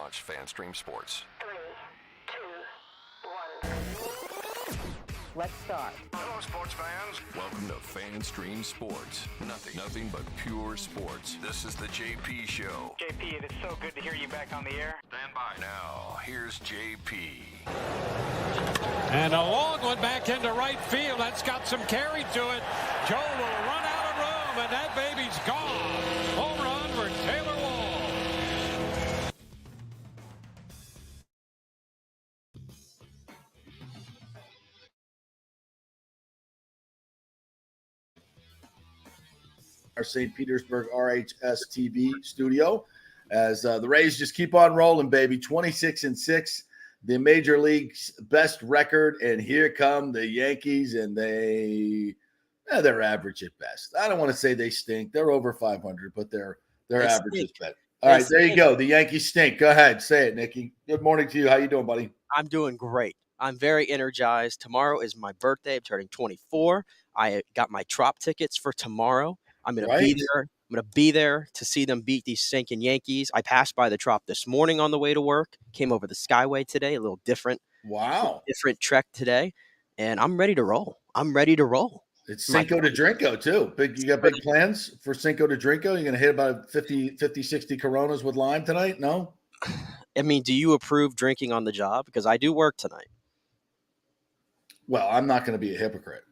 launch FanStream Sports. 3, 2, 1. Let's start. Hello, sports fans. Welcome to FanStream Sports. Nothing but pure sports. This is the JP Show. JP, it is so good to hear you back on the air. Stand by. Now, here's JP. And a long one back into right field. That's got some carry to it. Joe will run out of room, and that baby's gone. Home run for Taylor Wall. Our St. Petersburg RHS TV studio as the Rays just keep on rolling, baby. 26-6, the Major League's best record, and here come the Yankees, and they're average at best. I don't want to say they stink. They're over 500, but they're average at best. All right, there you go. The Yankees stink. Go ahead, say it, Nikki. Good morning to you. How you doing, buddy? I'm doing great. I'm very energized. Tomorrow is my birthday. I'm turning 24. I got my Trop tickets for tomorrow. I'm going to be there. I'm going to be there to see them beat these stinking Yankees. I passed by the Trop this morning on the way to work. Came over the Skyway today, a little different. Wow. Different trek today. And I'm ready to roll. It's Cinco de Drinko, too. You got big plans for Cinco de Drinko? You're going to hit about 50, 60 Coronas with lime tonight? No? I mean, do you approve drinking on the job? Because I do work tonight. Well, I'm not going to be a hypocrite.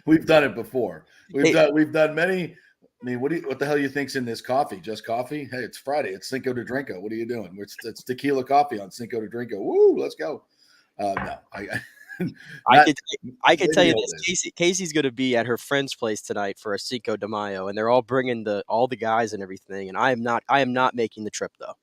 We've done it before. We've done many. I mean, what the hell you think's in this coffee? Just coffee? Hey, it's Friday. It's Cinco de Drinko. What are you doing? It's tequila coffee on Cinco de Drinko. Woo, let's go. No, I can tell you this. Casey's going to be at her friend's place tonight for a Cinco de Mayo, and they're all bringing all the guys and everything. And I am not making the trip though.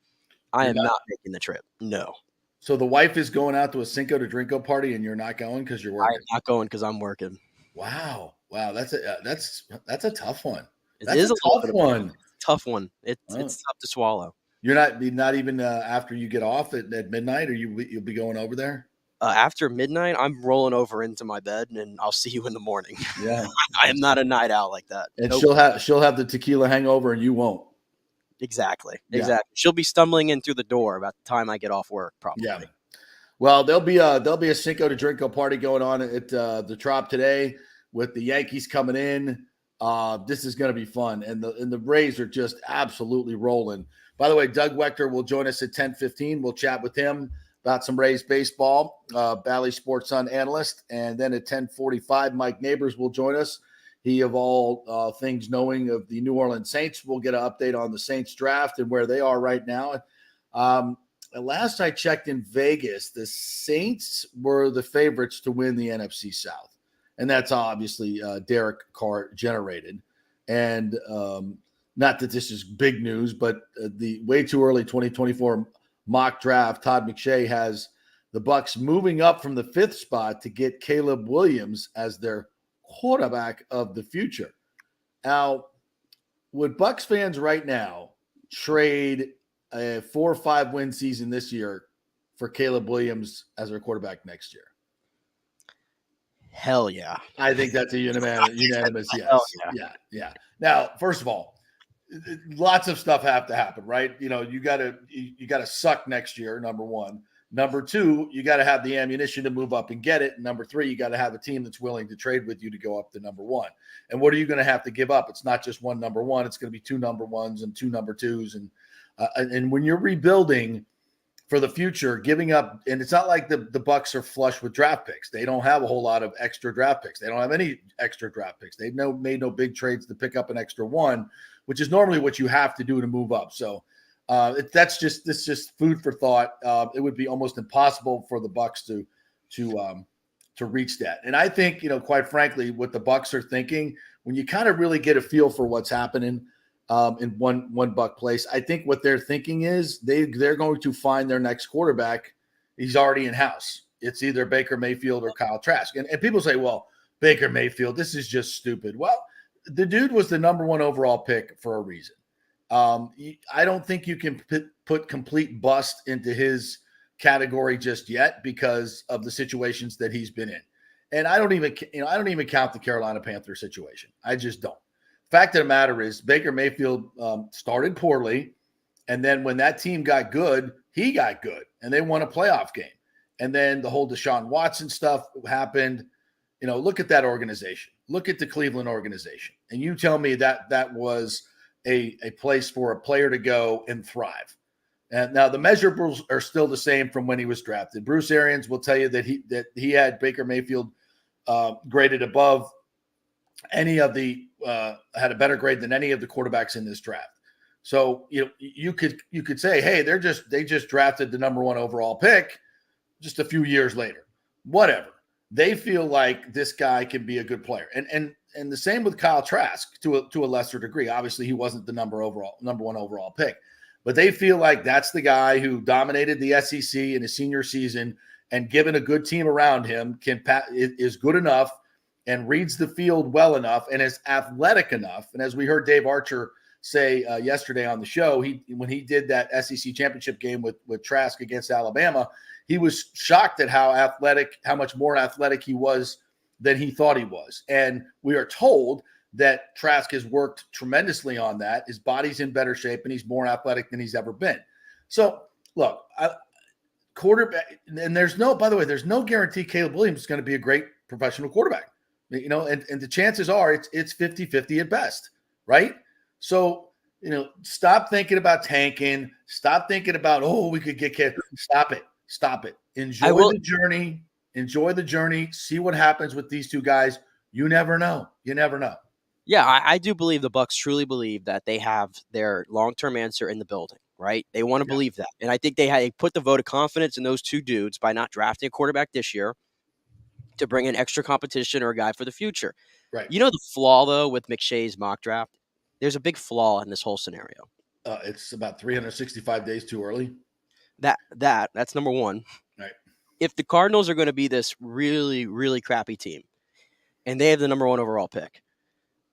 I am not making the trip. No. So the wife is going out to a Cinco de Drinko party, and you're not going because you're working. I'm not going because I'm working. Wow, that's a tough one. It is a tough one. Tough one. It's tough to swallow. You're not even after you get off at midnight, or you'll be going over there. After midnight, I'm rolling over into my bed, and I'll see you in the morning. Yeah, I am not a night owl like that. And nope. she'll have the tequila hangover, and you won't. Exactly. She'll be stumbling in through the door about the time I get off work, probably. Yeah. Well, there'll be a Cinco de Drinko party going on at the Trop today with the Yankees coming in. This is going to be fun, and the Rays are just absolutely rolling. By the way, Doug Waechter will join us at 10:15. We'll chat with him about some Rays baseball. Bally Sports Sun analyst, and then at 10:45, Mike Nabors will join us. He, of all things knowing of the New Orleans Saints, will get an update on the Saints draft and where they are right now. Last I checked in Vegas, the Saints were the favorites to win the NFC South. And that's obviously Derek Carr generated. And not that this is big news, but the way too early 2024 mock draft, Todd McShay has the Bucs moving up from the 5th spot to get Caleb Williams as their quarterback of the future. Now, would Bucs fans right now trade a 4 or 5 win season this year for Caleb Williams as their quarterback next year? Hell yeah. I think that's a unanimous yes. Yeah. Now, first of all, lots of stuff have to happen, right? You know, you gotta suck next year, number one. Number two, you got to have the ammunition to move up and get it. And number three, you got to have a team that's willing to trade with you to go up to number one. And what are you going to have to give up? It's not just one number one. It's going to be 2 number ones and 2 number twos. And when you're rebuilding for the future, giving up, and it's not like the Bucs are flush with draft picks. They don't have a whole lot of extra draft picks. They don't have any extra draft picks. They've made no big trades to pick up an extra one, which is normally what you have to do to move up. So that's just food for thought. It would be almost impossible for the Bucs to reach that. And I think, quite frankly, what the Bucs are thinking, when you kind of really get a feel for what's happening in one Buck place, I think what they're thinking is they're going to find their next quarterback. He's already in house. It's either Baker Mayfield or Kyle Trask. And people say, well, Baker Mayfield, this is just stupid. Well, the dude was the number 1 overall pick for a reason. I don't think you can put complete bust into his category just yet because of the situations that he's been in. And I don't even count the Carolina Panthers situation. I just don't. Fact of the matter is Baker Mayfield started poorly. And then when that team got good, he got good, and they won a playoff game. And then the whole Deshaun Watson stuff happened. Look at that organization. Look at the Cleveland organization. And you tell me that that was a place for a player to go and thrive. And now the measurables are still the same from when he was drafted. Bruce Arians will tell you that he had Baker Mayfield graded above any of the had a better grade than any of the quarterbacks in this draft. So you could say, hey, they just drafted the number 1 overall pick just a few years later. Whatever. They feel like this guy can be a good player. And the same with Kyle Trask to a lesser degree. Obviously, he wasn't the number 1 overall pick. But they feel like that's the guy who dominated the SEC in his senior season, and given a good team around him, is good enough and reads the field well enough and is athletic enough. And as we heard Dave Archer say yesterday on the show, when he did that SEC championship game with Trask against Alabama, he was shocked at how much more athletic he was than he thought he was. And we are told that Trask has worked tremendously on that. His body's in better shape, and he's more athletic than he's ever been. So, look, quarterback, and there's no guarantee Caleb Williams is going to be a great professional quarterback. And the chances are it's 50-50 at best, right? So, stop thinking about tanking. Stop thinking about, we could get kids. Stop it. Enjoy the journey. See what happens with these two guys. You never know. Yeah, I do believe the Bucs truly believe that they have their long-term answer in the building, right? They want to believe that. And I think they put the vote of confidence in those two dudes by not drafting a quarterback this year to bring in extra competition or a guy for the future. Right. The flaw, though, with McShay's mock draft? There's a big flaw in this whole scenario. It's about 365 days too early. That's number one. Right. If the Cardinals are going to be this really, really crappy team and they have the number 1 overall pick,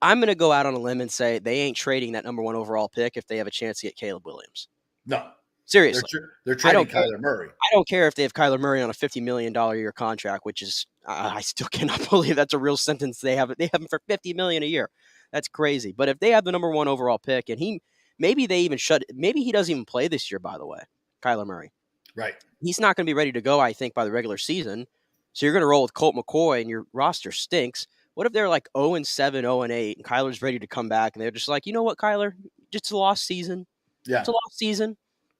I'm going to go out on a limb and say they ain't trading that number 1 overall pick if they have a chance to get Caleb Williams. No. Seriously. They're trading Kyler Murray. I don't care if they have Kyler Murray on a $50 million a year contract, which is I still cannot believe that's a real sentence. They have him for $50 million a year. That's crazy. But if they have the number 1 overall pick, and maybe he doesn't even play this year, by the way, Kyler Murray. Right. He's not going to be ready to go, I think, by the regular season. So you're going to roll with Colt McCoy, and your roster stinks. What if they're like 0-7, 0-8, and Kyler's ready to come back, and they're just like, you know what, Kyler? Just a lost season. Yeah. It's a lost season.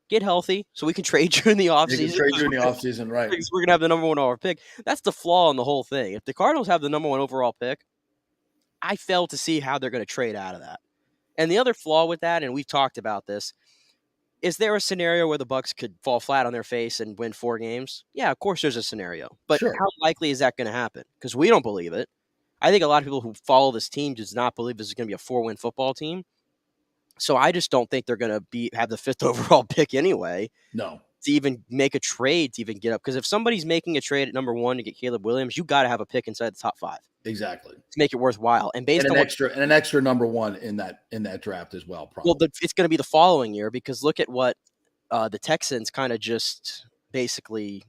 Get healthy so we can trade you in the offseason. Trade you in the offseason, right. Because we're going to have the number 1 overall pick. That's the flaw in the whole thing. If the Cardinals have the number 1 overall pick, I fail to see how they're going to trade out of that. And the other flaw with that, and we've talked about this, is there a scenario where the Bucs could fall flat on their face and win 4 games? Yeah, of course there's a scenario. But Sure. How likely is that going to happen? Because we don't believe it. I think a lot of people who follow this team does not believe this is going to be a 4-win football team. So I just don't think they're going to have the 5th overall pick anyway. No. To even make a trade to even get up. Because if somebody's making a trade at number 1 to get Caleb Williams, you got to have a pick inside the top 5. Exactly. To make it worthwhile. And based on an extra number 1 in that draft as well, probably. Well, it's going to be the following year, because look at what the Texans kind of just basically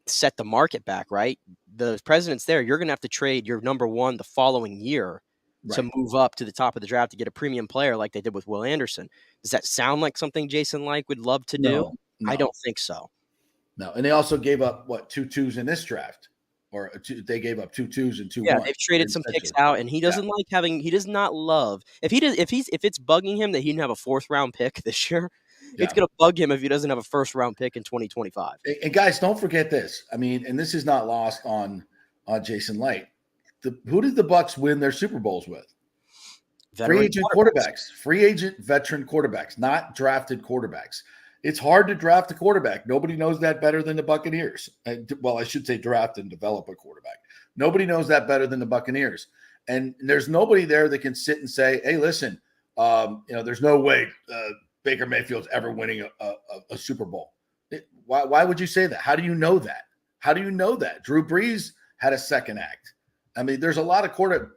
set the market back, right? The president's there. You're going to have to trade your number 1 the following year to move up to the top of the draft to get a premium player like they did with Will Anderson. Does that sound like something Jason Licht would love to do? No. I don't think so. No, and they also gave up 2 2s in this draft, or they gave up 2 2s and 2 1s. Yeah, they've traded some picks out, and he doesn't like having. He does not love if it's bugging him that he didn't have a 4th round pick this year. Yeah. It's going to bug him if he doesn't have a 1st round pick in 2025. And guys, don't forget this. I mean, and this is not lost on Jason Licht. Who did the Bucs win their Super Bowls with? Free agent veteran quarterbacks, not drafted quarterbacks. It's hard to draft a quarterback. Nobody knows that better than the Buccaneers. Well, I should say draft and develop a quarterback. Nobody knows that better than the Buccaneers. And there's nobody there that can sit and say, hey, listen, there's no way Baker Mayfield's ever winning a Super Bowl. Why would you say that? How do you know that? Drew Brees had a second act. I mean, there's a lot of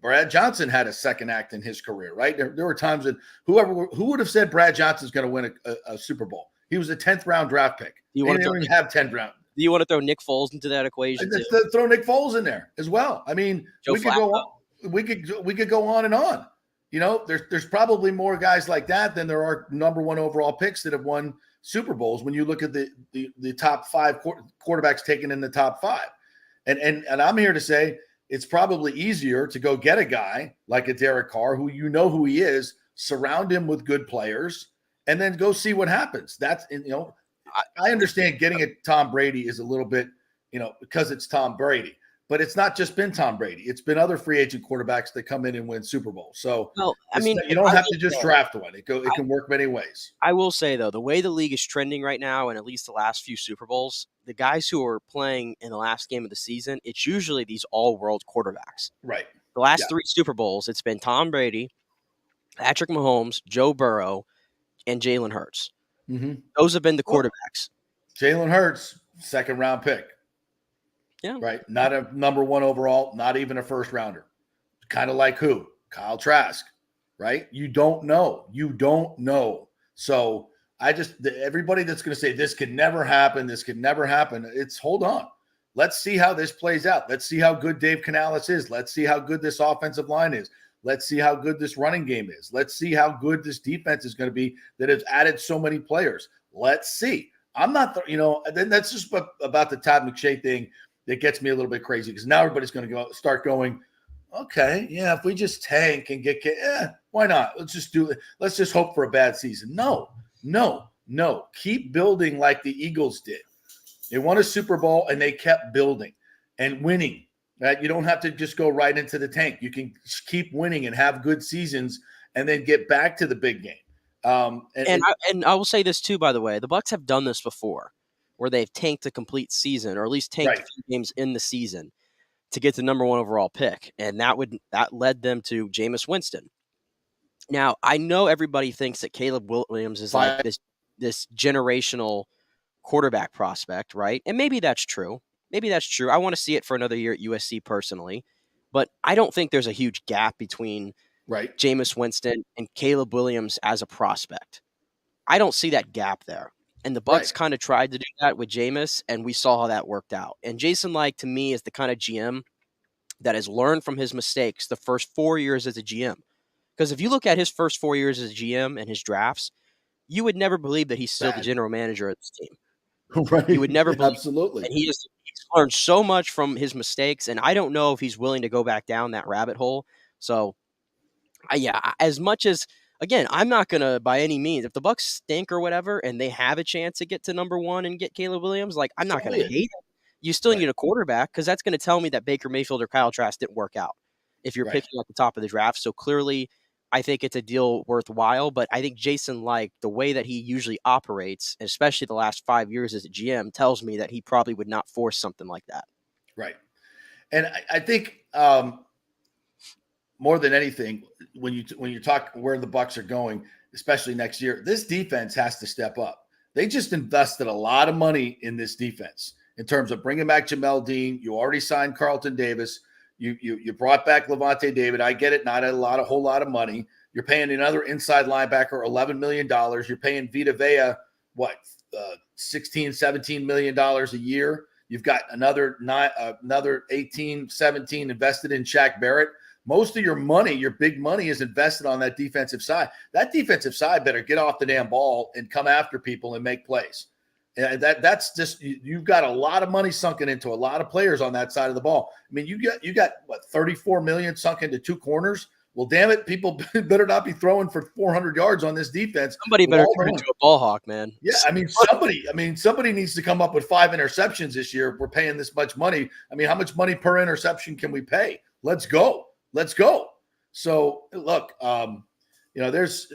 Brad Johnson had a second act in his career, right? There were times that who would have said Brad Johnson's going to win a Super Bowl? He was a 10th round draft pick. He didn't even have 10th round. Do you want to throw Nick Foles into that equation? Throw Nick Foles in there as well. I mean, we could go on and on. there's probably more guys like that than there are number one overall picks that have won Super Bowls when you look at the top 5 quarterbacks taken in the top 5. And I'm here to say it's probably easier to go get a guy like a Derek Carr who who he is, surround him with good players, and then go see what happens. That's, I understand getting a Tom Brady is a little bit, because it's Tom Brady. But it's not just been Tom Brady. It's been other free agent quarterbacks that come in and win Super Bowls. So, you don't have to just draft one. It can work many ways. I will say, though, the way the league is trending right now, and at least the last few Super Bowls, the guys who are playing in the last game of the season, it's usually these all-world quarterbacks. Right. The last 3 Super Bowls, it's been Tom Brady, Patrick Mahomes, Joe Burrow, and Jalen Hurts. Mm-hmm. Those have been the quarterbacks. Jalen Hurts, second-round pick. Yeah. Right. Not a number 1 overall, not even a first rounder. Kind of like who? Kyle Trask. Right. You don't know. So everybody that's going to say this could never happen. It's hold on. Let's see how this plays out. Let's see how good Dave Canales is. Let's see how good this offensive line is. Let's see how good this running game is. Let's see how good this defense is going to be that has added so many players. Let's see. I'm not, then that's just about the Todd McShay thing. That gets me a little bit crazy because now everybody's going to start going, okay, yeah, if we just tank and why not? Let's just do it. Let's just hope for a bad season. No. Keep building like the Eagles did. They won a Super Bowl and they kept building and winning. Right? You don't have to just go right into the tank. You can keep winning and have good seasons and then get back to the big game. And I will say this too, by the way, the Bucs have done this before, where they've tanked a complete season, or at least tanked a few games in the season to get the number 1 overall pick. And that led them to Jameis Winston. Now, I know everybody thinks that Caleb Williams is like this generational quarterback prospect, right? And maybe that's true. I want to see it for another year at USC personally. But I don't think there's a huge gap between Jameis Winston and Caleb Williams as a prospect. I don't see that gap there. And the Bucs kind of tried to do that with Jameis, and we saw how that worked out. And Jason Licht, to me, is the kind of GM that has learned from his mistakes the first 4 years as a GM. Because if you look at his first 4 years as a GM and his drafts, you would never believe that he's still the general manager of this team. Right. You would never believe. Absolutely. And he's learned so much from his mistakes, and I don't know if he's willing to go back down that rabbit hole. So, as much as – again, I'm not going to, by any means, if the Bucs stink or whatever, and they have a chance to get to number 1 and get Caleb Williams, I'm not going to hate it. You still need a quarterback because that's going to tell me that Baker Mayfield or Kyle Trask didn't work out if you're picking at the top of the draft. So clearly, I think it's a deal worthwhile. But I think Jason Licht, the way that he usually operates, especially the last 5 years as a GM, tells me that he probably would not force something like that. Right. And I think more than anything, when you talk where the Bucs are going, especially next year, this defense has to step up. They just invested a lot of money in this defense in terms of bringing back Jamel Dean. You already signed Carlton Davis. You brought back Levante David. I get it, not a whole lot of money. You're paying another inside linebacker $11 million. You're paying Vita Vea, $16, $17 million a year. You've got another 18, 17 invested in Shaq Barrett. Most of your money, your big money, is invested on that defensive side. That defensive side better get off the damn ball and come after people and make plays. And that's just, you've got a lot of money sunken into a lot of players on that side of the ball. I mean, you got what, $34 million sunk into 2 corners. Well, damn it, people better not be throwing for 400 yards on this defense. Somebody better turn into a ball hawk, man. Yeah, somebody needs to come up with 5 interceptions this year if we're paying this much money. I mean, how much money per interception can we pay? Let's go. So look, there's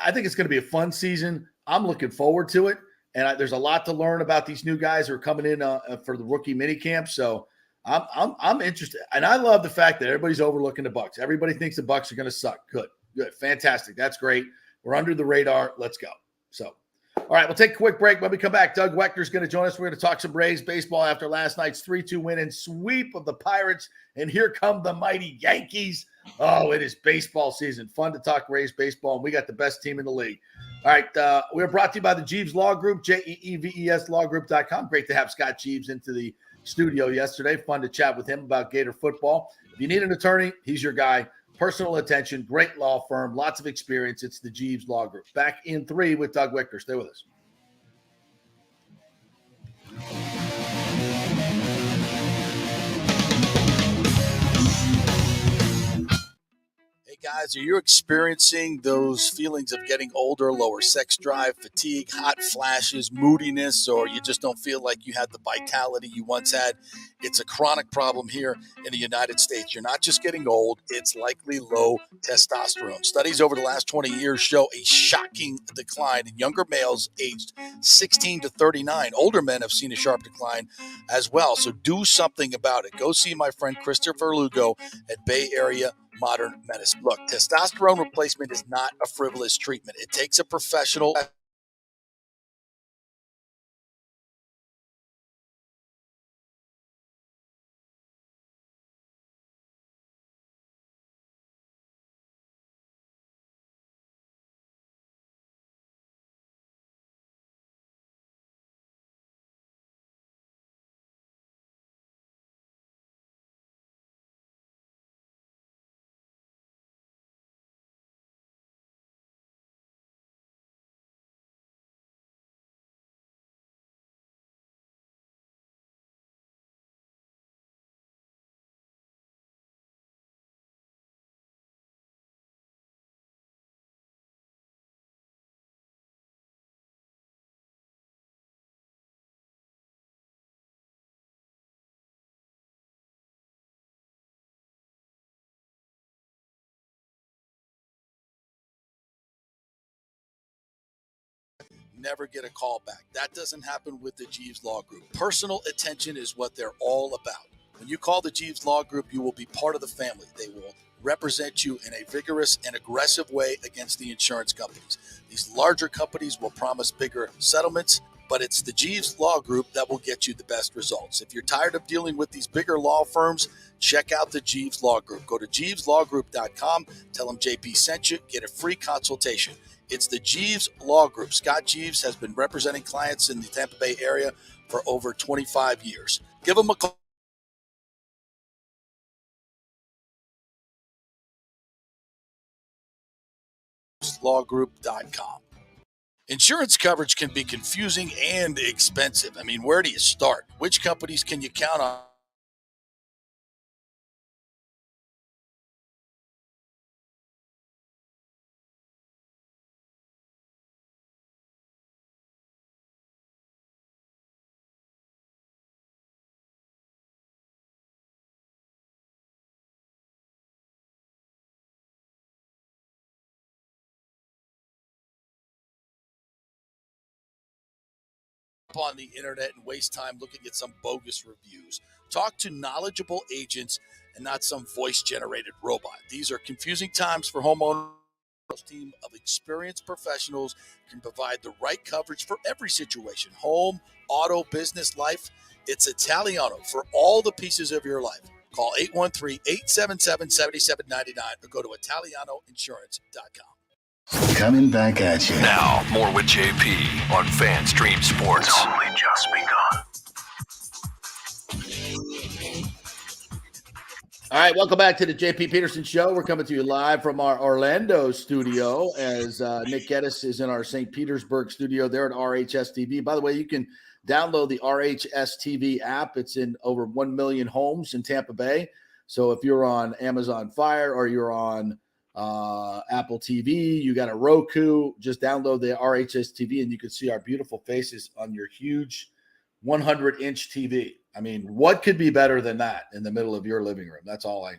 I think it's going to be a fun season. I'm looking forward to it. And there's a lot to learn about these new guys who are coming in for the rookie mini camp. So I'm interested. And I love the fact that everybody's overlooking the Bucs. Everybody thinks the Bucs are going to suck. Good. Fantastic. That's great. We're under the radar. Let's go. So, all right, we'll take a quick break. When we come back, Doug Waechter is going to join us. We're going to talk some Rays baseball after last night's 3-2 win and sweep of the Pirates. And here come the mighty Yankees. Oh, it is baseball season. Fun to talk Rays baseball, and we got the best team in the league. All right, we're brought to you by the Jeeves Law Group, JEEVES lawgroup.com. Great to have Scott Jeeves into the studio yesterday. Fun to chat with him about Gator football. If you need an attorney, he's your guy. personal attention, great law firm, lots of experience. It's the Jeeves Law Group. Back in 3 with Doug Waechter. Stay with us. Hey guys, are you experiencing those feelings of getting older, lower sex drive, fatigue, hot flashes, moodiness, or you just don't feel like you had the vitality you once had? It's a chronic problem here in the United States. You're not just getting old, it's likely low testosterone. Studies over the last 20 years show a shocking decline in younger males aged 16 to 39. Older men have seen a sharp decline as well, so do something about it. Go see my friend Christopher Lugo at Bay Area Modern Medicine. Look, testosterone replacement is not a frivolous treatment. It takes a professional. Never get a call back. That doesn't happen with the Jeeves Law Group. Personal attention is what they're all about. When you call the Jeeves Law Group, you will be part of the family. They will represent you in a vigorous and aggressive way against the insurance companies. These larger companies will promise bigger settlements, but it's the Jeeves Law Group that will get you the best results. If you're tired of dealing with these bigger law firms, check out the Jeeves Law Group. Go to jeeveslawgroup.com, tell them JP sent you, get a free consultation. It's the Jeeves Law Group. Scott Jeeves has been representing clients in the Tampa Bay area for over 25 years. Give them a call. Lawgroup.com. Insurance coverage can be confusing and expensive. I mean, where do you start? Which companies can you count on? On the internet and waste time looking at some bogus reviews. Talk to knowledgeable agents and not some voice-generated robot. These are confusing times for homeowners. A team of experienced professionals can provide the right coverage for every situation: home, auto, business, life. It's Italiano for all the pieces of your life. Call 813-877-7799 or go to italianoinsurance.com. Coming back at you. Now, more with JP on FanStream Sports. It's only just begun. All right, welcome back to the JP Peterson Show. We're coming to you live from our Orlando studio as Nick Geddes is in our St. Petersburg studio there at RHS TV. By the way, you can download the RHS TV app. It's in over 1 million homes in Tampa Bay. So if you're on Amazon Fire or you're on Apple TV, you got a Roku, just download the RHS TV and you can see our beautiful faces on your huge 100-inch TV. I mean, what could be better than that in the middle of your living room? That's all I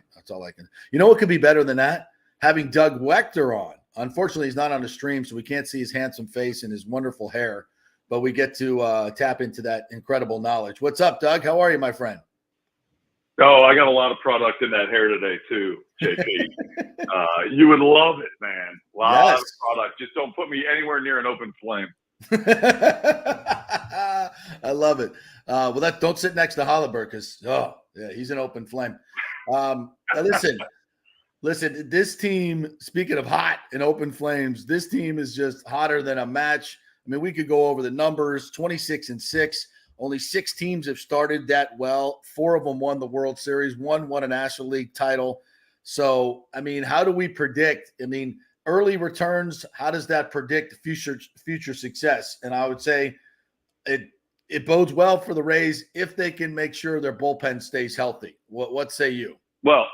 can. You know what could be better than that? Having Doug Waechter on. Unfortunately, he's not on the stream, so we can't see his handsome face and his wonderful hair, but we get to tap into that incredible knowledge. What's up, Doug? How are you, my friend? Oh, I got a lot of product in that hair today too, JP. You would love it, man. A lot of product. Just don't put me anywhere near an open flame. I love it. Well, don't sit next to Holliburg because he's an open flame. Listen. This team. Speaking of hot and open flames, this team is just hotter than a match. I mean, we could go over the numbers: 26-6. Only 6 teams have started that well. 4 of them won the World Series. 1 won a National League title. So, I mean, how do we predict? I mean, early returns, how does that predict future success? And I would say it bodes well for the Rays if they can make sure their bullpen stays healthy. What say you? Well,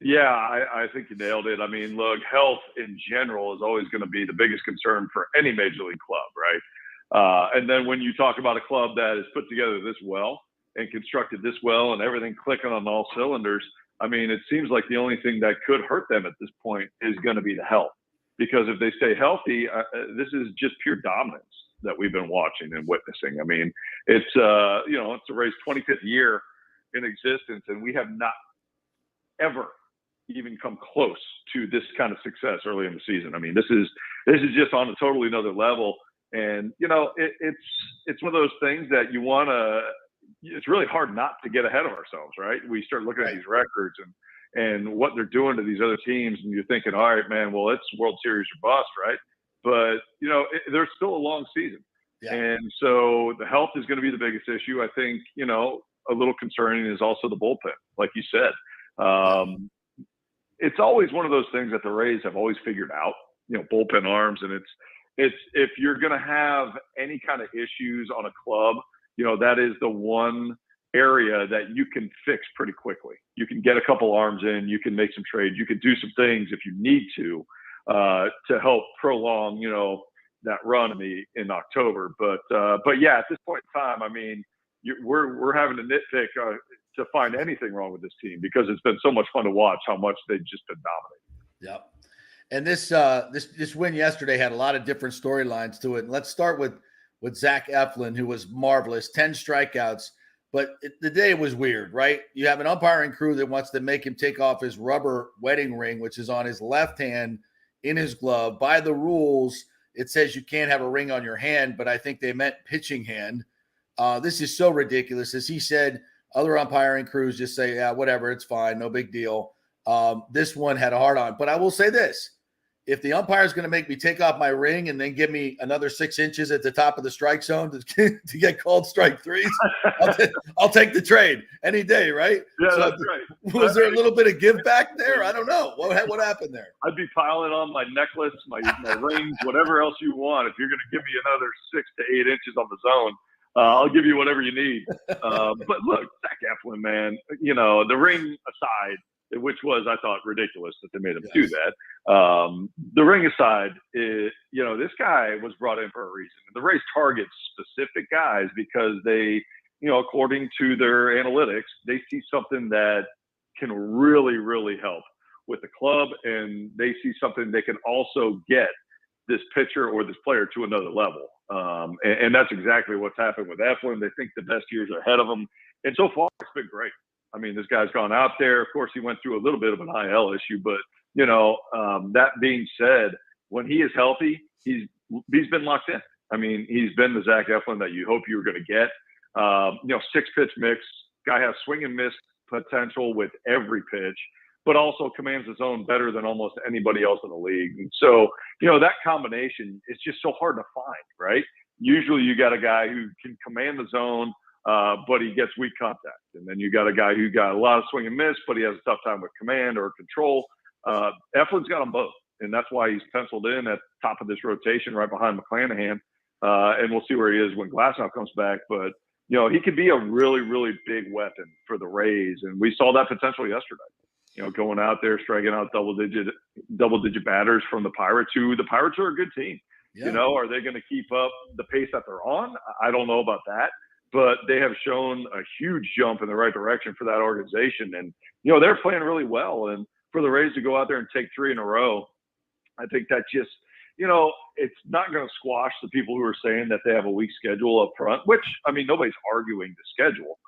yeah, I think you nailed it. I mean, look, health in general is always going to be the biggest concern for any major league club, right? And then when you talk about a club that is put together this well and constructed this well and everything clicking on all cylinders, I mean, it seems like the only thing that could hurt them at this point is going to be the health. Because if they stay healthy, this is just pure dominance that we've been watching and witnessing. I mean, it's it's the Rays' 25th year in existence, and we have not ever even come close to this kind of success early in the season. I mean, this is just on a totally another level. And it's one of those things that you want to. It's really hard not to get ahead of ourselves, right? We start looking at these records and what they're doing to these other teams, and you're thinking, all right, man, well, it's World Series or bust, right? But there's still a long season, and so the health is going to be the biggest issue. I think a little concerning is also the bullpen, like you said. It's always one of those things that the Rays have always figured out, bullpen arms, and it's if you're going to have any kind of issues on a club, that is the one area that you can fix pretty quickly. You can get a couple arms in, you can make some trades, you can do some things if you need to help prolong, that run in October. But yeah, at this point in time, I mean, we're having to nitpick to find anything wrong with this team because it's been so much fun to watch how much they've just been dominating. Yep. And this win yesterday had a lot of different storylines to it. And let's start with Zach Eflin, who was marvelous, 10 strikeouts. But the day was weird, right? You have an umpiring crew that wants to make him take off his rubber wedding ring, which is on his left hand in his glove. By the rules, it says you can't have a ring on your hand, but I think they meant pitching hand. This is so ridiculous. As he said, other umpiring crews just say, yeah, whatever, it's fine, no big deal. This one had a hard on. But I will say this. If the umpire is going to make me take off my ring and then give me another 6 inches at the top of the strike zone to get called strike threes, I'll take the trade any day, right? Yeah, so that's right. Was there a little bit of give back there? I don't know. What happened there? I'd be piling on my necklace, my rings, whatever else you want. If you're going to give me another 6 to 8 inches on the zone, I'll give you whatever you need. But look, Zach Eflin, man, the ring aside, which was, I thought, ridiculous that they made him do that. The ring aside, this guy was brought in for a reason. The Rays target specific guys because they, according to their analytics, they see something that can really, really help with the club, and they see something they can also get this pitcher or this player to another level. And that's exactly what's happened with Eflin. They think the best years are ahead of them. And so far, it's been great. I mean, this guy's gone out there. Of course, he went through a little bit of an IL issue, but that being said, when he is healthy, he's been locked in. I mean, he's been the Zach Eflin that you hope you were going to get. 6-pitch mix. Guy has swing and miss potential with every pitch, but also commands his own better than almost anybody else in the league. And so, that combination is just so hard to find, right? Usually you got a guy who can command the zone, but he gets weak contact. And then you got a guy who got a lot of swing and miss, but he has a tough time with command or control. Eflin's got them both. And that's why he's penciled in at the top of this rotation right behind McClanahan. And we'll see where he is when Glasnow comes back. But, he could be a really, really big weapon for the Rays. And we saw that potential yesterday, going out there, striking out double-digit batters from the Pirates, who the Pirates are a good team. Yeah. Are they going to keep up the pace that they're on? I don't know about that. But they have shown a huge jump in the right direction for that organization. And, they're playing really well. And for the Rays to go out there and take 3 in a row, I think that just, it's not going to squash the people who are saying that they have a weak schedule up front, which, I mean, nobody's arguing the schedule.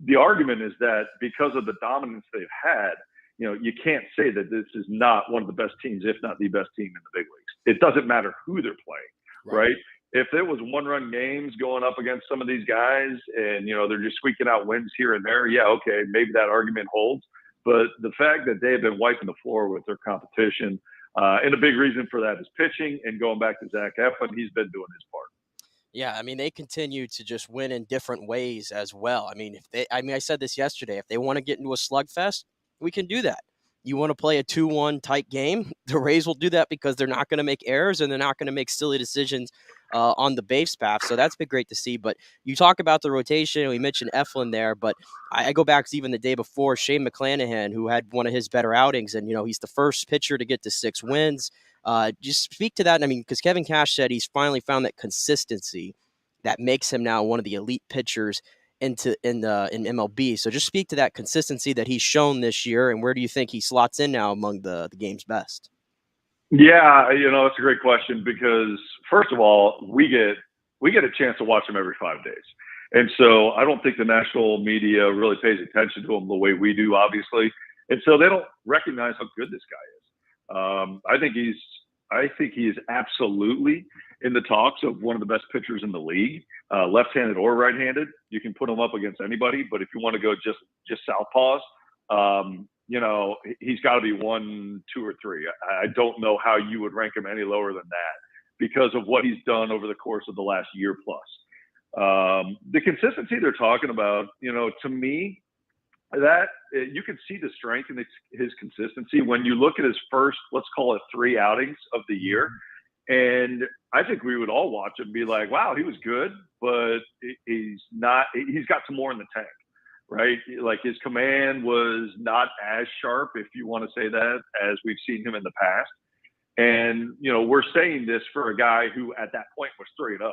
The argument is that because of the dominance they've had, you can't say that this is not one of the best teams, if not the best team in the big leagues. It doesn't matter who they're playing, right? If there was one-run games going up against some of these guys and, they're just squeaking out wins here and there, yeah, okay, maybe that argument holds. But the fact that they've been wiping the floor with their competition, and a big reason for that is pitching. And going back to Zach Eflin, he's been doing his part. Yeah, I mean, they continue to just win in different ways as well. I mean, I said this yesterday. If they want to get into a slugfest, we can do that. you want to play a 2-1 tight game, the Rays will do that because they're not going to make errors and they're not going to make silly decisions on the base path. So that's been great to see. But you talk about the rotation, and we mentioned Eflin there, but I go back to even the day before, Shane McClanahan, who had one of his better outings, and, he's the first pitcher to get to 6 wins. Just speak to that. I mean, because Kevin Cash said he's finally found that consistency that makes him now one of the elite pitchers in MLB. So just speak to that consistency that he's shown this year, and where do you think he slots in now among the game's best? Yeah, that's a great question because first of all, we get a chance to watch him every 5 days. And so I don't think the national media really pays attention to him the way we do, obviously. And so they don't recognize how good this guy is. I think he is absolutely in the talks of one of the best pitchers in the league, left-handed or right-handed. You can put him up against anybody, but if you want to go just southpaws, he's got to be 1, 2, or 3. I don't know how you would rank him any lower than that because of what he's done over the course of the last year plus. The consistency they're talking about, to me, that you can see the strength in his consistency when you look at his first, let's call it 3 outings of the year. And I think we would all watch and be like, wow, he was good, but he's got some more in the tank, right? Like his command was not as sharp, if you want to say that, as we've seen him in the past. And, we're saying this for a guy who at that point was 3-0,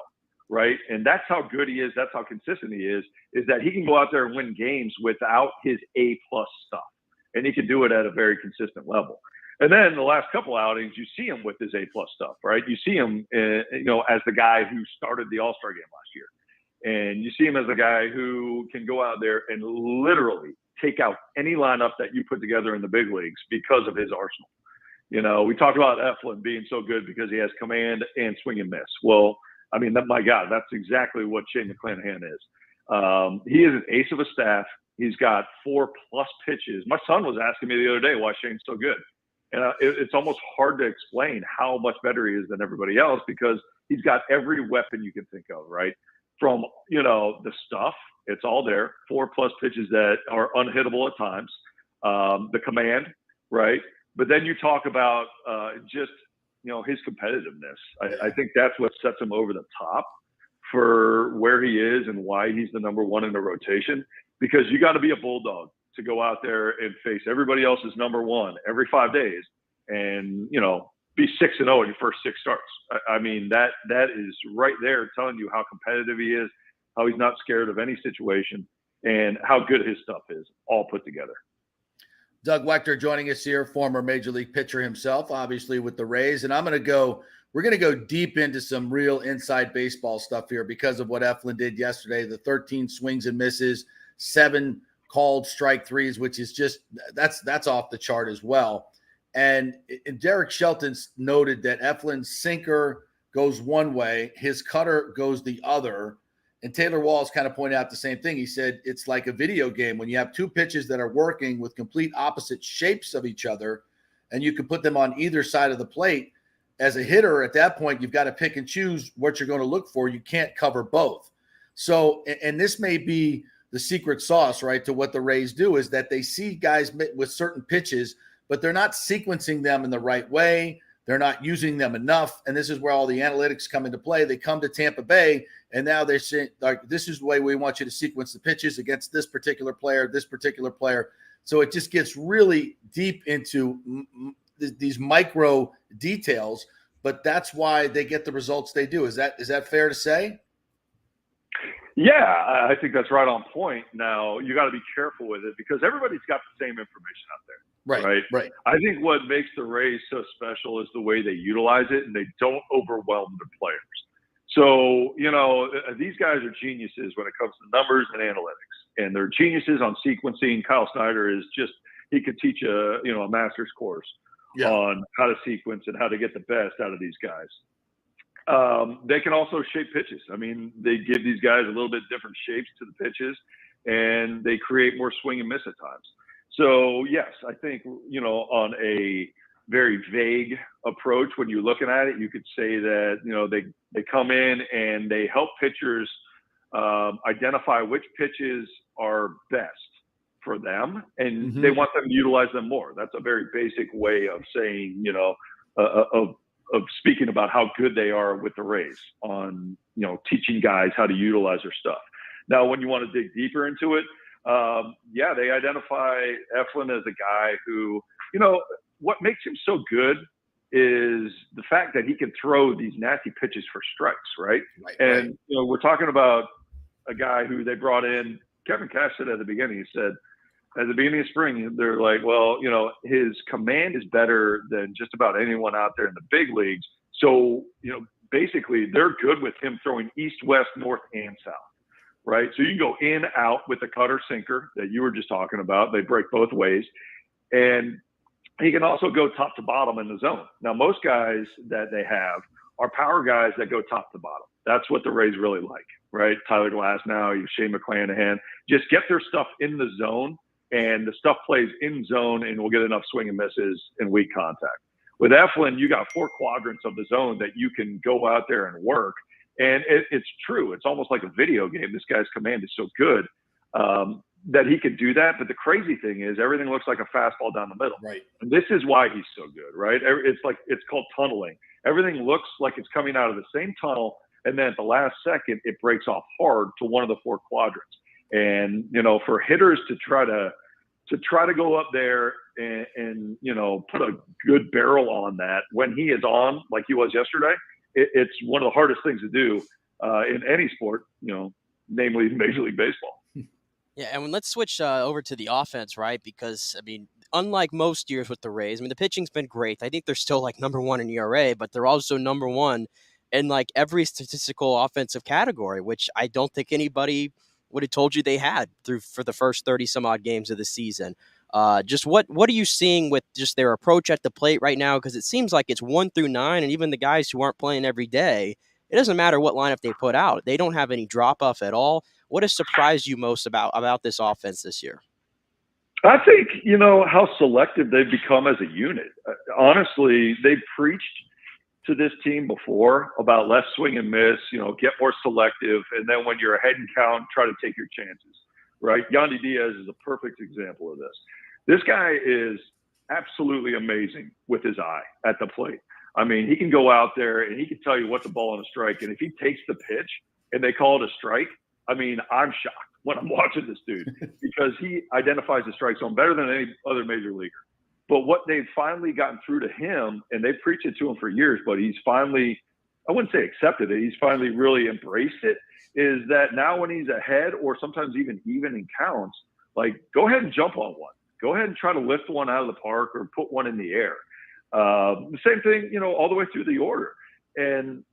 right? And that's how good he is. That's how consistent he is that he can go out there and win games without his A-plus stuff. And he can do it at a very consistent level. And then the last couple outings, you see him with his A-plus stuff, right? You see him, as the guy who started the All-Star game last year. And you see him as a guy who can go out there and literally take out any lineup that you put together in the big leagues because of his arsenal. We talked about Eflin being so good because he has command and swing and miss. Well, I mean, my God, that's exactly what Shane McClanahan is. He is an ace of a staff. He's got 4+ pitches. My son was asking me the other day why Shane's so good. And it's almost hard to explain how much better he is than everybody else because he's got every weapon you can think of, right? From, the stuff, it's all there. 4+ pitches that are unhittable at times. The command, right? But then you talk about his competitiveness. I think that's what sets him over the top for where he is and why he's the number 1 in the rotation. Because you got to be a bulldog to go out there and face everybody else's number 1 every 5 days and, be 6-0 in your first 6 starts. I mean, that is right there telling you how competitive he is, how he's not scared of any situation, and how good his stuff is all put together. Doug Waechter joining us here, former Major League pitcher himself, obviously with the Rays. And we're going to go deep into some real inside baseball stuff here because of what Eflin did yesterday, the 13 swings and misses, 7 called strike threes, which is just, that's off the chart as well. And Derek Shelton noted that Eflin's sinker goes one way, his cutter goes the other. And Taylor Walls kind of pointed out the same thing. He said it's like a video game when you have 2 pitches that are working with complete opposite shapes of each other, and you can put them on either side of the plate. As a hitter, at that point, you've got to pick and choose what you're going to look for. You can't cover both. So, and this may be the secret sauce, right, to what the Rays do is that they see guys with certain pitches, but they're not sequencing them in the right way. They're not using them enough. And this is where all the analytics come into play. They come to Tampa Bay, and now they're saying, like, this is the way we want you to sequence the pitches against this particular player. So it just gets really deep into these micro details, but that's why they get the results they do. Is that fair to say? Yeah, I think that's right on point. Now, you got to be careful with it because everybody's got the same information out there. Right. I think what makes the Rays so special is the way they utilize it, and they don't overwhelm their players. So, these guys are geniuses when it comes to numbers and analytics, and they're geniuses on sequencing. Kyle Snyder is he could teach a master's course on how to sequence and how to get the best out of these guys. They can also shape pitches. I mean, they give these guys a little bit different shapes to the pitches, and they create more swing and miss at times. So, yes, I think, on a very vague approach, when you're looking at it, you could say that, they come in and they help pitchers identify which pitches are best for them, and they want them to utilize them more. That's a very basic way of saying, of speaking about how good they are with the Rays on, teaching guys how to utilize their stuff. Now, when you want to dig deeper into it, they identify Eflin as a guy who, what makes him so good is the fact that he can throw these nasty pitches for strikes, right? And we're talking about a guy who they brought in. Kevin Cash said at the beginning, he said, at the beginning of spring, they're like, well, his command is better than just about anyone out there in the big leagues. So, basically they're good with him throwing east, west, north, and south, right? So you can go in, out with the cutter sinker that you were just talking about. They break both ways. And he can also go top to bottom in the zone. Now, most guys that they have are power guys that go top to bottom. That's what the Rays really like, right? Tyler Glasnow, Shane McClanahan, just get their stuff in the zone, and the stuff plays in zone, and we'll get enough swing and misses and weak contact. With Eflin, you got 4 quadrants of the zone that you can go out there and work. And it's true. It's almost like a video game. This guy's command is so good that he could do that. But the crazy thing is everything looks like a fastball down the middle. Right. And this is why he's so good, right? It's called tunneling. Everything looks like it's coming out of the same tunnel, and then at the last second, it breaks off hard to one of the 4 quadrants. And, for hitters to try to go up there and put a good barrel on that when he is on like he was yesterday, it's one of the hardest things to do in any sport, namely Major League Baseball. Yeah, and let's switch over to the offense, right? Because, unlike most years with the Rays, the pitching's been great. I think they're still number 1 in ERA, but they're also number 1 in every statistical offensive category, which I don't think anybody would have told you they had for the first 30 some odd games of the season. Just what are you seeing with just their approach at the plate right now? Because it seems like it's 1 through 9, and even the guys who aren't playing every day, it doesn't matter what lineup they put out. They don't have any drop off at all. What has surprised you most about this offense this year? I think, how selective they've become as a unit. Honestly, they preached to this team before about less swing and miss, get more selective. And then when you're ahead in count, try to take your chances, right? Yandy Diaz is a perfect example of this. This guy is absolutely amazing with his eye at the plate. He can go out there and he can tell you what's a ball and a strike. And if he takes the pitch and they call it a strike, I'm shocked when I'm watching this dude because he identifies the strike zone better than any other major leaguer. But what they've finally gotten through to him, and they've preached it to him for years, but he's finally, I wouldn't say accepted it, he's finally really embraced it, is that now when he's ahead or sometimes even in counts, go ahead and jump on one. Go ahead and try to lift one out of the park or put one in the air. The same thing, all the way through the order. And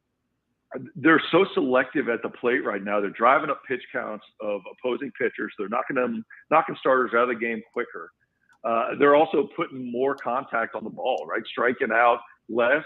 they're so selective at the plate right now. They're driving up pitch counts of opposing pitchers. They're knocking starters out of the game quicker. They're also putting more contact on the ball, right? Striking out less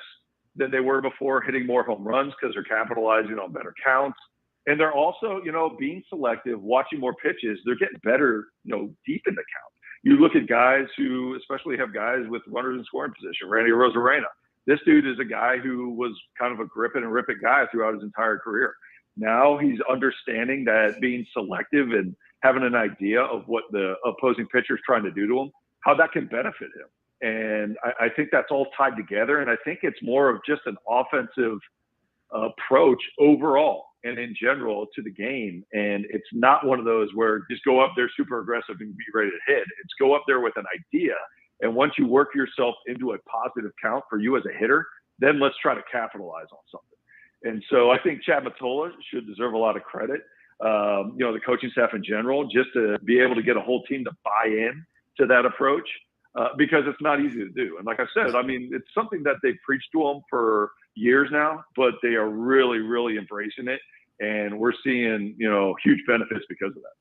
than they were before, hitting more home runs because they're capitalizing on better counts. And they're also, being selective, watching more pitches. They're getting better, deep in the count. You look at guys who especially have guys with runners in scoring position, Randy Arozarena. This dude is a guy who was kind of a grip it and rip it guy throughout his entire career. Now he's understanding that being selective and having an idea of what the opposing pitcher is trying to do to him, how that can benefit him. And I think that's all tied together. And I think it's more of just an offensive approach overall and in general to the game. And it's not one of those where just go up there super aggressive and be ready to hit. It's go up there with an idea. And once you work yourself into a positive count for you as a hitter, then let's try to capitalize on something. And so I think Chad Mottola should deserve a lot of credit. The coaching staff in general, just to be able to get a whole team to buy in to that approach, because it's not easy to do. And like I said, it's something that they've preached to them for years now, but they are really, really embracing it. And we're seeing, huge benefits because of that.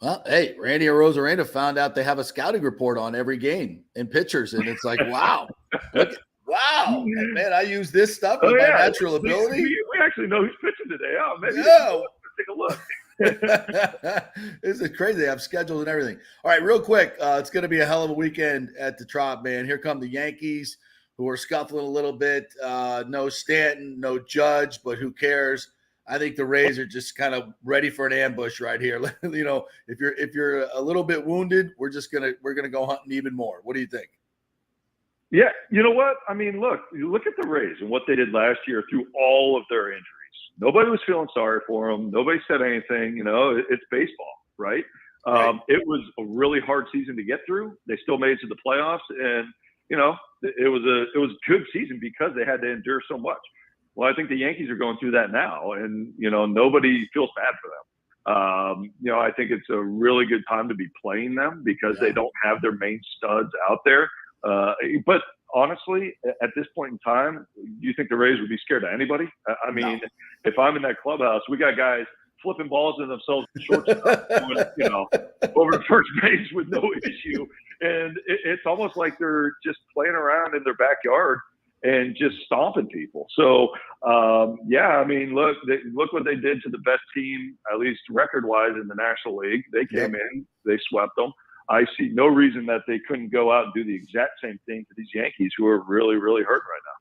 Well, hey, Randy Arozarena found out they have a scouting report on every game and pitchers. And it's like, wow, wow, man, I use this stuff with my natural ability. We actually know who's pitching today. Oh, maybe take a look. This is crazy. They have schedules and everything. All right, real quick. It's going to be a hell of a weekend at the Trop, man. Here come the Yankees, who are scuffling a little bit. No Stanton, no Judge, but who cares? I think the Rays are just kind of ready for an ambush right here. You know, if you're a little bit wounded, we're gonna go hunting even more. What do you think? Yeah, you know what? I mean, look at the Rays and what they did last year through all of their injuries. Nobody was feeling sorry for them. Nobody said anything. You know, it's baseball, right? It was a really hard season to get through. They still made it to the playoffs, and you know, it was a good season because they had to endure so much. Well, I think the Yankees are going through that now, and you know, nobody feels bad for them. You know, I think it's a really good time to be playing them because they don't have their main studs out there. But honestly, at this point in time, do you think the Rays would be scared of anybody? I mean, if I'm in that clubhouse, we got guys flipping balls in themselves shortstop, you know, over to first base with no issue. And it's almost like they're just playing around in their backyard and just stomping people. So, I mean, look what they did to the best team, at least record-wise, in the National League. They came in, they swept them. I see no reason that they couldn't go out and do the exact same thing to these Yankees, who are really, really hurting right now.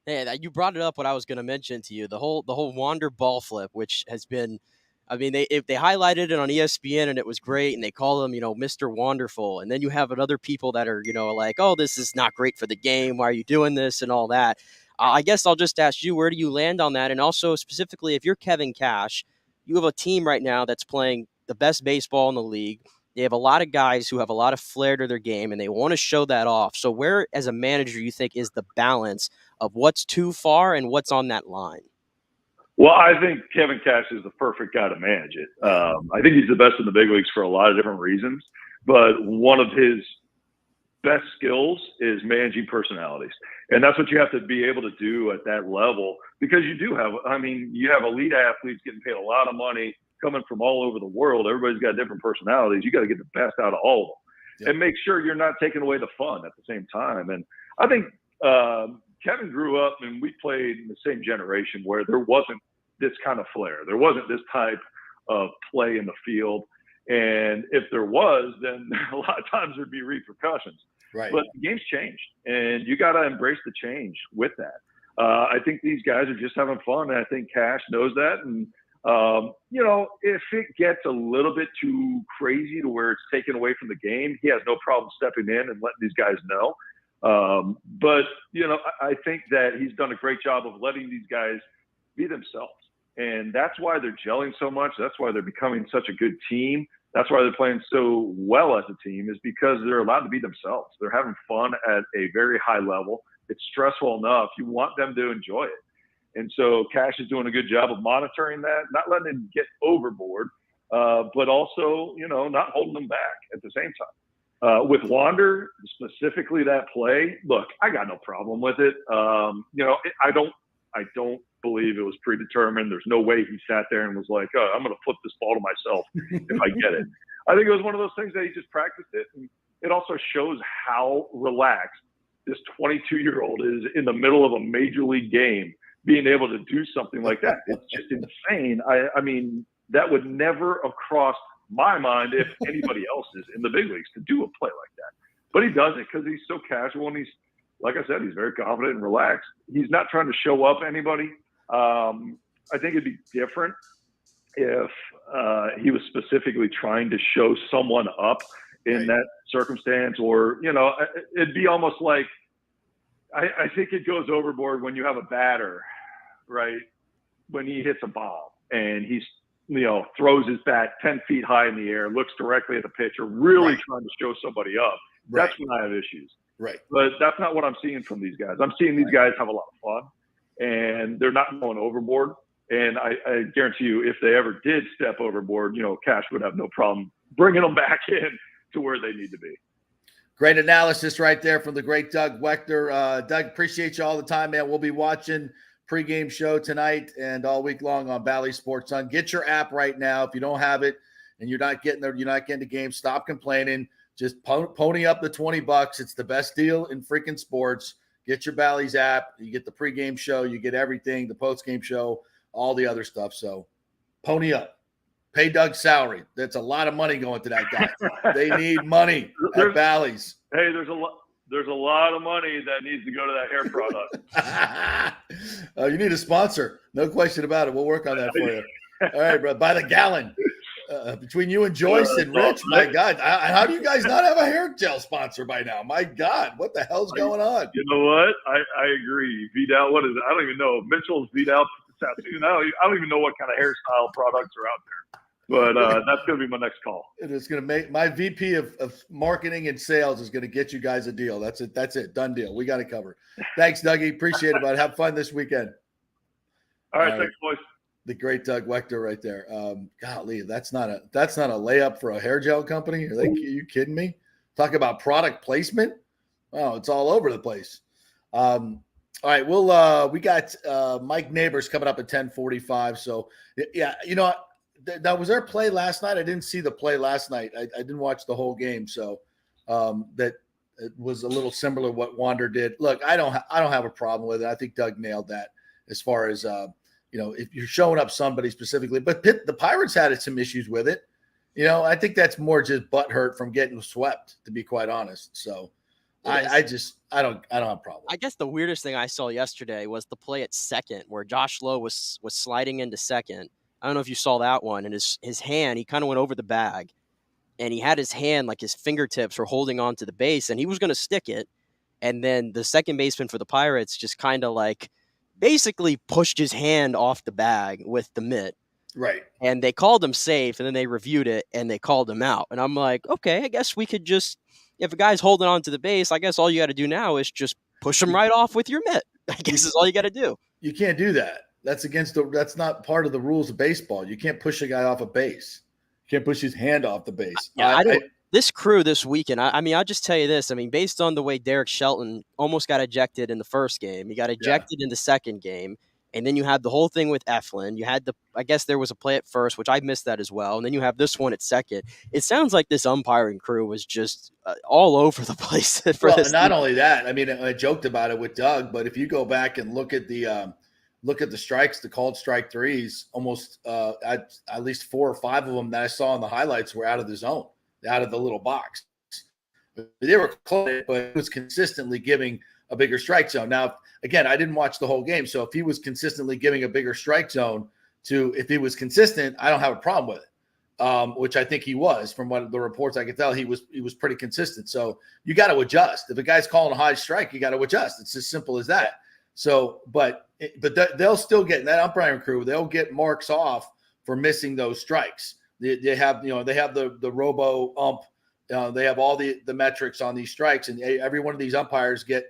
Yeah, you brought it up. What I was going to mention to you, the whole Wander ball flip, which has been, I mean, they highlighted it on ESPN and it was great, and they call him, you know, Mr. Wonderful, and then you have other people that are, you know, like, oh, this is not great for the game. Why are you doing this and all that? I guess I'll just ask you, where do you land on that? And also specifically, if you're Kevin Cash, you have a team right now that's playing the best baseball in the league. They have a lot of guys who have a lot of flair to their game, and they want to show that off. So where, as a manager, you think is the balance of what's too far and what's on that line? Well, I think Kevin Cash is the perfect guy to manage it. I think he's the best in the big leagues for a lot of different reasons, but one of his best skills is managing personalities. And that's what you have to be able to do at that level, because you do have, I mean, you have elite athletes getting paid a lot of money coming from all over the world. Everybody's got different personalities. You got to get the best out of all of them and make sure you're not taking away the fun at the same time. And I think Kevin grew up and we played in the same generation where there wasn't this kind of flair. There wasn't this type of play in the field. And if there was, then a lot of times there'd be repercussions. Right. But the game's changed, and you got to embrace the change with that. I think these guys are just having fun, and I think Cash knows that. And you know, if it gets a little bit too crazy to where it's taken away from the game, he has no problem stepping in and letting these guys know. But, you know, I think that he's done a great job of letting these guys be themselves. And that's why they're gelling so much. That's why they're becoming such a good team. That's why they're playing so well as a team, is because they're allowed to be themselves. They're having fun at a very high level. It's stressful enough. You want them to enjoy it. And so Cash is doing a good job of monitoring that, not letting them get overboard, but also, you know, not holding them back at the same time. With Wander, specifically that play, look, I got no problem with it. You know, I don't believe it was predetermined. There's no way he sat there and was like, oh, I'm going to flip this ball to myself if I get it. I think it was one of those things that he just practiced it. And it also shows how relaxed this 22-year-old is in the middle of a major league game, being able to do something like that. It's just insane. I mean, that would never have crossed my mind if anybody else is in the big leagues to do a play like that. But he does it because he's so casual, and he's, like I said, he's very confident and relaxed. He's not trying to show up anybody. I think it'd be different if he was specifically trying to show someone up in that circumstance, or, you know, it'd be almost like, I think it goes overboard when you have a batter, right, when he hits a bomb and he's, you know, throws his bat 10 feet high in the air, looks directly at the pitcher, really trying to show somebody up. That's when I have issues. Right. But that's not what I'm seeing from these guys. I'm seeing these guys have a lot of fun, and they're not going overboard. And I guarantee you, if they ever did step overboard, you know, Cash would have no problem bringing them back in to where they need to be. Great analysis right there from the great Doug Waechter. Doug, appreciate you all the time, man. We'll be watching pregame show tonight and all week long on Bally Sports Sun. Get your app right now. If you don't have it and you're not getting the game, stop complaining. Just pony up the $20. It's the best deal in freaking sports. Get your Bally's app. You get the pregame show. You get everything, the postgame show, all the other stuff. So pony up. Pay Doug's salary. That's a lot of money going to that guy. They need money at Bally's. Hey, there's a there's a lot of money that needs to go to that hair product. You need a sponsor. No question about it. We'll work on that for you. All right, bro. By the gallon. Between you and Joyce and Rich, my God. How do you guys not have a hair gel sponsor by now? My God. What the hell's going on? You know what? I agree. Vidal, what is it? I don't even know. Mitchell's Vidal tattoo. I don't even know what kind of hairstyle products are out there. But that's going to be my next call. It is going to make my VP of marketing and sales is going to get you guys a deal. That's it. That's it. Done deal. We got it covered. Thanks, Dougie. Appreciate it, bud. Have fun this weekend. All right. Thanks, boys. The great Doug Waechter right there. Golly, that's not a layup for a hair gel company. Are you kidding me? Talk about product placement. Oh, it's all over the place. All right, we got Mike Nabors coming up at 10:45. So yeah, now was there a play last night? I didn't see the play last night. I didn't watch the whole game, so that it was a little similar to what Wander did. Look, I don't have a problem with it. I think Doug nailed that as far as if you're showing up somebody specifically, but the Pirates had some issues with it. I think that's more just butthurt from getting swept, to be quite honest. So I don't have a problem. I guess the weirdest thing I saw yesterday was the play at second where Josh Lowe was sliding into second. I don't know if you saw that one, and his hand, he kind of went over the bag, and he had his hand, like his fingertips were holding on to the base, and he was going to stick it. And then the second baseman for the Pirates just kind of like basically pushed his hand off the bag with the mitt. Right. And they called him safe, and then they reviewed it, and they called him out. And I'm like, okay, I guess we could just, if a guy's holding on to the base, I guess all you got to do now is just push him right off with your mitt. I guess is all you got to do. You can't do that. That's not part of the rules of baseball. You can't push a guy off a base. You can't push his hand off the base. This crew this weekend, I'll just tell you this. Based on the way Derek Shelton almost got ejected in the first game, he got ejected in the second game, and then you had the whole thing with Eflin. You had I guess there was a play at first, which I missed that as well, and then you have this one at second. It sounds like this umpiring crew was just all over the place for this. Not only that, I joked about it with Doug, but if you go back and look at the strikes, the called strike threes, almost at least 4 or 5 of them that I saw in the highlights were out of the zone, out of the little box. They were close, but it was consistently giving a bigger strike zone. Now, again, I didn't watch the whole game, so if he was consistently giving a bigger strike zone if he was consistent, I don't have a problem with it, which I think he was. From what the reports I could tell, he was pretty consistent. So you got to adjust. If a guy's calling a high strike, you got to adjust. It's as simple as that. So, but they'll still get that umpiring crew. They'll get marks off for missing those strikes. They have the robo ump. They have all the metrics on these strikes, and every one of these umpires get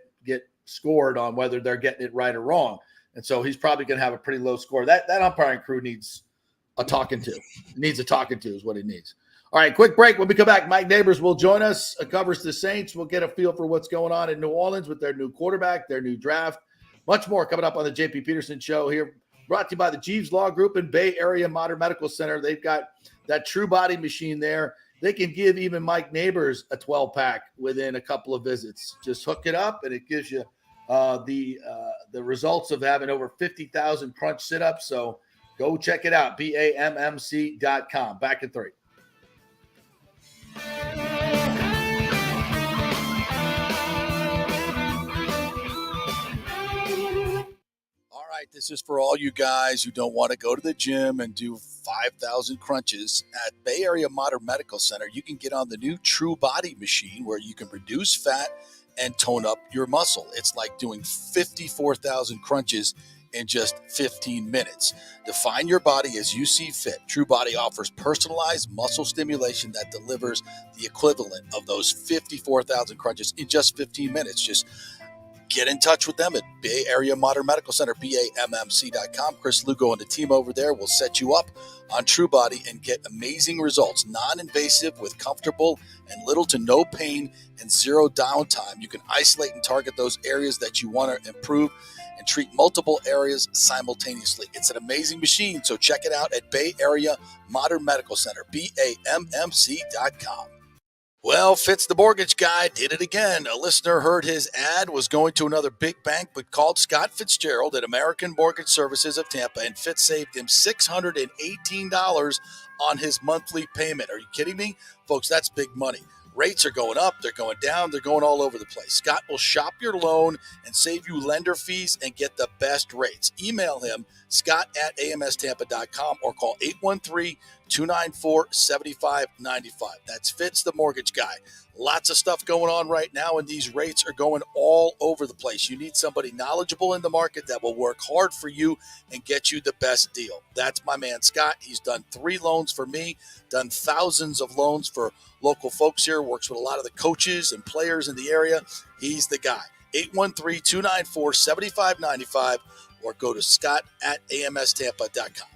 scored on whether they're getting it right or wrong. And so he's probably going to have a pretty low score. That umpiring crew needs a talking to. Needs a talking to is what he needs. All right, quick break. When we come back, Mike Nabors will join us. Covers the Saints. We'll get a feel for what's going on in New Orleans with their new quarterback, their new draft. Much more coming up on the JP Peterson Show here, brought to you by the Jeeves Law Group and Bay Area Modern Medical Center. They've got that True Body machine there. They can give even Mike Nabors a 12-pack within a couple of visits. Just hook it up, and it gives you the results of having over 50,000 crunch sit-ups. So go check it out, BAMMC.com. Back in 3. This is for all you guys who don't want to go to the gym and do 5,000 crunches. At Bay Area Modern Medical Center, you can get on the new True Body machine where you can reduce fat and tone up your muscle. It's like doing 54,000 crunches in just 15 minutes. Define your body as you see fit. True Body offers personalized muscle stimulation that delivers the equivalent of those 54,000 crunches in just 15 minutes. Just get in touch with them at Bay Area Modern Medical Center, BAMMC.com. Chris Lugo and the team over there will set you up on True Body and get amazing results. Non-invasive with comfortable and little to no pain and zero downtime. You can isolate and target those areas that you want to improve and treat multiple areas simultaneously. It's an amazing machine, so check it out at Bay Area Modern Medical Center, BAMMC.com. Well, Fitz the mortgage guy did it again. A listener heard his ad, was going to another big bank, but called Scott Fitzgerald at American Mortgage Services of Tampa, and Fitz saved him $618 on his monthly payment. Are you kidding me? Folks, that's big money. Rates are going up, they're going down, they're going all over the place. Scott will shop your loan and save you lender fees and get the best rates. Email him, scott@amstampa.com, or call 813-294-7595. That's Fitz, the mortgage guy. Lots of stuff going on right now, and these rates are going all over the place. You need somebody knowledgeable in the market that will work hard for you and get you the best deal. That's my man, Scott. He's done 3 loans for me, done thousands of loans for local folks here, works with a lot of the coaches and players in the area. He's the guy. 813-294-7595, or go to scott@amstampa.com.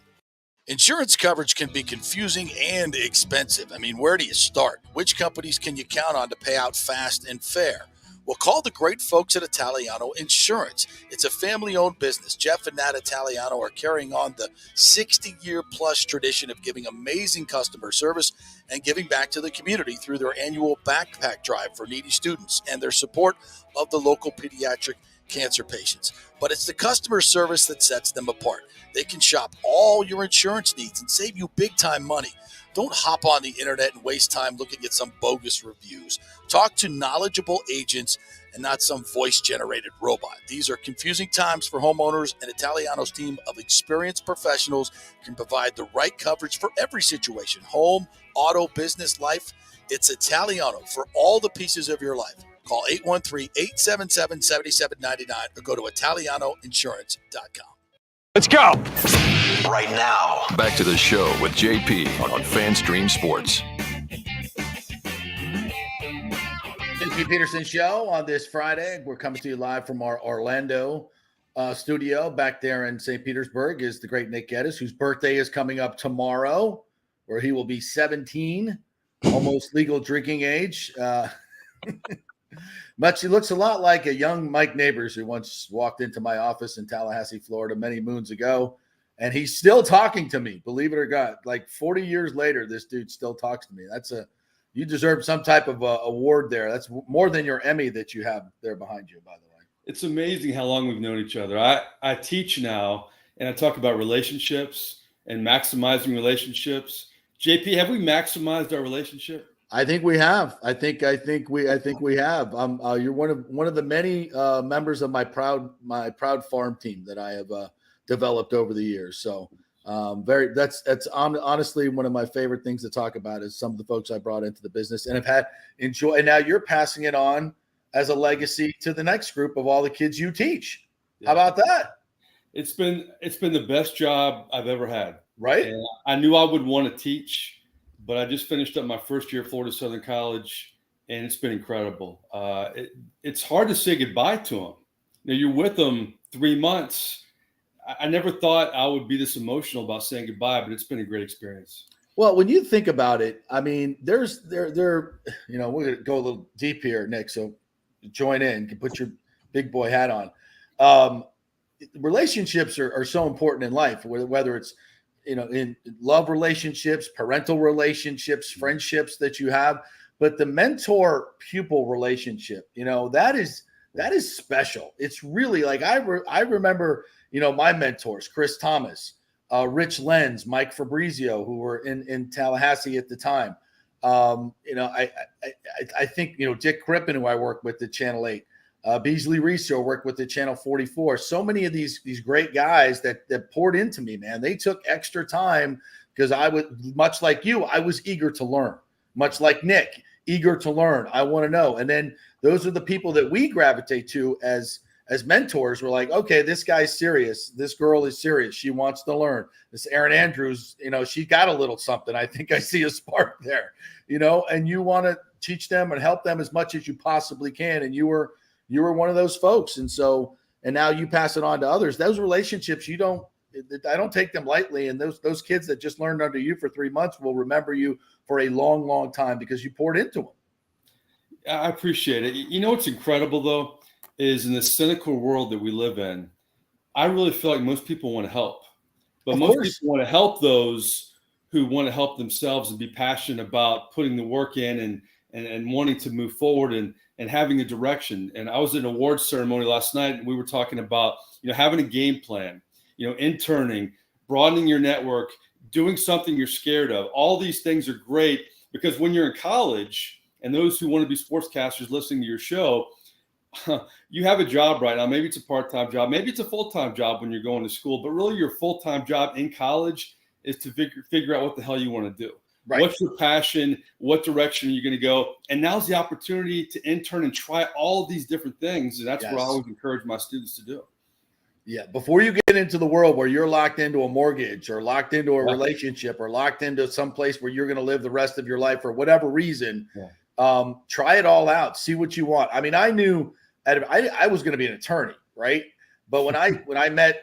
Insurance coverage can be confusing and expensive. I mean, where do you start? Which companies can you count on to pay out fast and fair? Well, call the great folks at Italiano Insurance. It's a family-owned business. Jeff and Nat Italiano are carrying on the 60-year-plus tradition of giving amazing customer service and giving back to the community through their annual backpack drive for needy students and their support of the local pediatric cancer patients. But it's the customer service that sets them apart. They can shop all your insurance needs and save you big-time money. Don't hop on the internet and waste time looking at some bogus reviews. Talk to knowledgeable agents and not some voice-generated robot. These are confusing times for homeowners, and Italiano's team of experienced professionals can provide the right coverage for every situation: home, auto, business, life. It's Italiano for all the pieces of your life. Call 813-877-7799 or go to italianoinsurance.com. Let's go. Right now. Back to the show with JP on FanStream Sports. JP Peterson Show on this Friday. We're coming to you live from our Orlando studio. Back there in St. Petersburg is the great Nick Geddes, whose birthday is coming up tomorrow, where he will be 17, almost legal drinking age. He looks a lot like a young Mike Nabors, who once walked into my office in Tallahassee, Florida, many moons ago, and he's still talking to me. Believe it or not, like 40 years later, this dude still talks to me. You deserve some type of award there. That's more than your Emmy that you have there behind you, by the way. It's amazing how long we've known each other. I teach now, and I talk about relationships and maximizing relationships. JP, have we maximized our relationship? I think we have. I think we have. You're one of the many members of my proud farm team that I have developed over the years. So that's honestly one of my favorite things to talk about is some of the folks I brought into the business and have had enjoy. And now you're passing it on as a legacy to the next group of all the kids you teach. Yeah. How about that? It's been the best job I've ever had. Right. And I knew I would want to teach, but I just finished up my first year at Florida Southern College, and it's been incredible. It's hard to say goodbye to them. You're with them 3 months. I never thought I would be this emotional about saying goodbye, but it's been a great experience. Well, when you think about it, I mean, we're going to go a little deep here, Nick, so join in. You can put your big boy hat on. Relationships are so important in life, whether it's, in love relationships, parental relationships, friendships that you have, but the mentor-pupil relationship, that is special. It's really like I remember, my mentors, Chris Thomas, Rich Lenz, Mike Fabrizio, who were in Tallahassee at the time. I think, Dick Crippen, who I work with at Channel 8, Beasley Reese worked with the Channel 44. So many of these great guys that poured into me, man. They took extra time because I was, much like you, I was eager to learn. Much like Nick, eager to learn. I want to know. And then those are the people that we gravitate to as mentors. We're like, okay, this guy's serious. This girl is serious. She wants to learn. This Erin Andrews, she got a little something. I think I see a spark there, and you want to teach them and help them as much as you possibly can. And you were one of those folks. And now you pass it on to others. Those relationships, I don't take them lightly. And those kids that just learned under you for 3 months will remember you for a long, long time because you poured into them. I appreciate it. What's incredible though, is in the cynical world that we live in, I really feel like most people want to help, but most people want to help those who want to help themselves and be passionate about putting the work in and wanting to move forward and having a direction. And I was at an awards ceremony last night, and we were talking about, having a game plan, interning, broadening your network, doing something you're scared of. All these things are great because when you're in college, and those who want to be sportscasters listening to your show, you have a job right now. Maybe it's a part-time job. Maybe it's a full-time job when you're going to school. But really your full-time job in college is to figure out what the hell you want to do. Right. What's your passion? What direction are you going to go? And now's the opportunity to intern and try all of these different things. And that's what I always encourage my students to do. Yeah. Before you get into the world where you're locked into a mortgage or locked into a relationship or locked into some place where you're going to live the rest of your life for whatever reason, try it all out. See what you want. I mean, I knew I was going to be an attorney, right? But when I met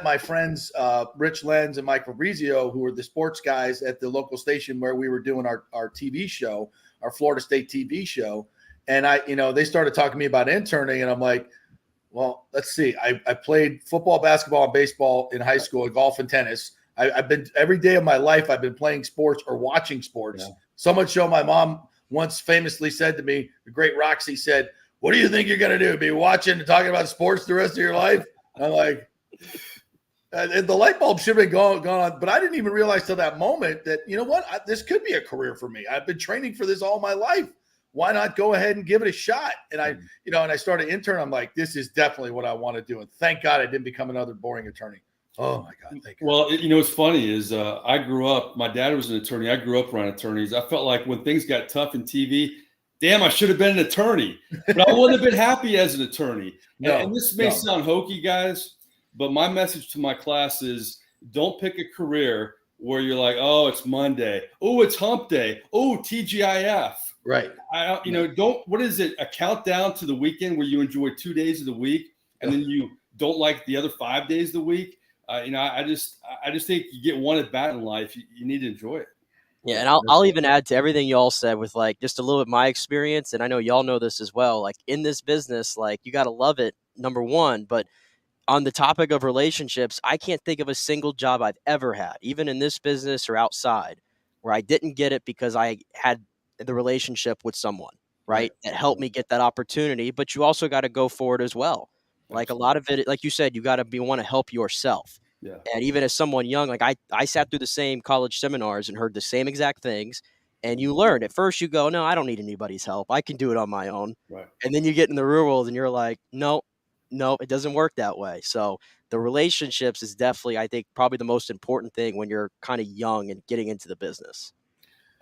my friends, Rich Lenz and Mike Fabrizio, who were the sports guys at the local station where we were doing our TV show, our Florida State TV show. And they started talking to me about interning, and I'm like, well, let's see. I played football, basketball, and baseball in high school, and golf and tennis. I've been every day of my life, I've been playing sports or watching sports. Yeah. So much so my mom once famously said to me, the great Roxy said, "What do you think you're going to do? Be watching and talking about sports the rest of your life?" I'm like, and the light bulb should have been gone on. But I didn't even realize till that moment that, you know what, this could be a career for me. I've been training for this all my life. Why not go ahead and give it a shot? And I started intern. I'm like, this is definitely what I want to do. And thank God I didn't become another boring attorney. Oh my God. Thank God. Well, what's funny is I grew up, my dad was an attorney. I grew up around attorneys. I felt like when things got tough in TV, damn, I should have been an attorney, but I wouldn't have been happy as an attorney. And this may sound hokey, guys, but my message to my class is don't pick a career where you're like, oh, it's Monday. Oh, it's hump day. Oh, TGIF. Right. What is it? A countdown to the weekend where you enjoy 2 days of the week and then you don't like the other 5 days of the week. I just think you get one at bat in life. You need to enjoy it. Yeah, and I'll even add to everything y'all said with like just a little bit of my experience, and I know y'all know this as well. Like in this business, like you got to love it, number one. But on the topic of relationships, I can't think of a single job I've ever had, even in this business or outside, where I didn't get it because I had the relationship with someone, right? That helped me get that opportunity. But you also got to go for it as well. Like a lot of it, like you said, you got to want to help yourself. Yeah. And even as someone young, like I sat through the same college seminars and heard the same exact things. And you learn. At first you go, no, I don't need anybody's help. I can do it on my own. Right. And then you get in the real world and you're like, no, it doesn't work that way. So the relationships is definitely, I think, probably the most important thing when you're kind of young and getting into the business.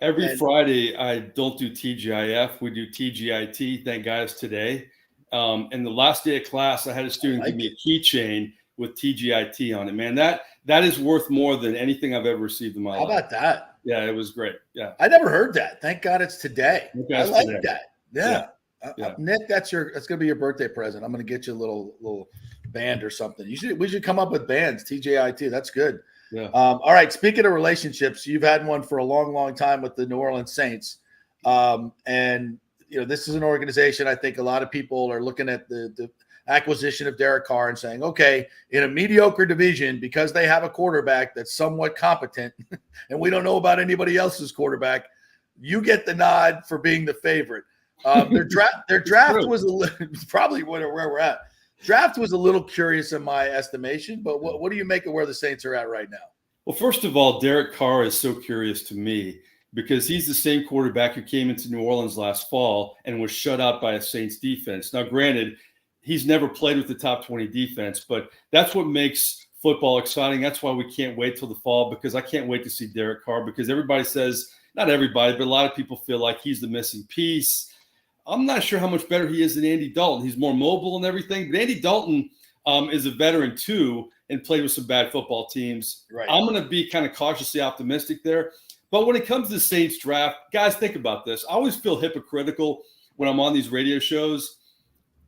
Every Friday, I don't do TGIF. We do TGIT. Thank God it's today. And the last day of class, I had a student give me a keychain with TGIT on it. Man, that is worth more than anything I've ever received in my life. How about that? Yeah, it was great. Yeah, I never heard that. Thank God it's today. I like that. Yeah. Nick, that's gonna be your birthday present. I'm gonna get you a little band or something. We should come up with bands. TGIT. That's good. Yeah. All right. Speaking of relationships, you've had one for a long, long time with the New Orleans Saints, and this is an organization. I think a lot of people are looking at the acquisition of Derek Carr and saying, okay, in a mediocre division, because they have a quarterback that's somewhat competent and we don't know about anybody else's quarterback, you get the nod for being the favorite. Their draft was probably where we're at. Draft was a little curious in my estimation, but what do you make of where the Saints are at right now? Well, first of all, Derek Carr is so curious to me because he's the same quarterback who came into New Orleans last fall and was shut out by a Saints defense. Now, granted, he's never played with the top 20 defense, but that's what makes football exciting. That's why we can't wait till the fall, because I can't wait to see Derek Carr, because everybody says, not everybody, but a lot of people feel like he's the missing piece. I'm not sure how much better he is than Andy Dalton. He's more mobile and everything, but Andy Dalton is a veteran too and played with some bad football teams. Right. I'm going to be kind of cautiously optimistic there. But when it comes to the Saints draft, guys, think about this. I always feel hypocritical when I'm on these radio shows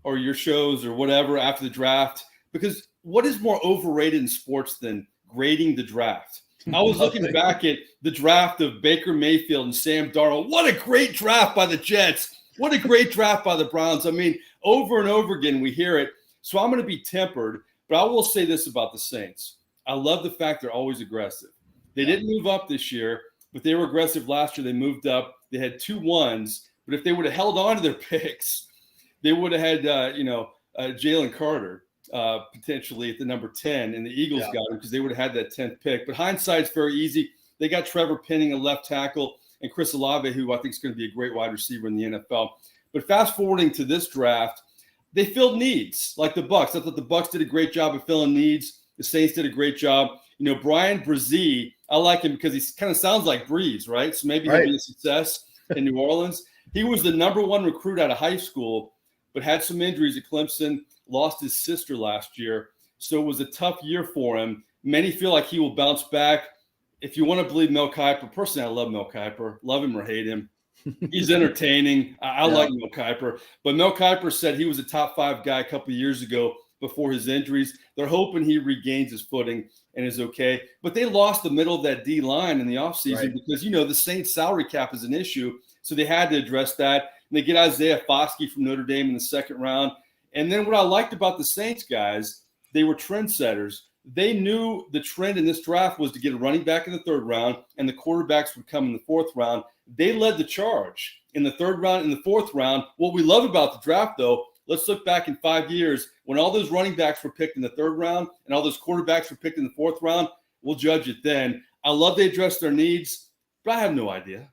or your shows or whatever after the draft, because what is more overrated in sports than grading the draft? I was looking back at the draft of Baker Mayfield and Sam Darnold. What a great draft by the Jets. What a great draft by the Browns. I mean, over and over again, we hear it. So I'm going to be tempered, but I will say this about the Saints. I love the fact they're always aggressive. They didn't move up this year, but they were aggressive last year. They moved up. They had 2 1s, but if they would have held on to their picks, they would have had, Jalen Carter potentially at the number 10, and the Eagles got him because they would have had that 10th pick. But hindsight's very easy. They got Trevor Penning, a left tackle. and Chris Olave, who I think is going to be a great wide receiver in the NFL. But fast forwarding to this draft, they filled needs like the Bucs. I thought the Bucs did a great job of filling needs. The Saints did a great job. Brian Brzee, I like him because he kind of sounds like Breeze, right? So maybe he'll be a success in New Orleans. He was the number one recruit out of high school, but had some injuries at Clemson, lost his sister last year. So it was a tough year for him. Many feel like he will bounce back. If you want to believe Mel Kiper, personally, I love Mel Kiper. Love him or hate him. He's entertaining. I like Mel Kiper. But Mel Kiper said he was a top 5 guy a couple of years ago before his injuries. They're hoping he regains his footing and is okay. But they lost the middle of that D line in the offseason because, the Saints salary cap is an issue. So they had to address that. And they get Isaiah Foskey from Notre Dame in the second round. And then what I liked about the Saints guys, they were trendsetters. They knew the trend in this draft was to get a running back in the third round, and the quarterbacks would come in the fourth round. They led the charge in the third round, in the fourth round. What we love about the draft, though, let's look back in 5 years when all those running backs were picked in the third round and all those quarterbacks were picked in the fourth round. We'll judge it then. I love they address their needs, but I have no idea.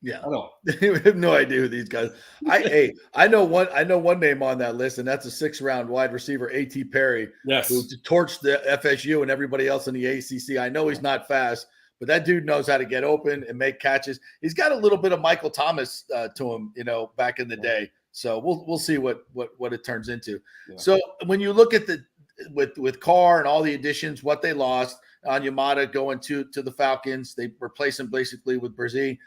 Yeah, I don't. We have no idea who these guys. I know one name on that list, and that's a 6th round wide receiver, A.T. Perry, who torched the FSU and everybody else in the ACC. I know he's not fast, but that dude knows how to get open and make catches. He's got a little bit of Michael Thomas to him, back in the day. So we'll see what it turns into. Yeah. So when you look at with Carr and all the additions, what they lost, Onyemata going to the Falcons, they replace him basically with Brzee.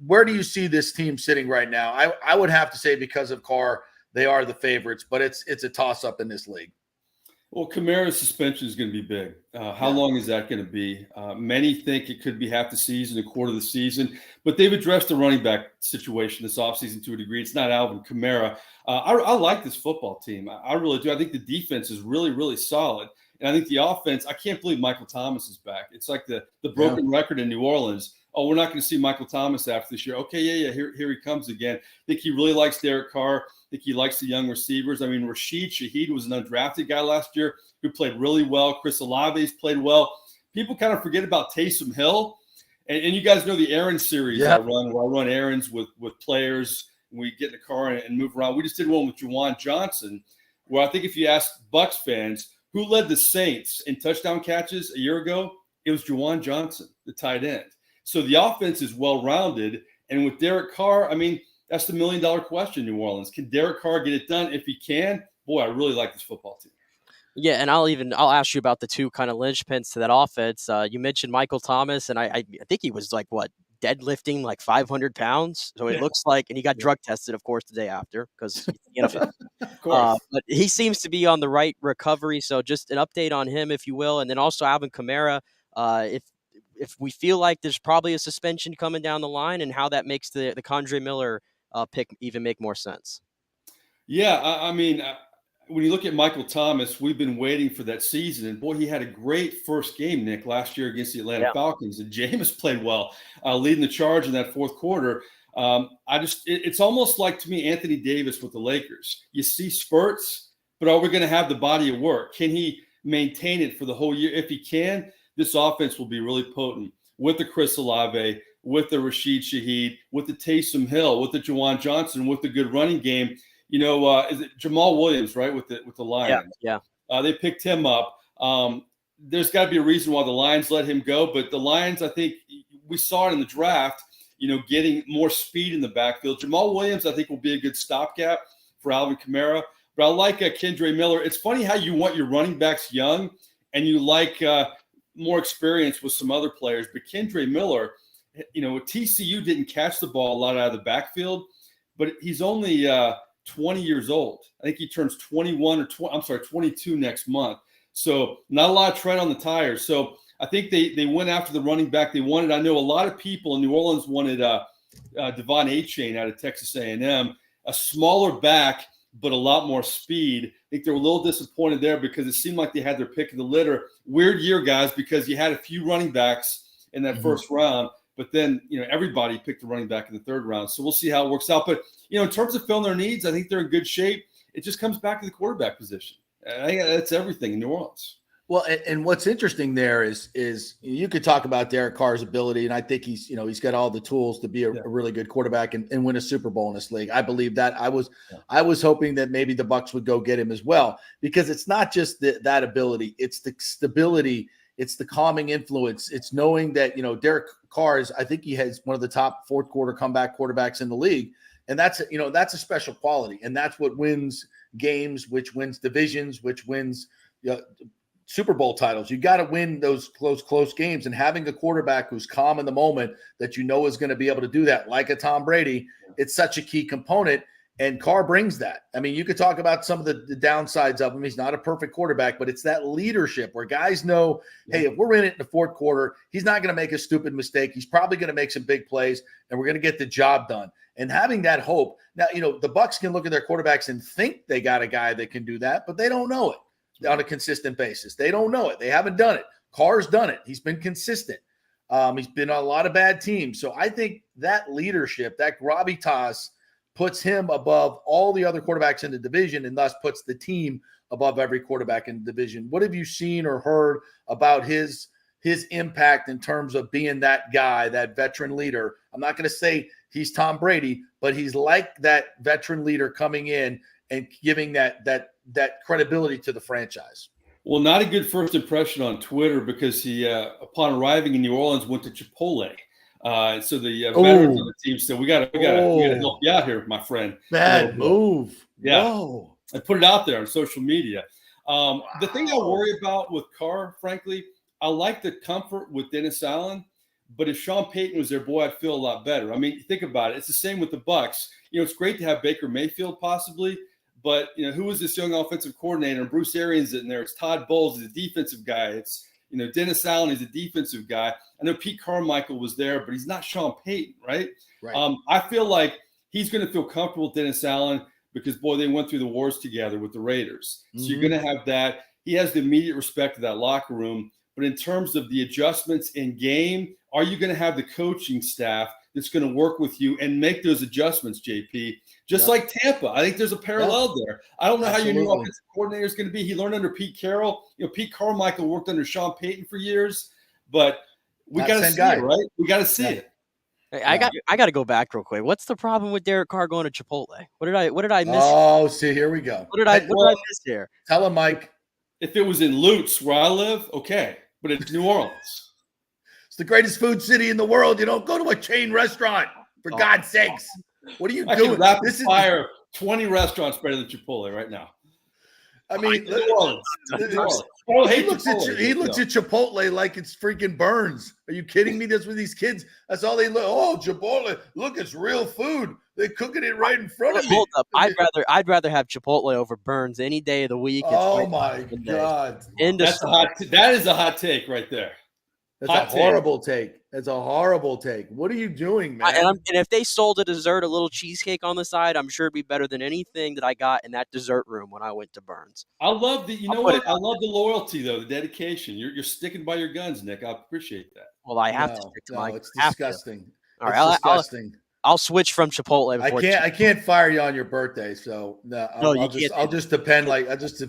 Where do you see this team sitting right now? I would have to say because of Carr, they are the favorites, but it's a toss-up in this league. Well, Kamara's suspension is going to be big. How long is that going to be? Many think it could be half the season, a quarter of the season, but they've addressed the running back situation this offseason to a degree. It's not Alvin Kamara. I like this football team. I really do. I think the defense is really, really solid. And I think the offense, I can't believe Michael Thomas is back. It's like the broken record in New Orleans. Oh, we're not going to see Michael Thomas after this year. Okay, here he comes again. I think he really likes Derek Carr. I think he likes the young receivers. I mean, Rashid Shaheed was an undrafted guy last year who played really well. Chris Olave's played well. People kind of forget about Taysom Hill. And you guys know the errand series I run, where I run errands with players. And we get in the car and move around. We just did one with Juwan Johnson, where I think if you ask Bucs fans who led the Saints in touchdown catches a year ago, it was Juwan Johnson, the tight end. So the offense is well-rounded. And with Derek Carr, I mean, that's the million-dollar question, New Orleans. Can Derek Carr get it done? If he can, boy, I really like this football team. Yeah, and I'll ask you about the two kind of linchpins to that offense. You mentioned Michael Thomas, and I think he was deadlifting like 500 pounds. So it looks like, and he got drug tested, of course, the day after because of course. But he seems to be on the right recovery. So just an update on him, if you will, and then also Alvin Kamara. If we feel like there's probably a suspension coming down the line, and how that makes the Kendre Miller pick even make more sense. Yeah, I mean, when you look at Michael Thomas, we've been waiting for that season. And, boy, he had a great first game, Nick, last year against the Atlanta Falcons. And Jameis played well, leading the charge in that fourth quarter. It's almost like, to me, Anthony Davis with the Lakers. You see spurts, but are we going to have the body of work? Can he maintain it for the whole year? If he can, this offense will be really potent with the Chris Olave, with the Rashid Shaheed, with the Taysom Hill, with the Juwan Johnson, with the good running game. Is it Jamal Williams, right, with the Lions? Yeah. They picked him up. There's got to be a reason why the Lions let him go, but the Lions, I think we saw it in the draft, getting more speed in the backfield. Jamal Williams, I think, will be a good stopgap for Alvin Kamara. But I like Kendre Miller. It's funny how you want your running backs young and you like more experience with some other players. But Kendre Miller, TCU didn't catch the ball a lot out of the backfield, but he's only 20 years old. I think he turns 22 next month. So not a lot of tread on the tires. So I think they went after the running back they wanted. I know a lot of people in New Orleans wanted Devon Achane out of Texas A&M, a smaller back, but a lot more speed. I think they were a little disappointed there because it seemed like they had their pick of the litter. Weird year, guys, because you had a few running backs in that first round, but then, everybody picked a running back in the third round. So we'll see how it works out. But, in terms of filling their needs, I think they're in good shape. It just comes back to the quarterback position. I think that's everything in New Orleans. Well, and what's interesting there is you could talk about Derek Carr's ability, and I think he's got all the tools to be a really good quarterback and win a Super Bowl in this league. I believe that. I was hoping that maybe the Bucs would go get him as well, because it's not just that ability, it's the stability, it's the calming influence, it's knowing that Derek Carr I think he has one of the top fourth quarter comeback quarterbacks in the league, and that's a special quality, and that's what wins games, which wins divisions, which wins Super Bowl titles. You got to win those close games, and having a quarterback who's calm in the moment that is going to be able to do that, like a Tom Brady, it's such a key component. And Carr brings that. I mean, you could talk about some of the downsides of him. He's not a perfect quarterback, but it's that leadership where guys know, hey, if we're in it in the fourth quarter, he's not going to make a stupid mistake. He's probably going to make some big plays, and we're going to get the job done. And having that hope. Now, the Bucs can look at their quarterbacks and think they got a guy that can do that, but they don't know it on a consistent basis. They don't know it. They haven't done it. Carr's done it. He's been consistent. He's been on a lot of bad teams. So I think that leadership, that gravitas, puts him above all the other quarterbacks in the division, and thus puts the team above every quarterback in the division. What have you seen or heard about his impact in terms of being that guy, that veteran leader? I'm not going to say he's Tom Brady, but he's like that veteran leader coming in and giving that credibility to the franchise. Well, not a good first impression on Twitter, because he, upon arriving in New Orleans, went to Chipotle. So the veterans on the team said, we got to help you out here, my friend. Bad move. Yeah. Whoa. I put it out there on social media. The thing I worry about with Carr, frankly, I like the comfort with Dennis Allen, but if Sean Payton was there, boy, I'd feel a lot better. I mean, think about it. It's the same with the Bucs. It's great to have Baker Mayfield possibly, but who is this young offensive coordinator? And Bruce Arians in there. It's Todd Bowles, he's a defensive guy. It's Dennis Allen is a defensive guy. I know Pete Carmichael was there, but he's not Sean Payton, right? I feel like he's going to feel comfortable with Dennis Allen because, boy, they went through the wars together with the Raiders. So you're going to have that. He has the immediate respect of that locker room. But in terms of the adjustments in game, are you going to have the coaching staff that's going to work with you and make those adjustments, JP? Just like Tampa. I think there's a parallel there. I don't know how your new offensive coordinator is going to be. He learned under Pete Carroll. Pete Carmichael worked under Sean Payton for years, but we got to see it, right? We got to see it. Hey, I got to go back real quick. What's the problem with Derek Carr going to Chipotle? What did I miss? Oh, see, here we go. What did I miss here? Tell him, Mike. If it was in Lutz, where I live, okay, but it's New Orleans. It's the greatest food city in the world. You don't go to a chain restaurant, for God's sakes. What are you doing? Can rapid fire 20 restaurants better than Chipotle right now. I mean, New Orleans. He looks at Chipotle like it's freaking Burns. Are you kidding me? That's with these kids. That's all they look. Oh, Chipotle! Look, it's real food. They're cooking it right in front of me. Hold up! I'd rather have Chipotle over Burns any day of the week. Oh my God! That is a hot take right there. That's a horrible take. That's a horrible take. What are you doing, man? And if they sold a dessert, a little cheesecake on the side, I'm sure it'd be better than anything that I got in that dessert room when I went to Burns. I love the, I love the loyalty though, the dedication. You're sticking by your guns, Nick. I appreciate that. Well, I have to stick to my. It's disgusting. All right, disgusting. I'll switch from Chipotle. I can't fire you on your birthday, so I'll just depend. Like I just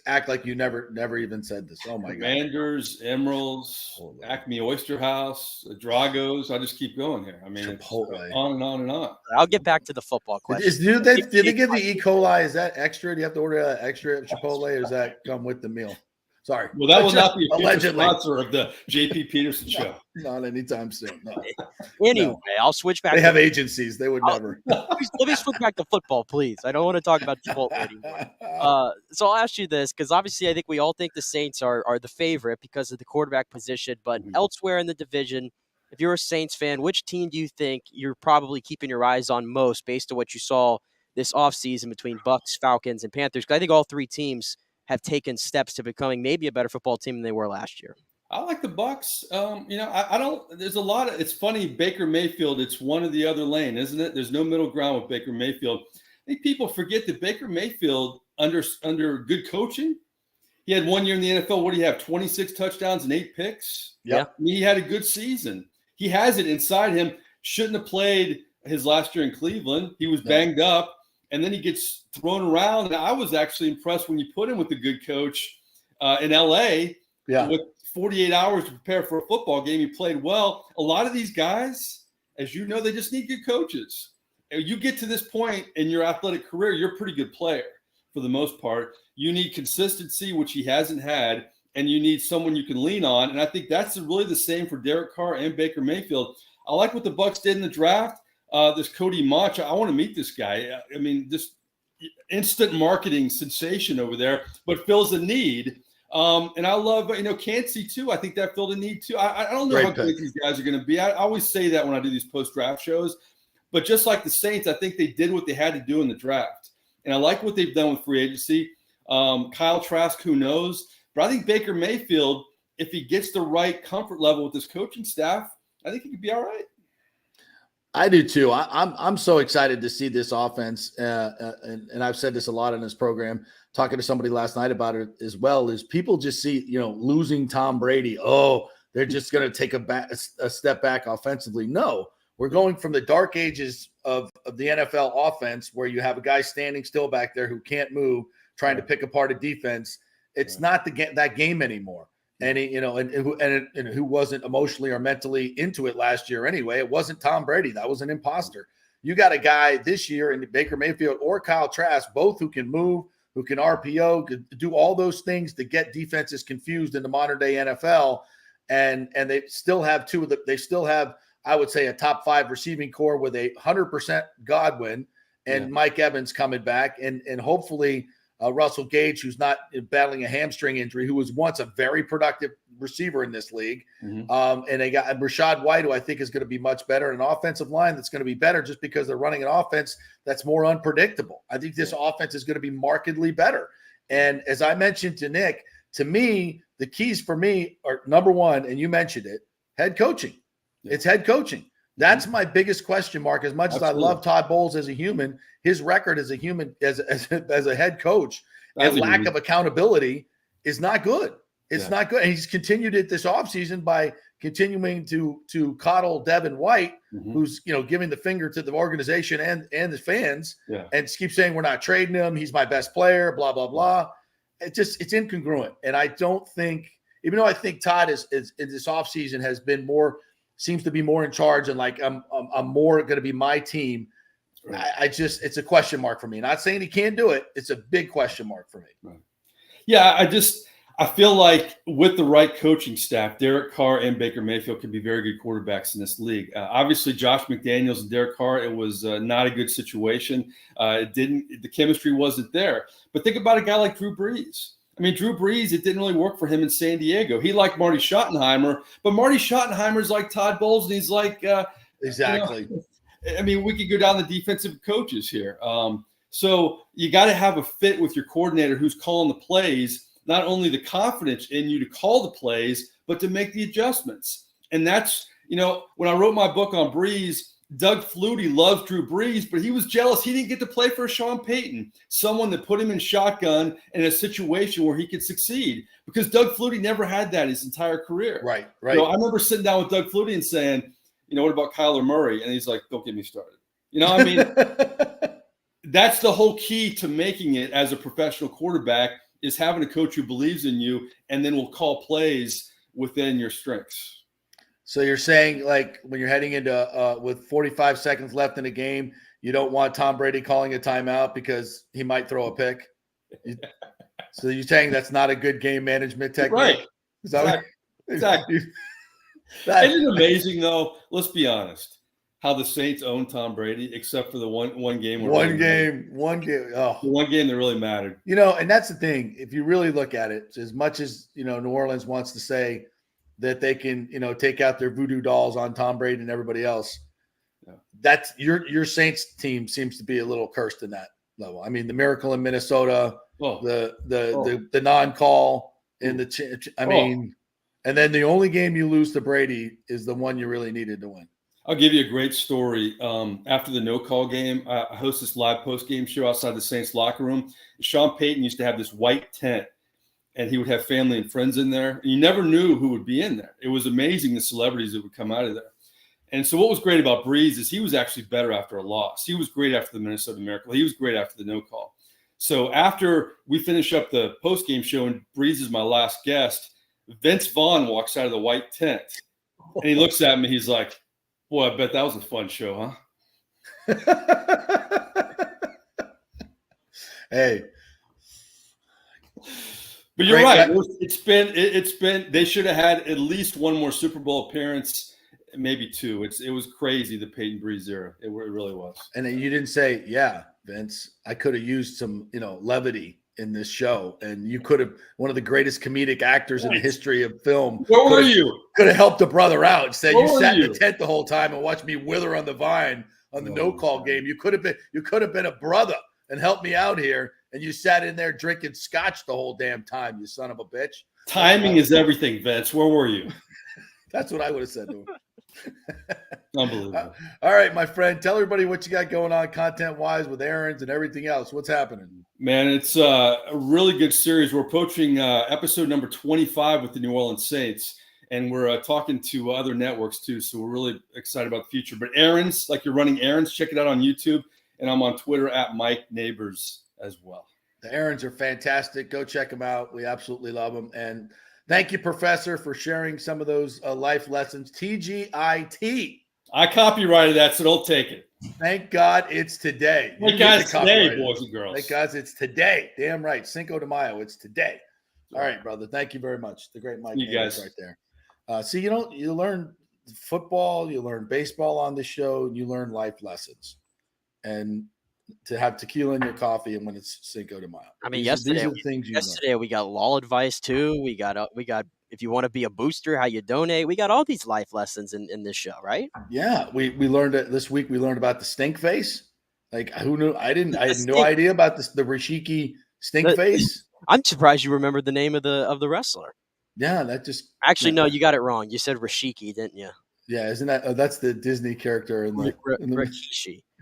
act like you never even said this. Oh my God! Commanders, Emeralds, Acme Oyster House, Drago's. I just keep going here. I mean, Chipotle. On and on and on. I'll get back to the football question. Did they give the E. coli? Is that extra? Do you have to order that extra at Chipotle, or does that come with the meal? Sorry. Well, that will not be a allegedly sponsor of the JP Peterson Show. Not anytime soon. No. Anyway, I'll switch back. They have agencies. They would never. Let me switch back to football, please. I don't want to talk about Chipotle anymore. So I'll ask you this, because obviously I think we all think the Saints are the favorite because of the quarterback position. But elsewhere in the division, if you're a Saints fan, which team do you think you're probably keeping your eyes on most based on what you saw this offseason between Bucs, Falcons, and Panthers? Because I think all three teams have taken steps to becoming maybe a better football team than they were last year. I like the Bucs. I don't. There's a lot of. It's funny. Baker Mayfield. It's one or the other lane, isn't it? There's no middle ground with Baker Mayfield. I think people forget that Baker Mayfield under good coaching, he had 1 year in the NFL. What do you have? 26 touchdowns and 8 picks. Yeah, I mean, he had a good season. He has it inside him. Shouldn't have played his last year in Cleveland. He was banged up. And then he gets thrown around. And I was actually impressed when you put him with a good coach. in LA Yeah. with 48 hours to prepare for a football game. He played well. A lot of these guys, as you know, they just need good coaches. You get to this point in your athletic career, you're a pretty good player for the most part. You need consistency, which he hasn't had, and you need someone you can lean on. And I think that's really the same for Derek Carr and Baker Mayfield. I like what the Bucs did in the draft. This Cody Mauch, I want to meet this guy. I mean, this instant marketing sensation over there, but fills a need. And I love, Kancey too. I think that filled a need too. I don't know Great how pick. good these guys are going to be. I always say that when I do these post-draft shows. But just like the Saints, I think they did what they had to do in the draft. And I like what they've done with free agency. Kyle Trask, who knows? But I think Baker Mayfield, if he gets the right comfort level with his coaching staff, I think he could be all right. I do too. I'm so excited to see this offense, and I've said this a lot in this program. Talking to somebody last night about it as well, is people just see losing Tom Brady. Oh, they're just going to take a step back offensively. No, we're going from the dark ages of the NFL offense where you have a guy standing still back there who can't move, trying to pick apart a defense. It's not that game anymore. And who wasn't emotionally or mentally into it last year anyway. It wasn't Tom Brady. That was an imposter. You got a guy this year in Baker Mayfield or Kyle Trask, both who can move, who can RPO, could do all those things to get defenses confused in the modern day NFL. And they still have I would say, a top 5 receiving core with 100% Godwin and Mike Evans coming back, and hopefully Russell Gage, who's not battling a hamstring injury, who was once a very productive receiver in this league. And they got Rashad White, who I think is going to be much better, and an offensive line that's going to be better just because they're running an offense that's more unpredictable. I think this offense is going to be markedly better. And as I mentioned to Nick, to me, the keys for me are, number one, and you mentioned it, head coaching. It's head coaching. That's my biggest question mark. As much as I love Todd Bowles as a human, his record as a human, as a head coach, and lack of accountability is not good. It's not good. And he's continued it this offseason by continuing to coddle Devin White, who's giving the finger to the organization and the fans, and keep saying we're not trading him. He's my best player. Blah blah blah. It's incongruent. And I don't think, even though I think Todd is in this offseason has been seems to be more in charge, and like I'm more going to be my team. Right. It's a question mark for me. Not saying he can't do it. It's a big question mark for me. Right. Yeah, I feel like with the right coaching staff, Derek Carr and Baker Mayfield could be very good quarterbacks in this league. Obviously, Josh McDaniels and Derek Carr, it was not a good situation. The chemistry wasn't there. But think about a guy like Drew Brees. I mean, Drew Brees, it didn't really work for him in San Diego. He liked Marty Schottenheimer, but Marty Schottenheimer's like Todd Bowles, and he's like exactly. I mean, we could go down the defensive coaches here. So you got to have a fit with your coordinator who's calling the plays, not only the confidence in you to call the plays, but to make the adjustments. And that's, when I wrote my book on Brees, Doug Flutie loved Drew Brees, but he was jealous he didn't get to play for Sean Payton, someone that put him in shotgun in a situation where he could succeed, because Doug Flutie never had that his entire career. Right. I remember sitting down with Doug Flutie and saying, what about Kyler Murray? And he's like, don't get me started. I mean, that's the whole key to making it as a professional quarterback, is having a coach who believes in you and then will call plays within your strengths. So you're saying, like, when you're heading into with 45 seconds left in the game, you don't want Tom Brady calling a timeout because he might throw a pick? So you're saying that's not a good game management technique? Right. Exactly. Isn't it amazing, though? Let's be honest, how the Saints own Tom Brady, except for the one game. One game. The one game that really mattered. And that's the thing. If you really look at it, as much as, New Orleans wants to say that they can, take out their voodoo dolls on Tom Brady and everybody else, that's your Saints team seems to be a little cursed in that level. I mean, the miracle in Minnesota, the non-call in the and then the only game you lose to Brady is the one you really needed to win. I'll give you a great story. After the no-call game, I host this live post-game show outside the Saints locker room. Sean Payton used to have this white tent, and he would have family and friends in there. And you never knew who would be in there. It was amazing, the celebrities that would come out of there. And so what was great about Brees is he was actually better after a loss. He was great after the Minnesota Miracle. He was great after the no call. So after we finish up the post-game show and Breeze is my last guest, Vince Vaughn walks out of the white tent. And he looks at me. He's like, boy, I bet that was a fun show, huh? Hey. But you're right. It's been they should have had at least one more Super Bowl appearance, maybe two. It was crazy, the Peyton Breeze era. It really was. And then you didn't say, yeah, Vince, I could have used some, levity in this show. And you could have, one of the greatest comedic actors in the history of film. Where were you? Could have helped a brother out. Said you sat in the tent the whole time and watched me wither on the vine on the no-call game. You could have been a brother and helped me out here. And you sat in there drinking scotch the whole damn time, you son of a bitch. Timing is everything, Vince. Where were you? That's what I would have said to him. Unbelievable. All right, my friend, tell everybody what you got going on content-wise with errands and everything else. What's happening? Man, it's a really good series. We're approaching episode number 25 with the New Orleans Saints, and we're talking to other networks too, so we're really excited about the future. But errands, like you're running errands, check it out on YouTube, and I'm on Twitter at Mike Nabors as well. The errands are fantastic. Go check them out. We absolutely love them. And thank you, Professor, for sharing some of those life lessons. TGIT. I copyrighted that, so don't take it. Thank God it's today. Thank God it's today, boys and girls. Thank God it's today. Damn right. Cinco de Mayo. It's today. All right, brother. Thank you very much. The great Mike Nabors right there. See, you learn football, you learn baseball on the show, and you learn life lessons. And to have tequila in your coffee and when it's Cinco de Mayo. I mean, yesterday we got law advice too. We got if you want to be a booster, how you donate. We got all these life lessons in this show, right? Yeah, we learned it this week. We learned about the stink face. Like, who knew? I had no idea about this. The Rishiki stink face. I'm surprised you remembered the name of the wrestler. Yeah, that just no, you got it wrong. You said Rishiki, didn't you? Yeah, isn't that? That's the Disney character in the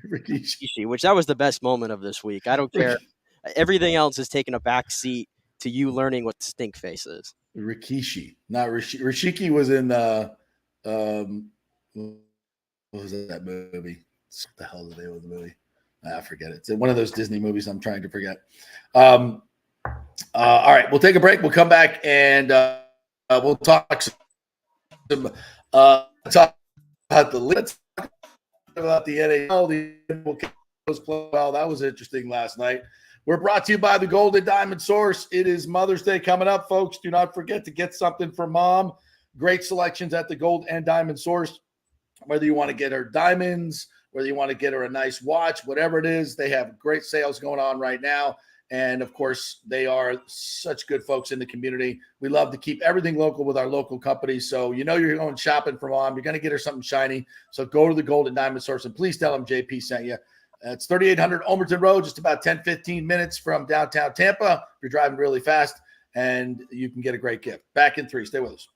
Rikishi, which that was the best moment of this week. I don't care. Everything else is taking a back seat to you learning what the stink face is. Rikishi, not Rishiki. Rishiki was in what was that movie? What the hell is the name of the movie? I forget it. It's one of those Disney movies I'm trying to forget. All right, we'll take a break. We'll come back and we'll talk some talk about the NHL. Well, that was interesting last night. We're brought to you by the Gold and Diamond Source. It is Mother's Day coming up, folks. Do not forget to get something for mom. Great selections at the Gold and Diamond Source. Whether you want to get her diamonds, whether you want to get her a nice watch, whatever it is, they have great sales going on right now. And, of course, they are such good folks in the community. We love to keep everything local with our local companies. So you're going shopping for mom. You're going to get her something shiny. So go to the Gold and Diamond Source, and please tell them JP sent you. It's 3800 Omerton Road, just about 10-15 minutes from downtown Tampa if you're driving really fast, and you can get a great gift. Back in 3. Stay with us.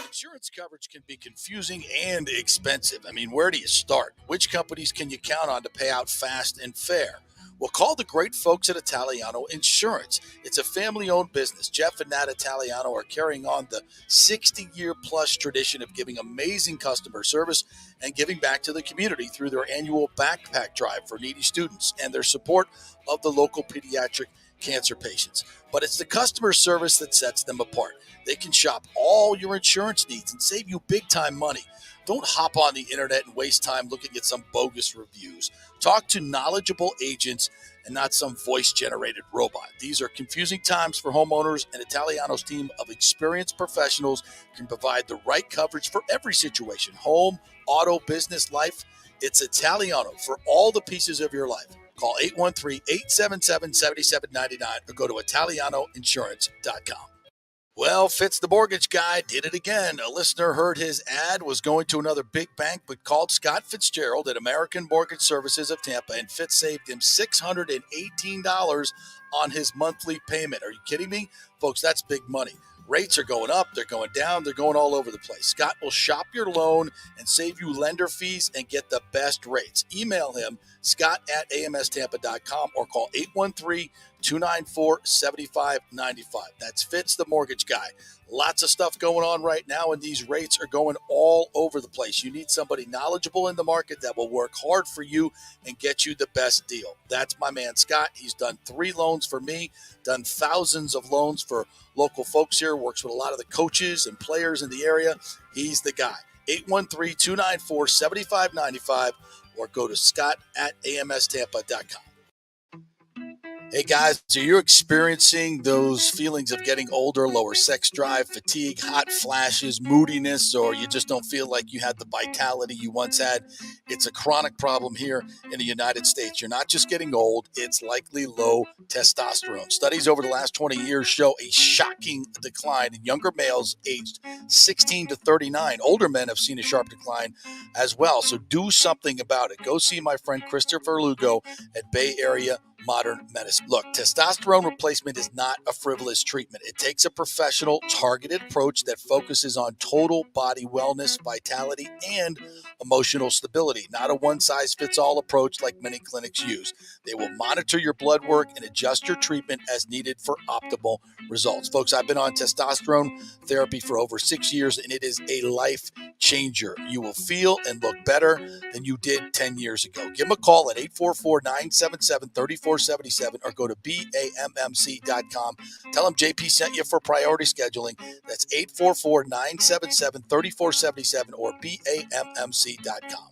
Insurance coverage can be confusing and expensive. I mean, where do you start? Which companies can you count on to pay out fast and fair? Well, call the great folks at Italiano Insurance. It's a family-owned business. Jeff and Nat Italiano are carrying on the 60-year-plus tradition of giving amazing customer service and giving back to the community through their annual backpack drive for needy students and their support of the local pediatric cancer patients. But it's the customer service that sets them apart. They can shop all your insurance needs and save you big-time money. Don't hop on the internet and waste time looking at some bogus reviews. Talk to knowledgeable agents and not some voice-generated robot. These are confusing times for homeowners, and Italiano's team of experienced professionals can provide the right coverage for every situation. Home, auto, business, life. It's Italiano for all the pieces of your life. Call 813-877-7799 or go to ItalianoInsurance.com. Well, Fitz the mortgage guy did it again. A listener heard his ad, was going to another big bank, but called Scott Fitzgerald at American Mortgage Services of Tampa, and Fitz saved him $618 on his monthly payment. Are you kidding me? Folks, that's big money. Rates are going up, they're going down, they're going all over the place. Scott will shop your loan and save you lender fees and get the best rates. Email him, scott@amstampa.com, or call 813-294-7595. That's Fitz, the mortgage guy. Lots of stuff going on right now, and these rates are going all over the place. You need somebody knowledgeable in the market that will work hard for you and get you the best deal. That's my man, Scott. He's done 3 loans for me, done thousands of loans for local folks here, works with a lot of the coaches and players in the area. He's the guy. 813-294-7595 or go to scott@amstampa.com. Hey guys, are you experiencing those feelings of getting older, lower sex drive, fatigue, hot flashes, moodiness, or you just don't feel like you had the vitality you once had? It's a chronic problem here in the United States. You're not just getting old, it's likely low testosterone. Studies over the last 20 years show a shocking decline in younger males aged 16 to 39. Older men have seen a sharp decline as well, so do something about it. Go see my friend Christopher Lugo at Bay Area Modern Medicine. Look, testosterone replacement is not a frivolous treatment. It takes a professional, targeted approach that focuses on total body wellness, vitality, and emotional stability, not a one-size-fits-all approach like many clinics use. They will monitor your blood work and adjust your treatment as needed for optimal results. Folks, I've been on testosterone therapy for over 6 years, and it is a life changer. You will feel and look better than you did 10 years ago. Give them a call at 844-977-3477 or go to BAMMC.com. Tell them JP sent you for priority scheduling. That's 844-977-3477 or BAMMC.com.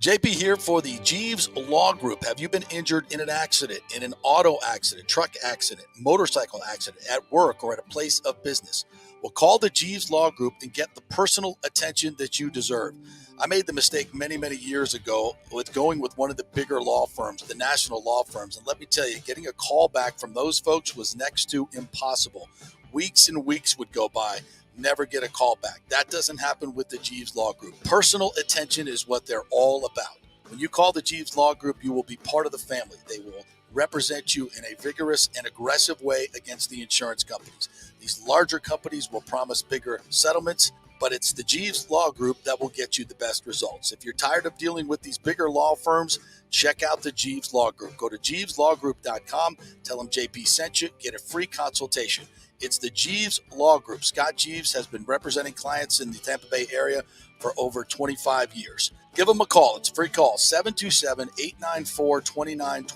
JP here for the Jeeves Law Group. Have you been injured in an accident, in an auto accident, truck accident, motorcycle accident, at work, or at a place of business? Well, call the Jeeves Law Group and get the personal attention that you deserve. I made the mistake many, many years ago with going with one of the bigger law firms, the national law firms. And let me tell you, getting a call back from those folks was next to impossible. Weeks and weeks would go by, never get a call back. That doesn't happen with the Jeeves Law Group. Personal attention is what they're all about. When you call the Jeeves Law Group, you will be part of the family. They will represent you in a vigorous and aggressive way against the insurance companies. These larger companies will promise bigger settlements, but it's the Jeeves Law Group that will get you the best results. If you're tired of dealing with these bigger law firms, check out the Jeeves Law Group. Go to JeevesLawGroup.com, tell them JP sent you, get a free consultation. It's the Jeeves Law Group. Scott Jeeves has been representing clients in the Tampa Bay area for over 25 years. Give them a call. It's a free call, 727-894-2929,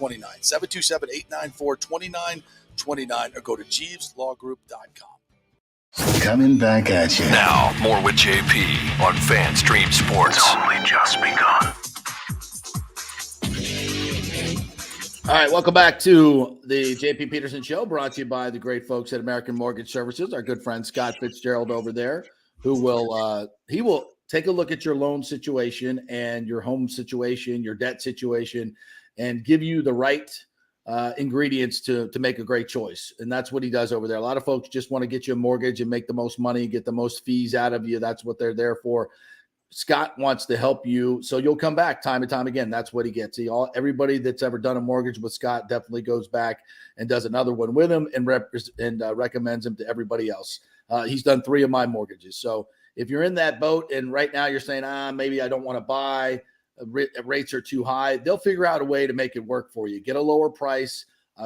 727-894-2929, or go to JeevesLawGroup.com. Coming back at you. Now, more with JP on FanStream Sports. It's only just begun. All right, welcome back to the JP Peterson Show, brought to you by the great folks at American Mortgage Services. Our good friend Scott Fitzgerald over there, who will he will take a look at your loan situation and your home situation, your debt situation, and give you the right ingredients to make a great choice. And that's what he does over there. A lot of folks just want to get you a mortgage and make the most money, get the most fees out of you. That's what they're there for. Scott wants to help you, so you'll come back time and time again. That's what he gets. Everybody that's ever done a mortgage with Scott definitely goes back and does another one with him and recommends him to everybody else. He's done 3 of my mortgages. So if you're in that boat and right now you're saying, maybe I don't want to buy, rates are too high, they'll figure out a way to make it work for you. Get a lower price,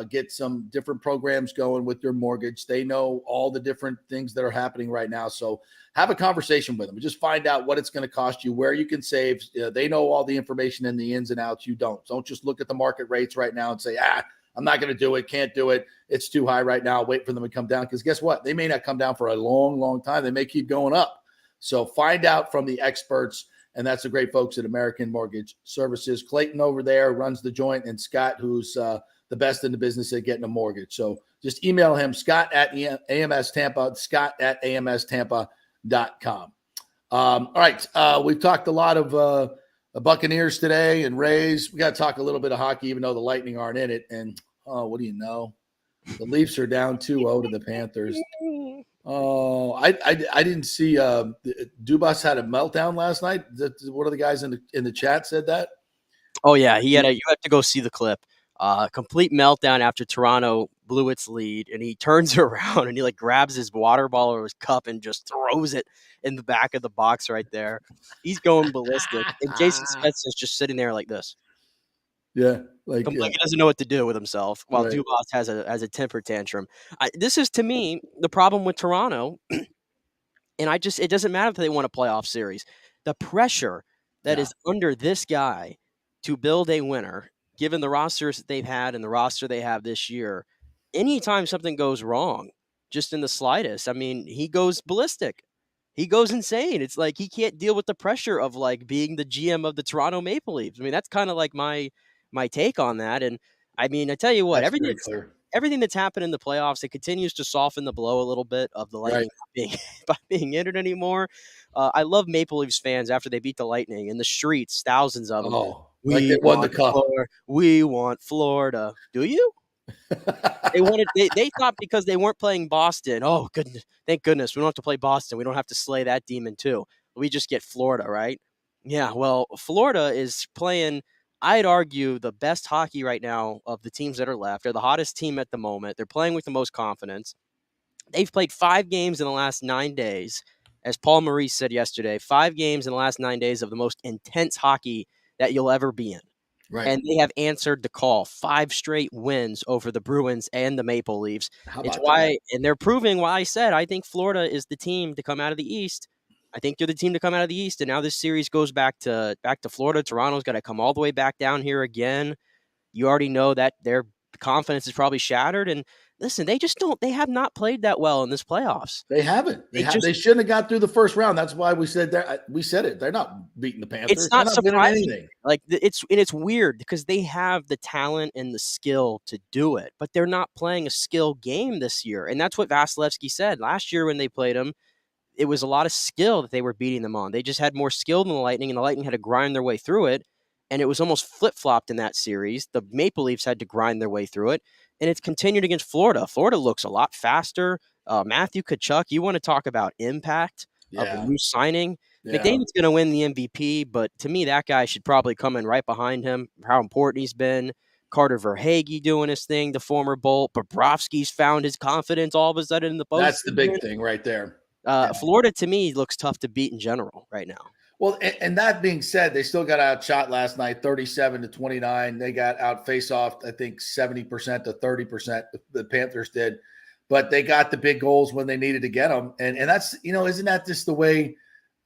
get some different programs going with your mortgage. They know all the different things that are happening right now. So have a conversation with them and just find out what it's going to cost you, where you can save. They know all the information and the ins and outs. You don't. Don't just look at the market rates right now and say, I'm not going to do it. Can't do it. It's too high right now. Wait for them to come down. Because guess what? They may not come down for a long, long time. They may keep going up. So find out from the experts. And that's the great folks at American Mortgage Services. Clayton over there runs the joint, and Scott, who's the best in the business at getting a mortgage. So just email him, Scott at AMS Tampa, Scott at AMStampa.com. All right. We've talked a lot of the Buccaneers today and Rays. We got to talk a little bit of hockey, even though the Lightning aren't in it. And, what do you know? The Leafs are down 2-0 to the Panthers. Oh, I didn't see Dubas had a meltdown last night. One of the guys in the chat said that. Oh yeah, you have to go see the clip. Complete meltdown after Toronto blew its lead, and he turns around and he grabs his water bottle or his cup and just throws it in the back of the box right there. He's going ballistic, and Jason Spence is just sitting there like this. Yeah. Like he doesn't know what to do with himself while Dubas has a temper tantrum. This is, to me, the problem with Toronto. And it doesn't matter if they won a playoff series. The pressure that is under this guy to build a winner, given the rosters that they've had and the roster they have this year, anytime something goes wrong, just in the slightest, I mean, he goes ballistic. He goes insane. It's like he can't deal with the pressure of like being the GM of the Toronto Maple Leafs. I mean, that's kind of like my take on that. And I mean, I tell you what, everything that's happened in the playoffs, it continues to soften the blow a little bit of the Lightning not being entered anymore. I love Maple Leafs fans after they beat the Lightning in the streets, thousands of them. Oh, like they won the cup. We want Florida. Do you? They thought because they weren't playing Boston. Oh, goodness. Thank goodness. We don't have to play Boston. We don't have to slay that demon too. We just get Florida, right? Yeah, well, Florida is playing, I'd argue, the best hockey right now of the teams that are left. They're the hottest team at the moment. They're playing with the most confidence. They've played 5 games in the last 9 days. As Paul Maurice said yesterday, 5 games in the last 9 days of the most intense hockey that you'll ever be in. Right. And they have answered the call. 5 straight wins over the Bruins and the Maple Leafs. And they're proving why I said I think Florida is the team to come out of the East. I think they're the team to come out of the East, and now this series goes back to Florida. Toronto's got to come all the way back down here again. You already know that their confidence is probably shattered. And listen, they have not played that well in this playoffs. They haven't. They shouldn't have got through the first round. That's why we said it. They're not beating the Panthers. It's not surprising. Like it's weird because they have the talent and the skill to do it, but they're not playing a skill game this year. And that's what Vasilevsky said last year when they played him. It was a lot of skill that they were beating them on. They just had more skill than the Lightning, and the Lightning had to grind their way through it. And it was almost flip-flopped in that series. The Maple Leafs had to grind their way through it. And it's continued against Florida. Florida looks a lot faster. Matthew Tkachuk, you want to talk about impact of a new signing. Yeah. McDavid's going to win the MVP, but to me, that guy should probably come in right behind him, how important he's been. Carter Verhaeghe doing his thing, the former Bolt. Bobrovsky's found his confidence all of a sudden in the postseason. That's the big thing right there. Florida, to me, looks tough to beat in general right now. Well, and that being said, they still got outshot last night, 37-29. They got out face-off, I think, 70% to 30%. The Panthers did. But they got the big goals when they needed to get them. And that's, isn't that just the way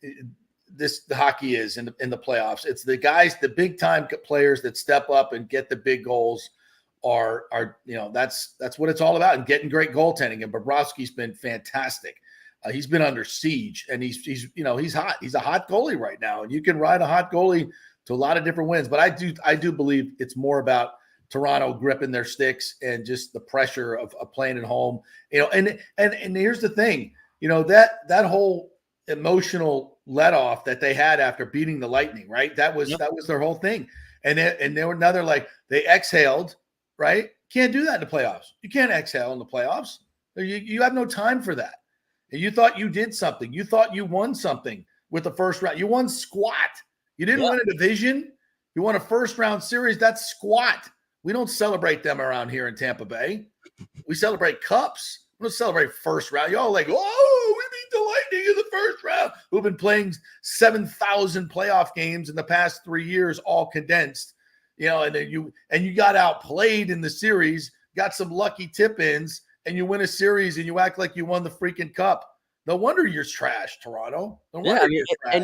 the hockey is in the playoffs? It's the guys, the big-time players that step up and get the big goals are that's what it's all about, and getting great goaltending. And Bobrovsky's been fantastic. He's been under siege, and he's hot. He's a hot goalie right now, and you can ride a hot goalie to a lot of different wins. But I do believe it's more about Toronto gripping their sticks and just the pressure of playing at home. And here's the thing, that whole emotional let off that they had after beating the Lightning, right? That was their whole thing. And they were another, like, they exhaled, right? Can't do that in the playoffs. You can't exhale in the playoffs. You have no time for that. You thought you did something. You thought you won something with the first round. You won squat. You didn't win a division. You won a first-round series. That's squat. We don't celebrate them around here in Tampa Bay. We celebrate cups. We don't celebrate first round. You're all like, oh, we beat the Lightning in the first round. Who've been playing 7,000 playoff games in the past 3 years, all condensed. And then you got outplayed in the series, got some lucky tip-ins, and you win a series and you act like you won the freaking cup. No wonder you're trash, Toronto. And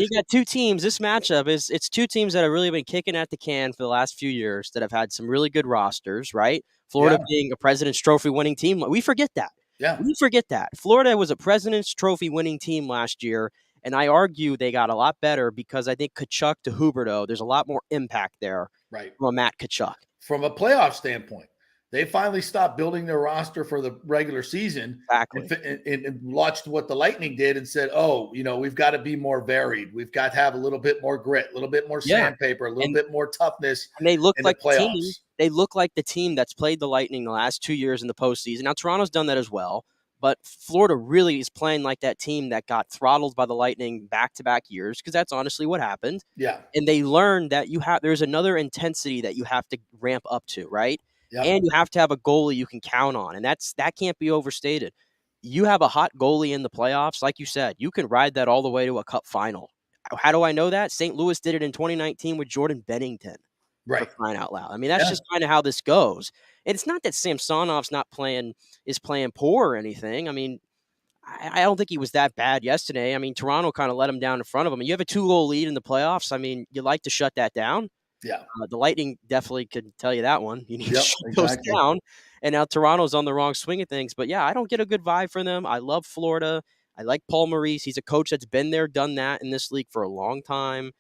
you got 2 teams. This matchup it's 2 teams that have really been kicking at the can for the last few years that have had some really good rosters, right? Florida being a President's Trophy winning team. We forget that. Yeah. We forget that. Florida was a President's Trophy winning team last year, and I argue they got a lot better because I think Tkachuk to Huberdeau, there's a lot more impact there from Matt Tkachuk. From a playoff standpoint. They finally stopped building their roster for the regular season and watched what the Lightning did and said, we've got to be more varied. We've got to have a little bit more grit, a little bit more sandpaper, a little bit more toughness. And they look like the playoffs. They look like the team that's played the Lightning the last 2 years in the postseason. Now, Toronto's done that as well, but Florida really is playing like that team that got throttled by the Lightning back-to-back years, because that's honestly what happened. Yeah. And they learned that there's another intensity that you have to ramp up to, right? Yep. And you have to have a goalie you can count on, and that can't be overstated. You have a hot goalie in the playoffs, like you said, you can ride that all the way to a cup final. How do I know that? St. Louis did it in 2019 with Jordan Bennington. Right. For crying out loud. I mean, that's just kind of how this goes. And it's not that Samsonov's is playing poor or anything. I mean, I don't think he was that bad yesterday. I mean, Toronto kind of let him down in front of him. And you have a 2-goal lead in the playoffs. I mean, you like to shut that down. Yeah. The Lightning definitely could tell you that one. You need to shut those down. And now Toronto's on the wrong swing of things. But, yeah, I don't get a good vibe from them. I love Florida. I like Paul Maurice. He's a coach that's been there, done that in this league for a long time.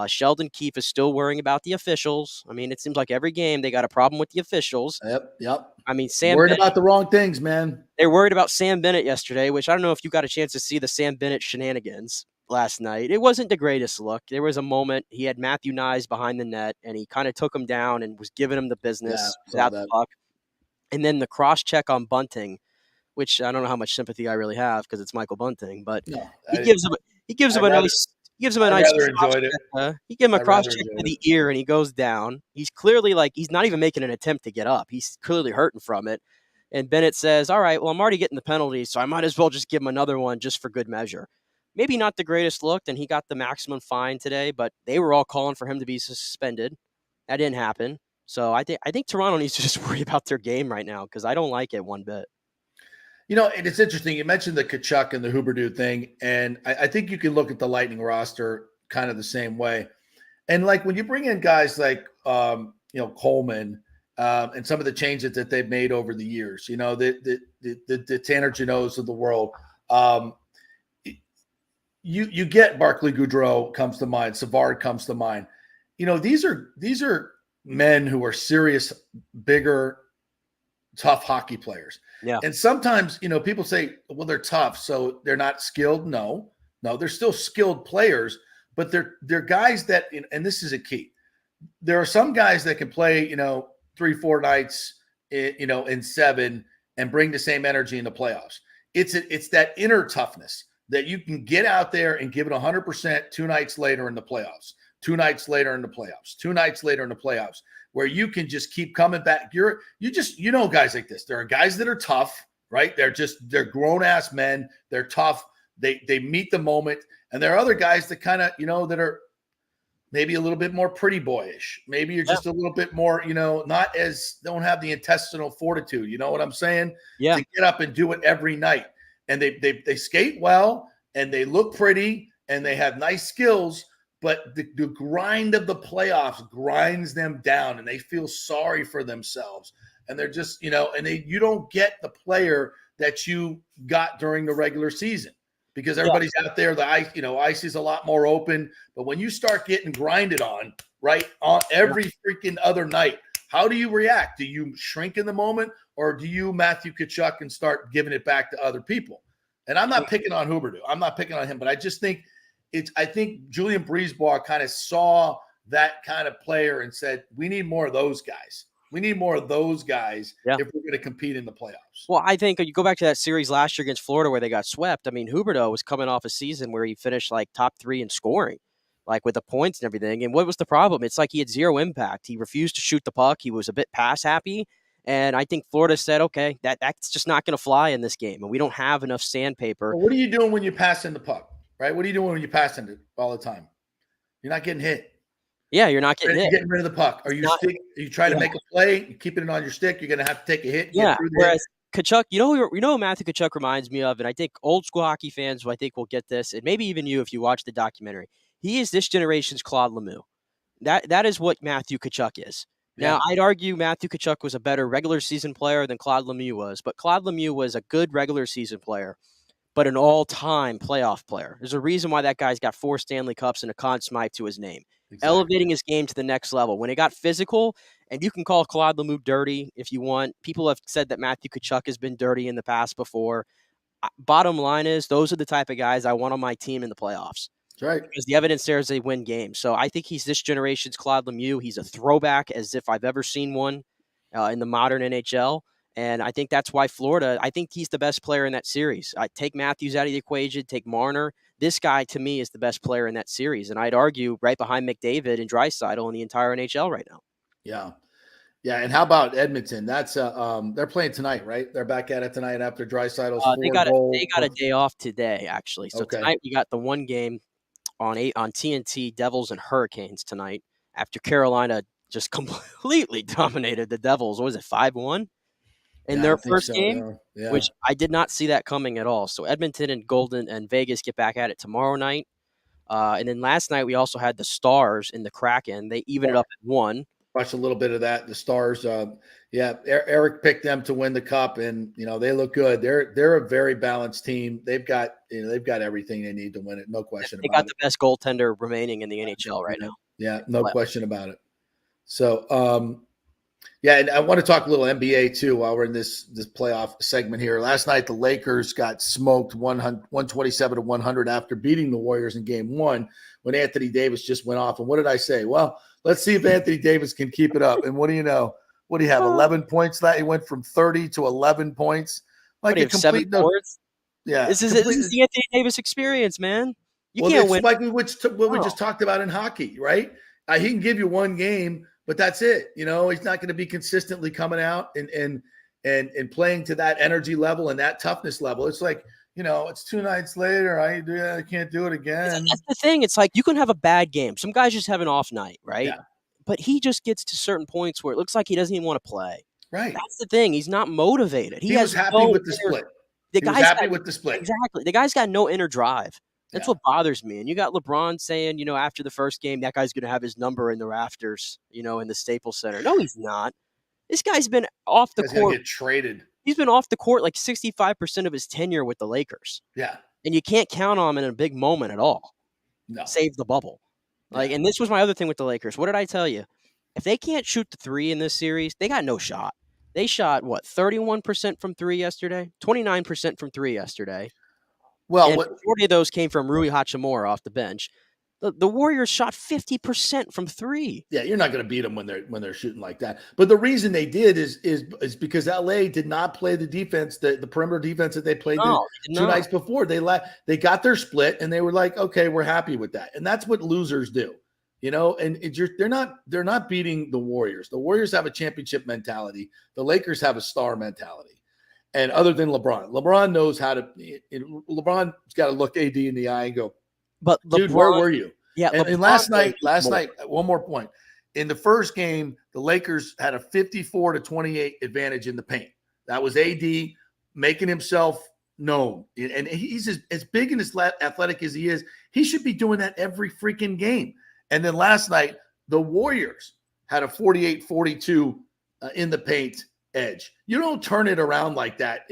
Sheldon Keefe is still worrying about the officials. I mean, it seems like every game they got a problem with the officials. Yep. I mean, worried about the wrong things, man. They're worried about Sam Bennett yesterday, which I don't know if you got a chance to see the Sam Bennett shenanigans last night. It wasn't the greatest look. There was a moment he had Matthew Nyes behind the net, and he kind of took him down and was giving him the business without the puck. And then the cross check on Bunting, which I don't know how much sympathy I really have because it's Michael Bunting, but he gives him a nice. He gives him a nice he gives him a cross check to the ear and he goes down. He's clearly he's not even making an attempt to get up. He's clearly hurting from it. And Bennett says, all right, well, I'm already getting the penalty, so I might as well just give him another one just for good measure. Maybe not the greatest look, and he got the maximum fine today, but they were all calling for him to be suspended. That didn't happen. So I think Toronto needs to just worry about their game right now because I don't like it one bit. And it's interesting. You mentioned the Tkachuk and the Huberdeau thing, and I think you can look at the Lightning roster kind of the same way. And when you bring in guys like Coleman and some of the changes that they've made over the years, the Tanner Jeannots of the world, you get Barclay Goodrow comes to mind, Savard comes to mind. These are men who are serious, bigger, tough hockey players. Yeah. And sometimes, people say, well, they're tough, so they're not skilled. No, they're still skilled players, but they're guys that, and this is a key. There are some guys that can play, 3-4 nights, in 7 and bring the same energy in the playoffs. It's that inner toughness that you can get out there and give it 100% 2 nights later in the playoffs, 2 nights later in the playoffs, 2 nights later in the playoffs, where you can just keep coming back. Guys like this. There are guys that are tough, right? They're grown-ass men. They're tough. They meet the moment. And there are other guys that kind of, that are maybe a little bit more pretty boyish. Maybe you're just a little bit more, don't have the intestinal fortitude. You know what I'm saying? Yeah. To get up and do it every night. And they skate well and they look pretty and they have nice skills. But the grind of the playoffs grinds them down and they feel sorry for themselves. And they're just, you don't get the player that you got during the regular season because everybody's out there. The ice is a lot more open. But when you start getting grinded on, right, on every freaking other night, how do you react? Do you shrink in the moment or do you Matthew Tkachuk and start giving it back to other people? And I'm not picking on Huberdeau. I'm not picking on him, but I just think I think Julian Brisebois kind of saw that kind of player and said, we need more of those guys. We need more of those guys if we're going to compete in the playoffs. Well, I think you go back to that series last year against Florida where they got swept. I mean, Huberdeau was coming off a season where he finished top 3 in scoring, with the points and everything. And what was the problem? It's like he had zero impact. He refused to shoot the puck. He was a bit pass happy. And I think Florida said, okay, that's just not going to fly in this game. And we don't have enough sandpaper. Well, what are you doing when you pass in the puck? Right? What are you doing when you're passing it all the time? You're not getting hit. Yeah, you're not getting hit. You're getting rid of the puck. Are you trying to make a play? You're keeping it on your stick. You're going to have to take a hit. Whereas Tkachuk, you know who Matthew Tkachuk reminds me of, and I think old school hockey fans will get this, and maybe even you if you watch the documentary. He is this generation's Claude Lemieux. That is what Matthew Tkachuk is. Now, I'd argue Matthew Tkachuk was a better regular season player than Claude Lemieux was, but Claude Lemieux was a good regular season player, but an all-time playoff player. There's a reason why that guy's got 4 Stanley Cups and a Conn Smythe to his name. Exactly. Elevating his game to the next level. When it got physical, and you can call Claude Lemieux dirty if you want. People have said that Matthew Tkachuk has been dirty in the past before. Bottom line is, those are the type of guys I want on my team in the playoffs. That's right. Because the evidence there is they win games. So I think he's this generation's Claude Lemieux. He's a throwback as if I've ever seen one in the modern NHL. And I think that's why Florida, I think he's the best player in that series. I take Matthews out of the equation, take Marner. This guy, to me, is the best player in that series. And I'd argue right behind McDavid and Draisaitl in the entire NHL right now. Yeah. Yeah, and how about Edmonton? That's they're playing tonight, right? They're back at it tonight after Draisaitl's they got a day off today, actually. So tonight we got the one game on TNT, Devils and Hurricanes tonight after Carolina just completely dominated the Devils. What was it, 5-1 in their first game? Yeah. Which I did not see that coming at all. So Edmonton and Golden and Vegas get back at it tomorrow night. And then last night we also had the Stars and the Kraken. They evened it up at 1. Watched a little bit of that. The Stars, Eric picked them to win the cup, and they look good. They're a very balanced team. They've got everything they need to win it. No question about it. They got the best goaltender remaining in the NHL right now. Yeah, no question about it. So, and I want to talk a little NBA too while we're in this playoff segment here. Last night the Lakers got smoked 127-100 after beating the Warriors in Game 1 when Anthony Davis just went off. And what did I say? Well, let's see if Anthony Davis can keep it up. And what do you know? What do you have? 11 points that he went from 30 to 11 points. Like a complete 7 boards? Yeah. This is the Anthony Davis experience, man. You can't win. Like we just talked about in hockey, right? He can give you one game, but that's it. He's not going to be consistently coming out and playing to that energy level and that toughness level. It's like, it's 2 nights later. I can't do it again. That's the thing. It's like you can have a bad game. Some guys just have an off night, right? Yeah. But he just gets to certain points where it looks like he doesn't even want to play. Right. That's the thing. He's not motivated. He was happy with the split. He was happy with the split. Exactly. The guy's got no inner drive. That's what bothers me. And you got LeBron saying, after the first game, that guy's going to have his number in the rafters, in the Staples Center. No, he's not. This guy's been off the court. Get traded. He's been off the court like 65% of his tenure with the Lakers. Yeah. And you can't count on him in a big moment at all. No. Save the bubble. And this was my other thing with the Lakers. What did I tell you? If they can't shoot the 3 in this series, they got no shot. They shot, 31% from 3 yesterday? 29% from 3 yesterday. Well, and 40 of those came from Rui Hachimura off the bench. The Warriors shot 50% from 3. Yeah, you're not going to beat them when they're shooting like that. But the reason they did is because LA did not play the defense, the perimeter defense that they played 2 nights before. They got their split and they were like, okay, we're happy with that. And that's what losers do, And they're not beating the Warriors. The Warriors have a championship mentality. The Lakers have a star mentality. And other than LeBron knows how to. LeBron's got to look AD in the eye and go, "But dude, where were you?" Yeah. And last night, one more point. In the first game, the Lakers had a 54-28 advantage in the paint. That was AD making himself known, and he's as big and as athletic as he is. He should be doing that every freaking game. And then last night, the Warriors had a 48-42 in the paint edge. You don't turn it around like that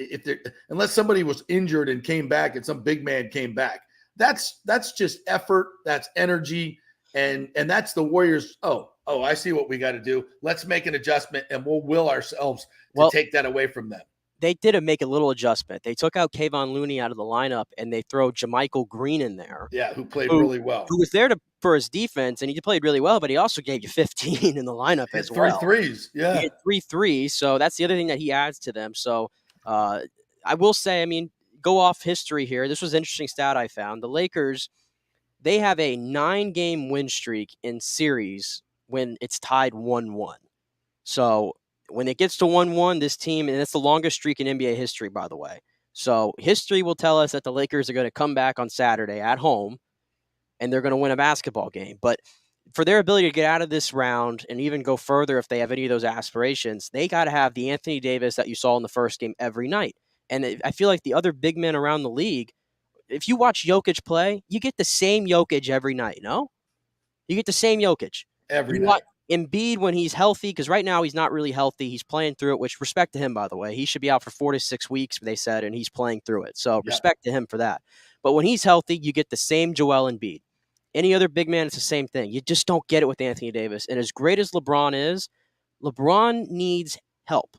unless somebody was injured and came back and some big man came back. That's just effort, that's energy, and that's the Warriors. Oh, I see what we got to do. Let's make an adjustment and we'll will ourselves to take that away from them. They did make a little adjustment. They took out Kayvon Looney out of the lineup and they throw JaMychal Green in there. Yeah, who played really well. Who was there for his defense, and he played really well, but he also gave you 15 in the lineup as well. 3 threes, yeah. He had 3 threes, so that's the other thing that he adds to them. So I will say, go off history here. This was an interesting stat I found. The Lakers, they have a 9-game win streak in series when it's tied 1-1. So when it gets to 1-1, this team, and it's the longest streak in NBA history, by the way. So history will tell us that the Lakers are going to come back on Saturday at home, and they're going to win a basketball game. But for their ability to get out of this round and even go further if they have any of those aspirations, they got to have the Anthony Davis that you saw in the first game every night. And I feel like the other big men around the league, if you watch Jokic play, you get the same Jokic every night, no? You get the same Jokic. Every night. Embiid when he's healthy, because right now he's not really healthy. He's playing through it, which respect to him, by the way. He should be out for 4 to 6 weeks, they said, and he's playing through it. So respect to him for that. But when he's healthy, you get the same Joel Embiid. Any other big man, it's the same thing. You just don't get it with Anthony Davis. And as great as LeBron is, LeBron needs help.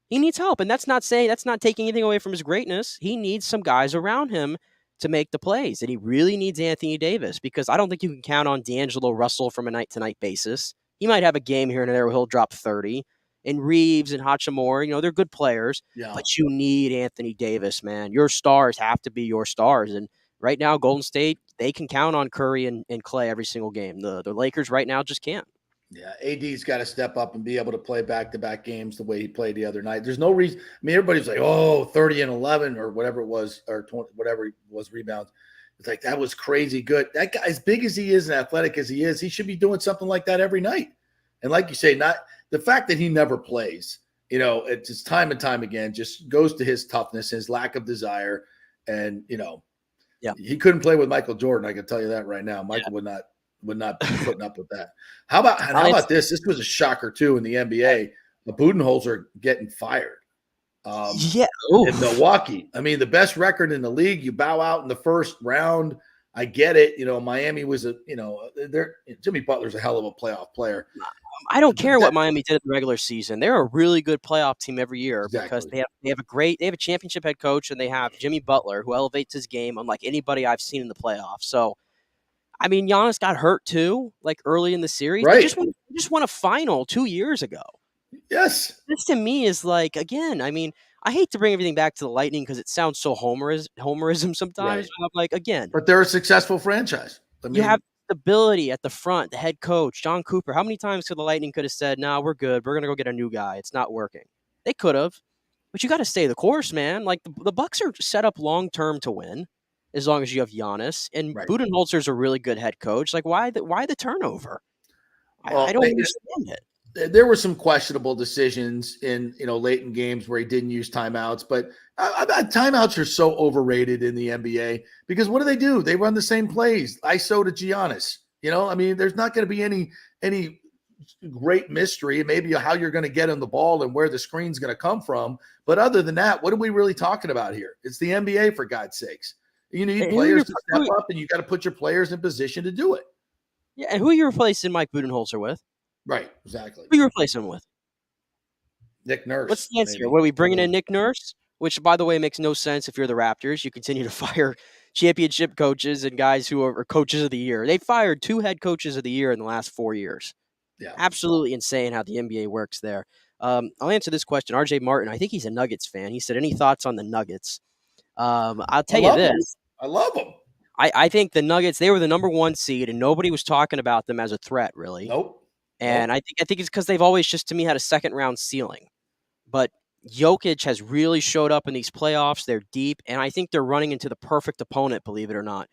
He needs help. And that's not taking anything away from his greatness. He needs some guys around him to make the plays. And he really needs Anthony Davis, because I don't think you can count on D'Angelo Russell from a night-to-night basis. He might have a game here and there where he'll drop 30. And Reeves and Hachimura, they're good players. Yeah. But you need Anthony Davis, man. Your stars have to be your stars. And right now, Golden State, they can count on Curry and Clay every single game. The Lakers right now just can't. Yeah, AD's got to step up and be able to play back-to-back games the way he played the other night. There's no reason. Everybody's like, 30 and 11 or whatever it was, or 20, whatever it was, rebounds. It's like, that was crazy good. That guy, as big as he is and athletic as he is, he should be doing something like that every night. And like you say, not the fact that he never plays, it's just time and time again, just goes to his toughness, his lack of desire. And, he couldn't play with Michael Jordan. I can tell you that right now. Michael would not be putting up with that. How about this? This was a shocker too in the NBA. The Budenholzer getting fired. In Milwaukee. I mean, the best record in the league. You bow out in the first round. I get it. Miami was Jimmy Butler's a hell of a playoff player. I don't care what Miami did in the regular season. They're a really good playoff team every year because they have a championship head coach, and they have Jimmy Butler, who elevates his game unlike anybody I've seen in the playoffs. So, I mean, Giannis got hurt too, like early in the series. Right. They just won a final 2 years ago. Yes. This to me is like, again, I mean, I hate to bring everything back to the Lightning because it sounds so homerism sometimes. Right. But I'm like, again. But they're a successful franchise. You have stability at the front, the head coach, John Cooper. How many times could the Lightning could have said, "No, we're good. We're going to go get a new guy. It's not working." They could have. But you got to stay the course, man. Like the Bucks are set up long-term to win as long as you have Giannis. And Budenholzer's a really good head coach. Like, why the turnover? Well, I don't understand it. There were some questionable decisions in late in games where he didn't use timeouts, but timeouts are so overrated in the NBA because what do? They run the same plays. ISO to Giannis. I mean, there's not going to be any great mystery. Maybe how you're going to get him the ball and where the screen's going to come from. But other than that, what are we really talking about here? It's the NBA, for God's sakes. You need players to step up, and you got to put your players in position to do it. Yeah, and who are you replacing Mike Budenholzer with? Right, exactly. Who are you replacing him with? Nick Nurse. What's the answer? What are we bringing in Nick Nurse? Which, by the way, makes no sense if you're the Raptors. You continue to fire championship coaches and guys who are coaches of the year. They fired 2 head coaches of the year in the last 4 years. Yeah, absolutely insane how the NBA works there. I'll answer this question. RJ Martin, I think he's a Nuggets fan. He said, "Any thoughts on the Nuggets?" I'll tell you this. I love them. I think the Nuggets, they were the number 1 seed, and nobody was talking about them as a threat, really. Nope. And I think it's because they've always just, to me, had a second-round ceiling. But Jokic has really showed up in these playoffs. They're deep, and I think they're running into the perfect opponent, believe it or not.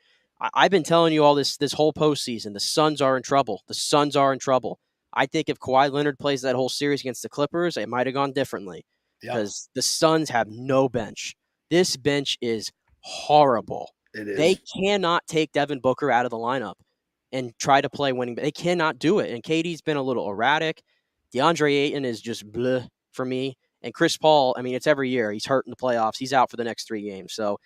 I've been telling you all this whole postseason. The Suns are in trouble. The Suns are in trouble. I think if Kawhi Leonard plays that whole series against the Clippers, it might have gone differently because the Suns have no bench. This bench is horrible. It is. They cannot take Devin Booker out of the lineup and try to play winning. They cannot do it. And KD's been a little erratic. DeAndre Ayton is just bleh for me. And Chris Paul, I mean, it's every year. He's hurt in the playoffs. He's out for the next 3 games. So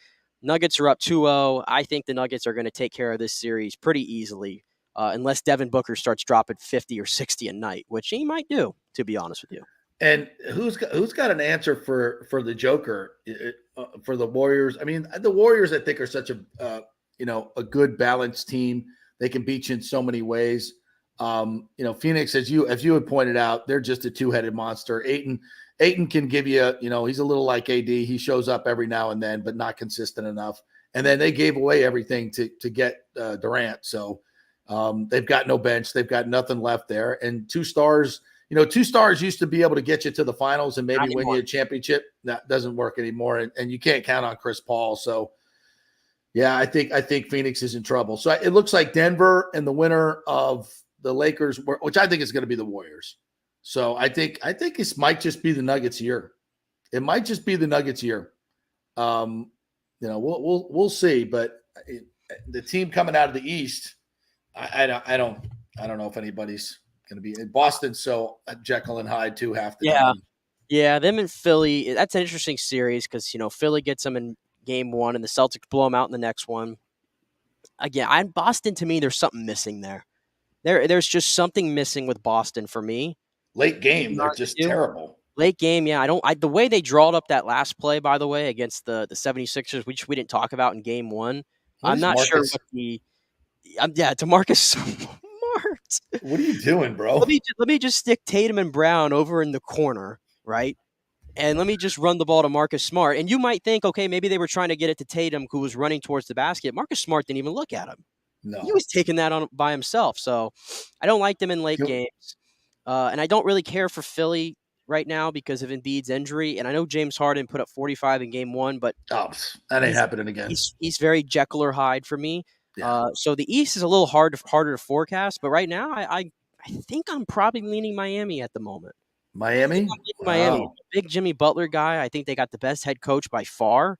Nuggets are up 2-0. I think the Nuggets are going to take care of this series pretty easily, unless Devin Booker starts dropping 50 or 60 a night, which he might do, to be honest with you. And who's got an answer for the Joker for the Warriors? I mean, the Warriors, I think, are such a good balanced team. They can beat you in so many ways. Phoenix, as you had pointed out, they're just a 2-headed monster. Ayton can give you, he's a little like AD. He shows up every now and then, but not consistent enough. And then they gave away everything to get Durant. So they've got no bench. They've got nothing left there. And 2 stars, 2 stars used to be able to get you to the finals and maybe win you a championship. That doesn't work anymore. And you can't count on Chris Paul. So, yeah, I think Phoenix is in trouble. So it looks like Denver and the winner of the Lakers, which I think is going to be the Warriors. So I think it might just be the Nuggets year. It might just be the Nuggets year. We'll see. But the team coming out of the East, I don't know if anybody's going to be in Boston. So Jekyll and Hyde too half the time. Yeah, them in Philly. That's an interesting series because Philly gets them in game 1 and the Celtics blow them out in the next one. Again, Boston, to me, there's something missing there. There's just something missing with Boston for me. Late game, they're just terrible. Late game, yeah. the way they drawed up that last play, by the way, against the 76ers, which we didn't talk about in game 1. I'm not sure what DeMarcus Smart. What are you doing, bro? Let me just stick Tatum and Brown over in the corner, right? And let me just run the ball to Marcus Smart. And you might think, okay, maybe they were trying to get it to Tatum, who was running towards the basket. Marcus Smart didn't even look at him. No. He was taking that on by himself. So I don't like them in late games. And I don't really care for Philly right now because of Embiid's injury. And I know James Harden put up 45 in game 1, but that ain't happening again. He's very Jekyll or Hyde for me. Yeah. So the East is a little harder to forecast. But right now, I I think I'm probably leaning Miami at the moment. Miami? Miami. Big Jimmy Butler guy. I think they got the best head coach by far,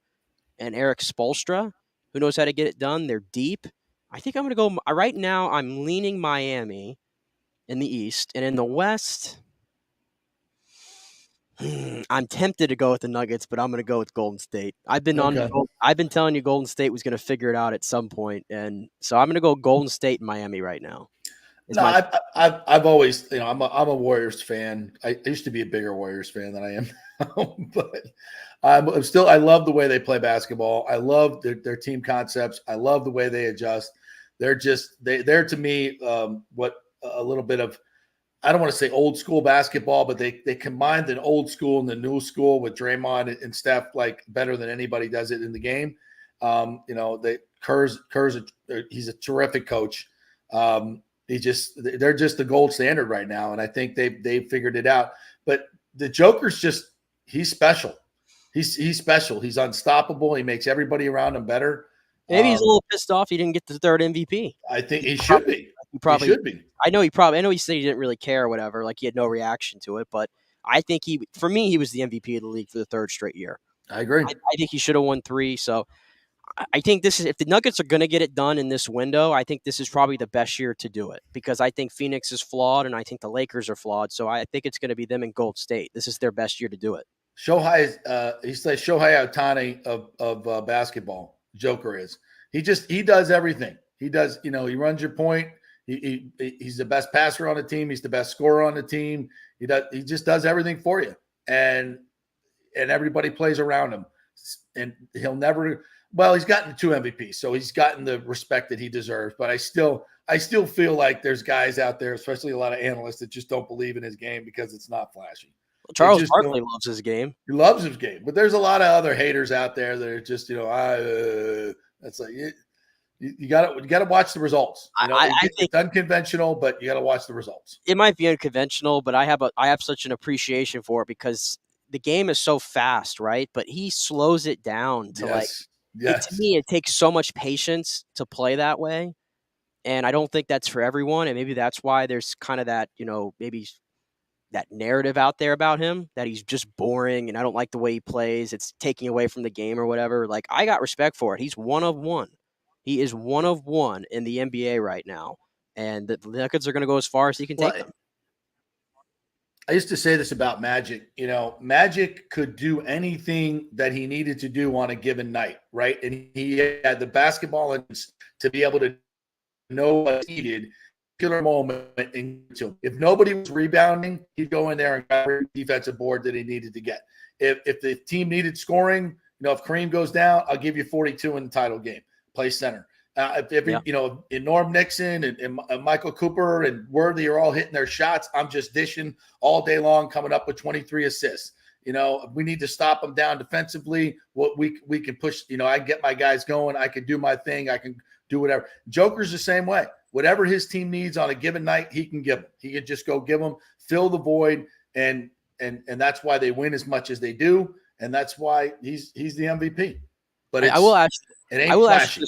and Eric Spoelstra, who knows how to get it done. They're deep. I think I'm going to go right now. I'm leaning Miami in the East, and in the West, I'm tempted to go with the Nuggets, but I'm going to go with Golden State. I've been telling you Golden State was going to figure it out at some point, and so I'm going to go Golden State and Miami right now. I've always, I'm a Warriors fan. I used to be a bigger Warriors fan than I am now, but I'm still. I love the way they play basketball. I love their team concepts. I love the way they adjust. They're to me what a little bit of, I don't want to say old school basketball, but they combined an old school and the new school with Draymond and Steph like better than anybody does it in the game. Kerr's he's a terrific coach. They're just the gold standard right now, and I think they figured it out. But the Joker's he's special. He's special. He's unstoppable. He makes everybody around him better. Maybe he's a little pissed off he didn't get the third MVP. I think he should be. He should be. I know he said he didn't really care or whatever, like he had no reaction to it, but I think he was the MVP of the league for the third straight year. I agree. I think he should have won 3. So I think if the Nuggets are going to get it done in this window, I think this is probably the best year to do it because I think Phoenix is flawed and I think the Lakers are flawed. So I think it's going to be them and Gold State. This is their best year to do it. Shohei Ohtani of basketball. Joker is. He does everything. He does. He runs your point. He's the best passer on the team. He's the best scorer on the team. He just does everything for you, and everybody plays around him. And he'll never. Well, he's gotten 2 MVPs, so he's gotten the respect that he deserves. But I still feel like there's guys out there, especially a lot of analysts, that just don't believe in his game because it's not flashy. Well, Charles Barkley loves his game. He loves his game, but there's a lot of other haters out there that are just, that's like you got to watch the results. I think it's unconventional, but you got to watch the results. It might be unconventional, but I have such an appreciation for it because the game is so fast, right? But he slows it down to to me, it takes so much patience to play that way. And I don't think that's for everyone. And maybe that's why there's kind of that, maybe that narrative out there about him that he's just boring and I don't like the way he plays. It's taking away from the game or whatever. Like, I got respect for it. He's one of one. He is one of one in the NBA right now. And the Nuggets are going to go as far as he can take them. I used to say this about Magic. Magic could do anything that he needed to do on a given night, right? And he had the basketball to be able to know what he needed particular moment. If nobody was rebounding, he'd go in there and grab the defensive board that he needed to get. If the team needed scoring, if Kareem goes down, I'll give you 42 in the title game. Play center. In Norm Nixon and Michael Cooper and Worthy are all hitting their shots, I'm just dishing all day long, coming up with 23 assists. We need to stop them down defensively. What we can push. I get my guys going. I can do my thing. I can do whatever. Joker's the same way. Whatever his team needs on a given night, he can give them. He can just go give them, fill the void, and that's why they win as much as they do, and that's why he's the MVP. But I will ask. It ain't flashy.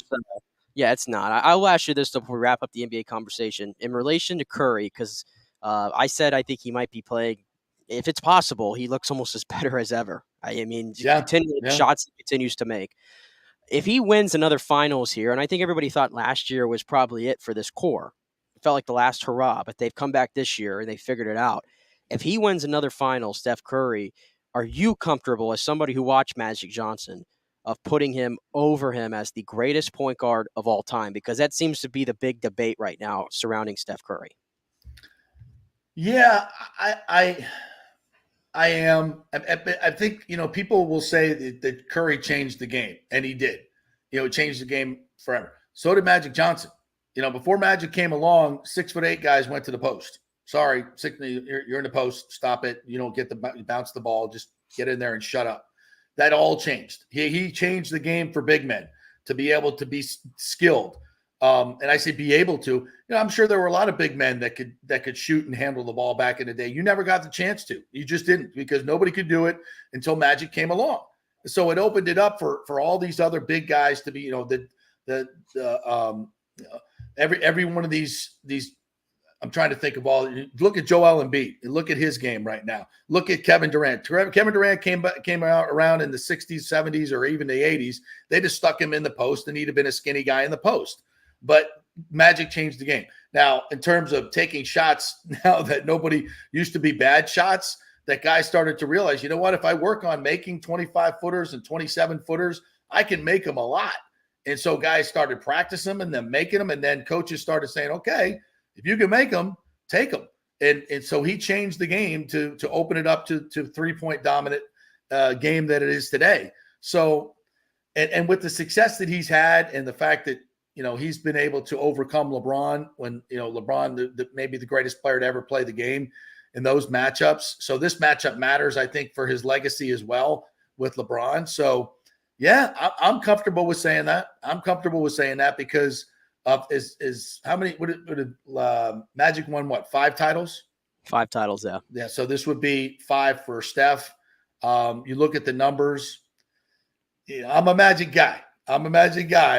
Yeah, it's not. I will ask you this before we wrap up the NBA conversation. In relation to Curry, because I said I think he might be playing, if it's possible, he looks almost as better as ever. Shots he continues to make. If he wins another finals here, and I think everybody thought last year was probably it for this core. It felt like the last hurrah, but they've come back this year and they figured it out. If he wins another final, Steph Curry, are you comfortable as somebody who watched Magic Johnson of putting him over him as the greatest point guard of all time? Because that seems to be the big debate right now surrounding Steph Curry. Yeah, I am. I think, people will say that Curry changed the game, and he did. He changed the game forever. So did Magic Johnson. Before Magic came along, 6'8" guys went to the post. Sorry, you're in the post. Stop it. You don't get to bounce the ball. Just get in there and shut up. That all changed. He changed the game for big men to be able to be skilled. And I say be able to. I'm sure there were a lot of big men that could shoot and handle the ball back in the day. You never got the chance to. You just didn't, because nobody could do it until Magic came along. So it opened it up for all these other big guys to be, every one of these I'm trying to think of all. Look at Joel Embiid. Look at his game right now. Look at Kevin Durant. Kevin Durant came out around in the 60s, 70s, or even the 80s. They just stuck him in the post, and he'd have been a skinny guy in the post. But Magic changed the game. Now, in terms of taking shots, now that nobody used to be bad shots, that guys started to realize, you know what? If I work on making 25-footers and 27-footers, I can make them a lot. And so guys started practicing them and then making them, and then coaches started saying, okay, if you can make them, take them. And so he changed the game to open it up to three-point dominant game that it is today. So, and with the success that he's had and the fact that, you know, he's been able to overcome LeBron when, you know, LeBron, maybe the greatest player to ever play the game in those matchups. So this matchup matters, I think, for his legacy as well with LeBron. So, yeah, I'm comfortable with saying that. I'm comfortable with saying that because of is how many would Magic won what, 5 titles? 5 titles, yeah. Yeah, so this would be 5 for Steph. You look at the numbers. Yeah, I'm a Magic guy,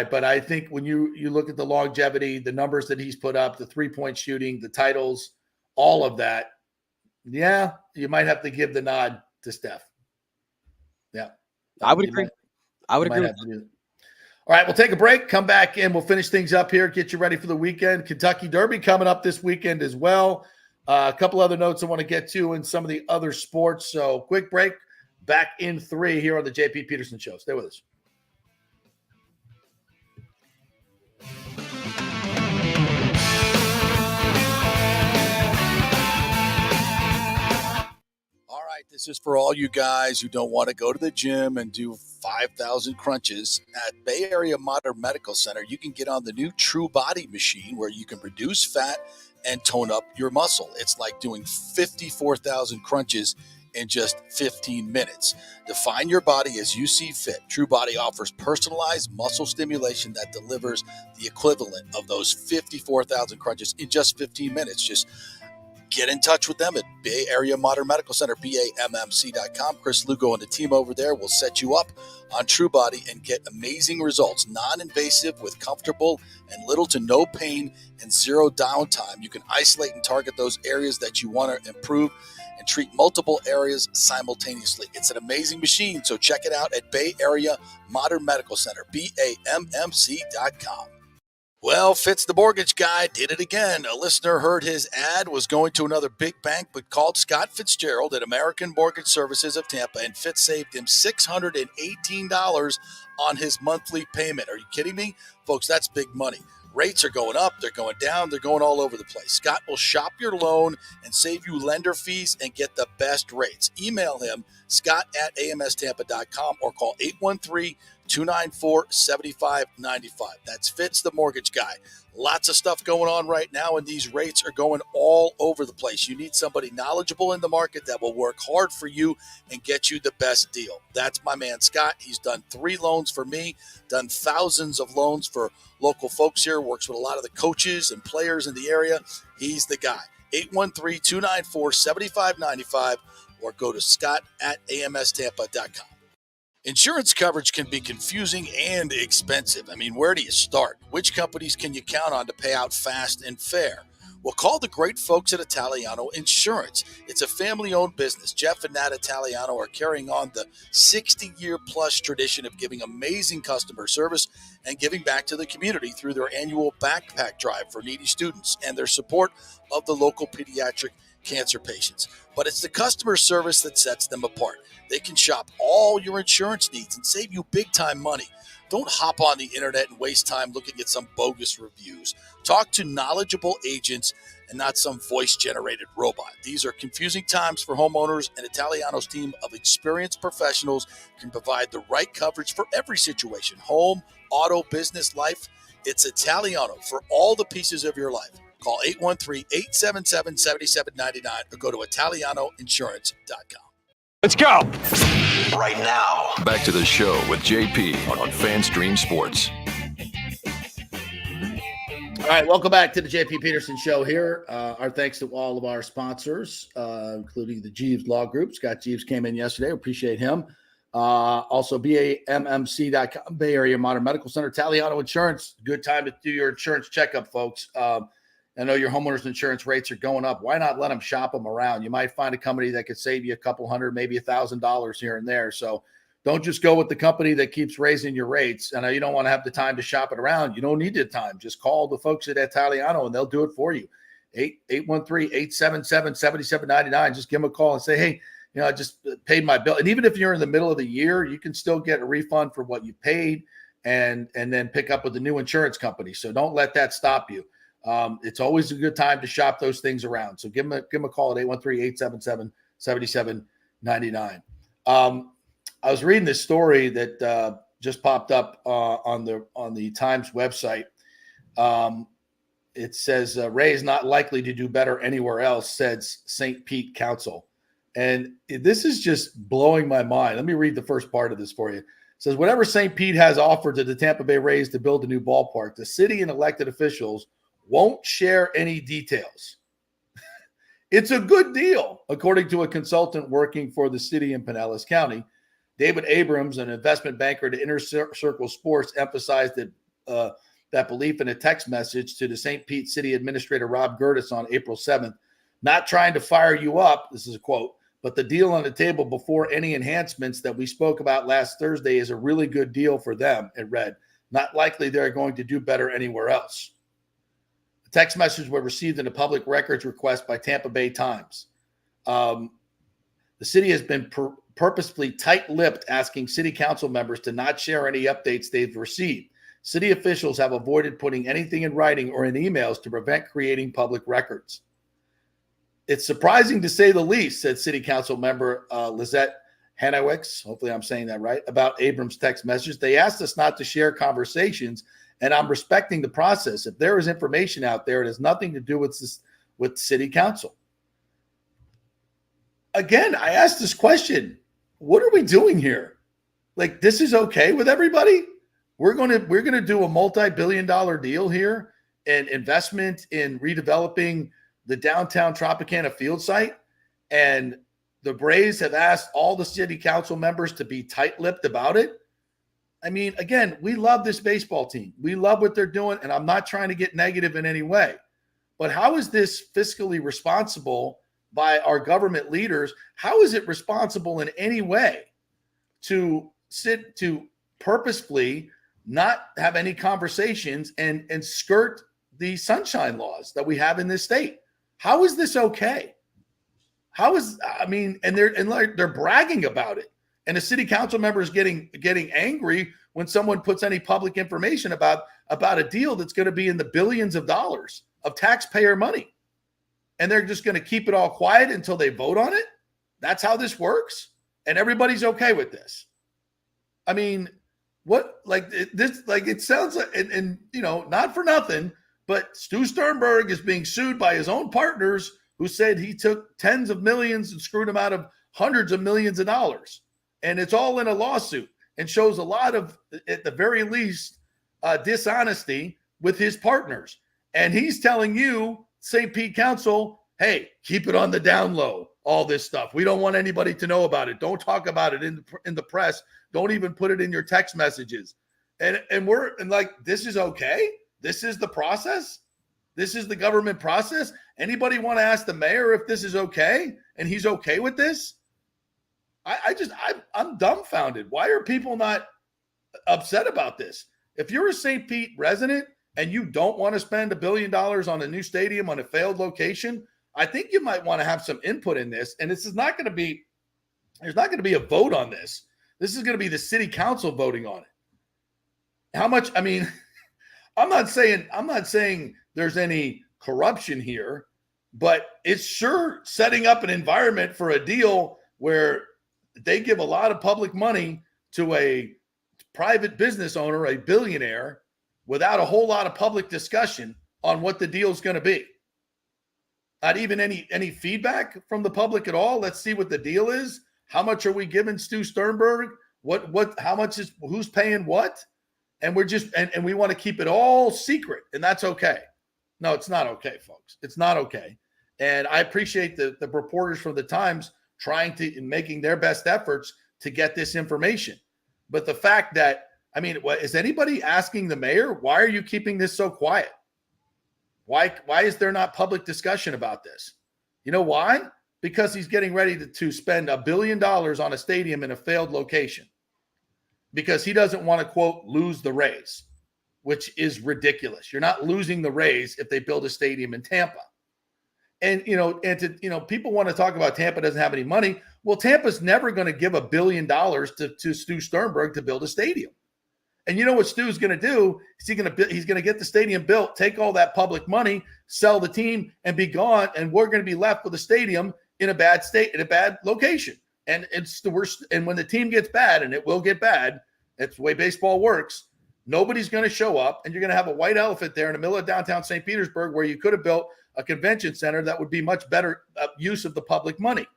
but I think when you look at the longevity, the numbers that he's put up, the three-point shooting, the titles, all of that, yeah, you might have to give the nod to Steph. Yeah. I would agree. I would agree. All right, we'll take a break, come back in. We'll finish things up here, get you ready for the weekend. Kentucky Derby coming up this weekend as well. A couple other notes I want to get to in some of the other sports. So quick break, back in 3 here on the JP Peterson Show. Stay with us. This is for all you guys who don't want to go to the gym and do 5,000 crunches. At Bay Area Modern Medical Center, you can get on the new True Body machine where you can reduce fat and tone up your muscle. It's like doing 54,000 crunches in just 15 minutes. Define your body as you see fit. True Body offers personalized muscle stimulation that delivers the equivalent of those 54,000 crunches in just 15 minutes. Just get in touch with them at Bay Area Modern Medical Center, BAMMC.com. Chris Lugo and the team over there will set you up on True Body and get amazing results. Non-invasive with comfortable and little to no pain and zero downtime. You can isolate and target those areas that you want to improve and treat multiple areas simultaneously. It's an amazing machine, so check it out at Bay Area Modern Medical Center, BAMMC.com. Well, Fitz the mortgage guy did it again. A listener heard his ad, was going to another big bank, but called Scott Fitzgerald at American Mortgage Services of Tampa, and Fitz saved him $618 on his monthly payment. Are you kidding me? Folks, that's big money. Rates are going up, they're going down, they're going all over the place. Scott will shop your loan and save you lender fees and get the best rates. Email him, scott@amstampa.com, or call 813-294-7595. That's Fitz the mortgage guy. Lots of stuff going on right now, and these rates are going all over the place. You need somebody knowledgeable in the market that will work hard for you and get you the best deal. That's my man, Scott. He's done 3 loans for me, done thousands of loans for local folks here, works with a lot of the coaches and players in the area. He's the guy. 813-294-7595, or go to scott@amstampa.com. Insurance coverage can be confusing and expensive. I mean, where do you start? Which companies can you count on to pay out fast and fair? Well, call the great folks at Italiano Insurance. It's a family-owned business. Jeff and Nat Italiano are carrying on the 60-year-plus tradition of giving amazing customer service and giving back to the community through their annual backpack drive for needy students and their support of the local pediatric cancer patients. But it's the customer service that sets them apart. They can shop all your insurance needs and save you big-time money. Don't hop on the internet and waste time looking at some bogus reviews. Talk to knowledgeable agents and not some voice-generated robot. These are confusing times for homeowners, and Italiano's team of experienced professionals can provide the right coverage for every situation: home, auto, business, life. It's Italiano for all the pieces of your life. Call 813-877-7799 or go to ItalianoInsurance.com. Let's go. Right now, back to the show with JP on FanStream Sports. All right, welcome back to the JP Peterson Show here. Our thanks to all of our sponsors, including the Jeeves Law Group. Scott Jeeves came in yesterday. Appreciate him. Also, BAMMC.com, Bay Area Modern Medical Center, Italiano Insurance. Good time to do your insurance checkup, folks. I know your homeowners insurance rates are going up. Why not let them shop them around? You might find a company that could save you a couple hundred, maybe $1,000 here and there. So don't just go with the company that keeps raising your rates. I know you don't want to have the time to shop it around. You don't need the time. Just call the folks at Italiano and they'll do it for you. 813-877-7799. Just give them a call and say, hey, I just paid my bill. And even if you're in the middle of the year, you can still get a refund for what you paid and then pick up with the new insurance company. So don't let that stop you. It's always a good time to shop those things around. So give them a call at 813-877-7799. I was reading this story that just popped up on the Times website. It says Ray is not likely to do better anywhere else, says St. Pete Council. And this is just blowing my mind. Let me read the first part of this for you. It says, whatever St. Pete has offered to the Tampa Bay Rays to build a new ballpark, the city and elected officials won't share any details. It's a good deal, according to a consultant working for the city in Pinellas County. David Abrams, an investment banker at Inner Circle Sports, emphasized that belief in a text message to the St. Pete City Administrator Rob Gertis on April 7th. Not trying to fire you up, this is a quote, but the deal on the table before any enhancements that we spoke about last Thursday is a really good deal for them, it read. Not likely they're going to do better anywhere else. The text message was received in a public records request by Tampa Bay Times. The city has been purposefully tight-lipped, asking city council members to not share any updates they've received. City officials have avoided putting anything in writing or in emails to prevent creating public records. It's surprising to say the least, said city council member Lizette Hanowicz, hopefully I'm saying that right, about Abrams' text message. They asked us not to share conversations, and I'm respecting the process. If there is information out there, it has nothing to do with city council. Again, I asked this question, what are we doing here? Like, this is okay with everybody? We're gonna do a multi-billion-dollar deal here and investment in redeveloping the downtown Tropicana field site, and the Braves have asked all the city council members to be tight-lipped about it. I mean, again, we love this baseball team. We love what they're doing, and I'm not trying to get negative in any way. But how is this fiscally responsible by our government leaders? How is it responsible in any way to purposefully not have any conversations and skirt the sunshine laws that we have in this state? How is this okay? And they're bragging about it. And the city council member is getting angry when someone puts any public information about a deal that's going to be in the billions of dollars of taxpayer money. And they're just going to keep it all quiet until they vote on it. That's how this works. And everybody's okay with this. I mean, it sounds like, and not for nothing, but Stu Sternberg is being sued by his own partners who said he took tens of millions and screwed him out of hundreds of millions of dollars. And it's all in a lawsuit and shows a lot of, at the very least, dishonesty with his partners. And he's telling you, St. Pete Council, hey, keep it on the down low, all this stuff. We don't want anybody to know about it. Don't talk about it in the press. Don't even put it in your text messages. And this is okay? This is the process? This is the government process? Anybody want to ask the mayor if this is okay? And he's okay with this? I'm dumbfounded. Why are people not upset about this? If you're a St. Pete resident and you don't want to spend $1 billion on a new stadium on a failed location, I think you might want to have some input in this. And there's not going to be a vote on this. This is going to be the city council voting on it. How much? I mean, I'm not saying there's any corruption here, but it's sure setting up an environment for a deal where they give a lot of public money to a private business owner, a billionaire, without a whole lot of public discussion on what the deal is going to be. Not even any feedback from the public at all. Let's see what the deal is. How much are we giving Stu Sternberg? How much is, who's paying what? And we're just, and we want to keep it all secret, and that's okay. No, it's not okay, folks. It's not okay. And I appreciate the reporters from the Times trying to, making their best efforts to get this information. But the fact that, I mean, is anybody asking the mayor, why are you keeping this so quiet? Why is there not public discussion about this? You know why? Because he's getting ready to spend $1 billion on a stadium in a failed location because he doesn't want to, quote, lose the Rays, which is ridiculous. You're not losing the Rays if they build a stadium in Tampa. And, people want to talk about Tampa doesn't have any money. Well, Tampa's never going to give $1 billion to Stu Sternberg to build a stadium. And you know what Stu's going to do? He's going to get the stadium built, take all that public money, sell the team, and be gone. And we're going to be left with a stadium in a bad state, in a bad location. And it's the worst. And when the team gets bad, and it will get bad, that's the way baseball works. Nobody's going to show up, and you're going to have a white elephant there in the middle of downtown St. Petersburg where you could have built a convention center that would be much better use of the public money.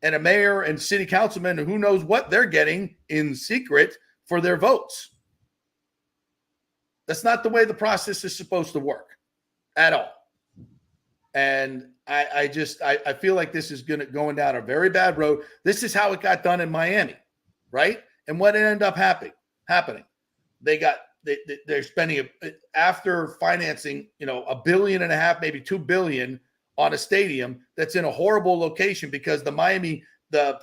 And a mayor and city councilman, who knows what they're getting in secret for their votes. That's not the way the process is supposed to work at all. And I feel like this is going down a very bad road. This is how it got done in Miami, right? And what ended up happening? They're spending after financing, $1.5 billion, maybe $2 billion on a stadium that's in a horrible location because the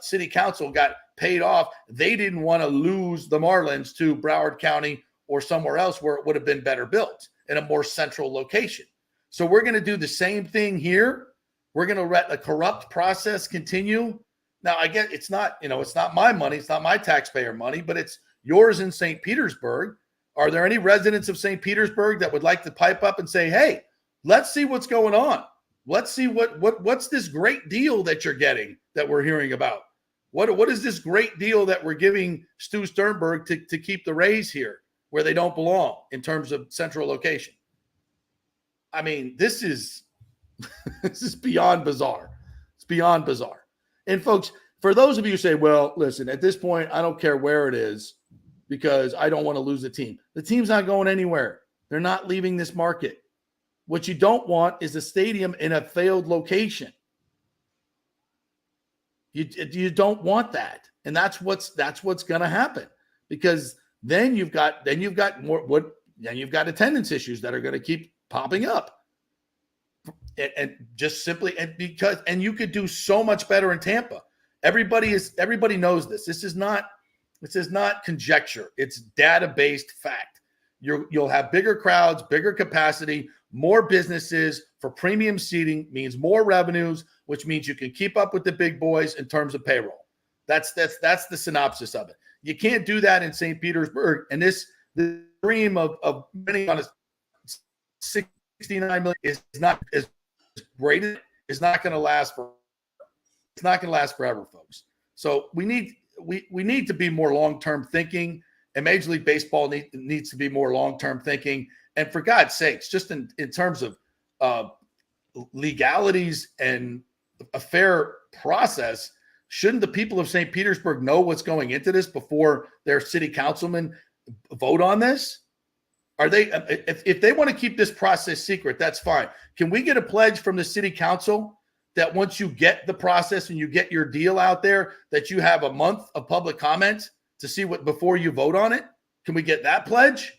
city council got paid off. They didn't want to lose the Marlins to Broward County or somewhere else where it would have been better built in a more central location. So we're going to do the same thing here. We're going to let the corrupt process continue. Now, I get it's not my money. It's not my taxpayer money, but it's yours in St. Petersburg. Are there any residents of St. Petersburg that would like to pipe up and say, hey, let's see what's going on. Let's see what's this great deal that you're getting that we're hearing about? What is this great deal that we're giving Stu Sternberg to keep the Rays here where they don't belong in terms of central location? I mean, this is beyond bizarre. It's beyond bizarre. And folks, for those of you who say, well, listen, at this point, I don't care where it is because I don't want to lose the team. The team's not going anywhere. They're not leaving this market. What you don't want is a stadium in a failed location. You don't want that. And that's what's going to happen because then you've got attendance issues that are going to keep popping up. And just simply and you could do so much better in Tampa. Everybody knows this. This is not conjecture. It's data-based fact. You'll have bigger crowds, bigger capacity, more businesses for premium seating means more revenues, which means you can keep up with the big boys in terms of payroll. That's the synopsis of it. You can't do that in St. Petersburg. And the dream of winning on a 69 million is not as great. It's not going to last forever, folks. So we need to be more long-term thinking, and Major League Baseball needs to be more long-term thinking. And for God's sakes, just in terms of legalities and a fair process, shouldn't the people of St. Petersburg know what's going into this before their city councilmen vote on this? Are they, if they want to keep this process secret, that's fine. Can we get a pledge from the city council that once you get the process and you get your deal out there, that you have a month of public comment to see what before you vote on it? Can we get that pledge?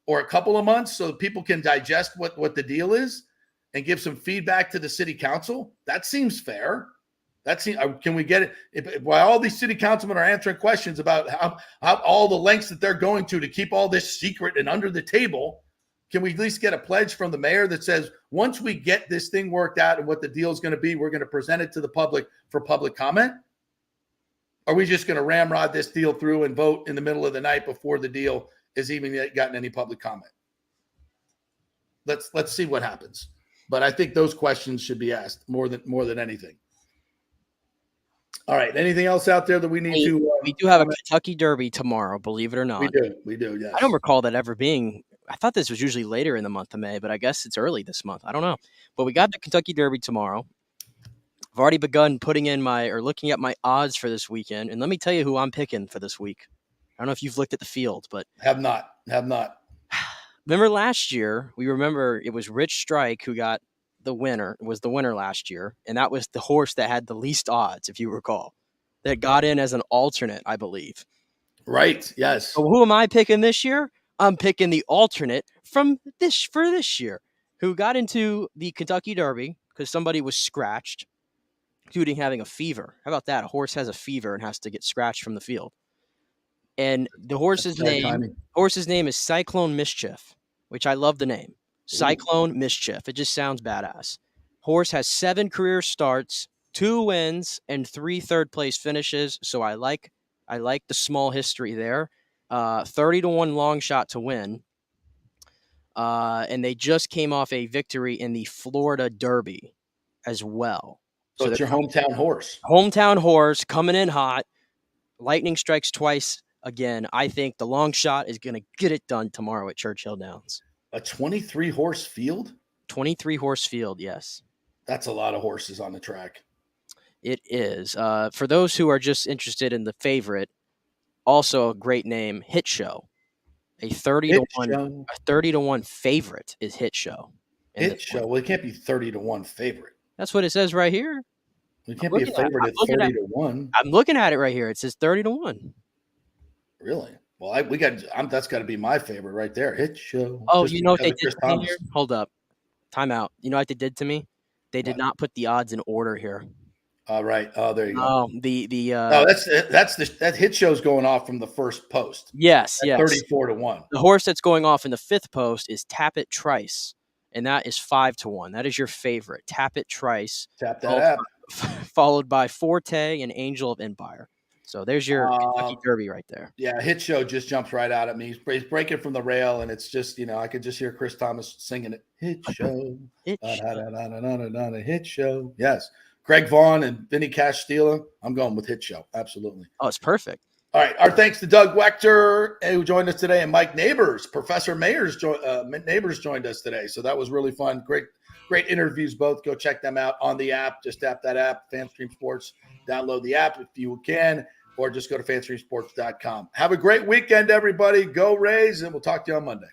Or a couple of months so people can digest what the deal is and give some feedback to the city council? That seems fair. Can we get it? While all these city councilmen are answering questions about how all the lengths that they're going to keep all this secret and under the table, can we at least get a pledge from the mayor that says, once we get this thing worked out and what the deal is going to be, we're going to present it to the public for public comment? Are we just going to ramrod this deal through and vote in the middle of the night before the deal has even gotten any public comment? Let's see what happens. But I think those questions should be asked more than anything. All right. Anything else out there that we need to? We do have a Kentucky Derby tomorrow, believe it or not. We do. Yes. I don't recall that ever being. I thought this was usually later in the month of May, but I guess it's early this month. I don't know. But we got the Kentucky Derby tomorrow. I've already begun looking at my odds for this weekend, and let me tell you who I'm picking for this week. I don't know if you've looked at the field, but have not. Remember last year? It was Rich Strike who got the winner. Was the winner last year, and that was the horse that had the least odds, if you recall, that got in as an alternate, I believe. Right. Yes. So who am I picking this year? I'm picking the alternate for this year, who got into the Kentucky Derby because somebody was scratched due to having a fever. How about that? A horse has a fever and has to get scratched from the field. And the horse's name is Cyclone Mischief, which I love the name. Cyclone Mischief. It just sounds badass. Horse has 7 career starts, 2 wins, and 3 third-place finishes. So I like the small history there. 30-1 long shot to win. And they just came off a victory in the Florida Derby as well. So it's your hometown horse. Hometown horse coming in hot. Lightning strikes twice again. I think the long shot is going to get it done tomorrow at Churchill Downs. A 23-horse field? 23-horse field, yes. That's a lot of horses on the track. It is. For those who are just interested in the favorite, also a great name, Hit Show. A 30-1 favorite is Hit Show. Hit Show? Well, it can't be 30-1 favorite. That's what it says right here. It can't be a favorite at 30-1. I'm looking at it right here. It says 30-1. Really? Well, that's got to be my favorite right there. Hit Show. Oh, you know what they did to me here? Hold up. Time out. You know what they did to me? They did not put the odds in order here. All right. Oh, there you go. That Hit Show's going off from the first post. Yes. 34-1. The horse that's going off in the 5th post is Tap It Trice, and that is 5-1. That is your favorite. Tap It Trice. Tap that app. Followed by Forte and Angel of Empire. So there's your Kentucky Derby right there. Yeah, Hit Show just jumps right out at me. He's breaking from the rail, and it's just, I could just hear Chris Thomas singing it. Hit Show. Hit Show. Hit Show. Yes. Greg Vaughn and Vinny Castilla. I'm going with Hit Show. Absolutely. Oh, it's perfect. All right. Our thanks to Doug Waechter, who joined us today, and Mike Nabors. Professor Nabors joined us today. So that was really fun. Great interviews both. Go check them out on the app. Just tap that app, FanStream Sports. Download the app if you can, or just go to fanstreamsports.com. Have a great weekend, everybody. Go Rays, and we'll talk to you on Monday.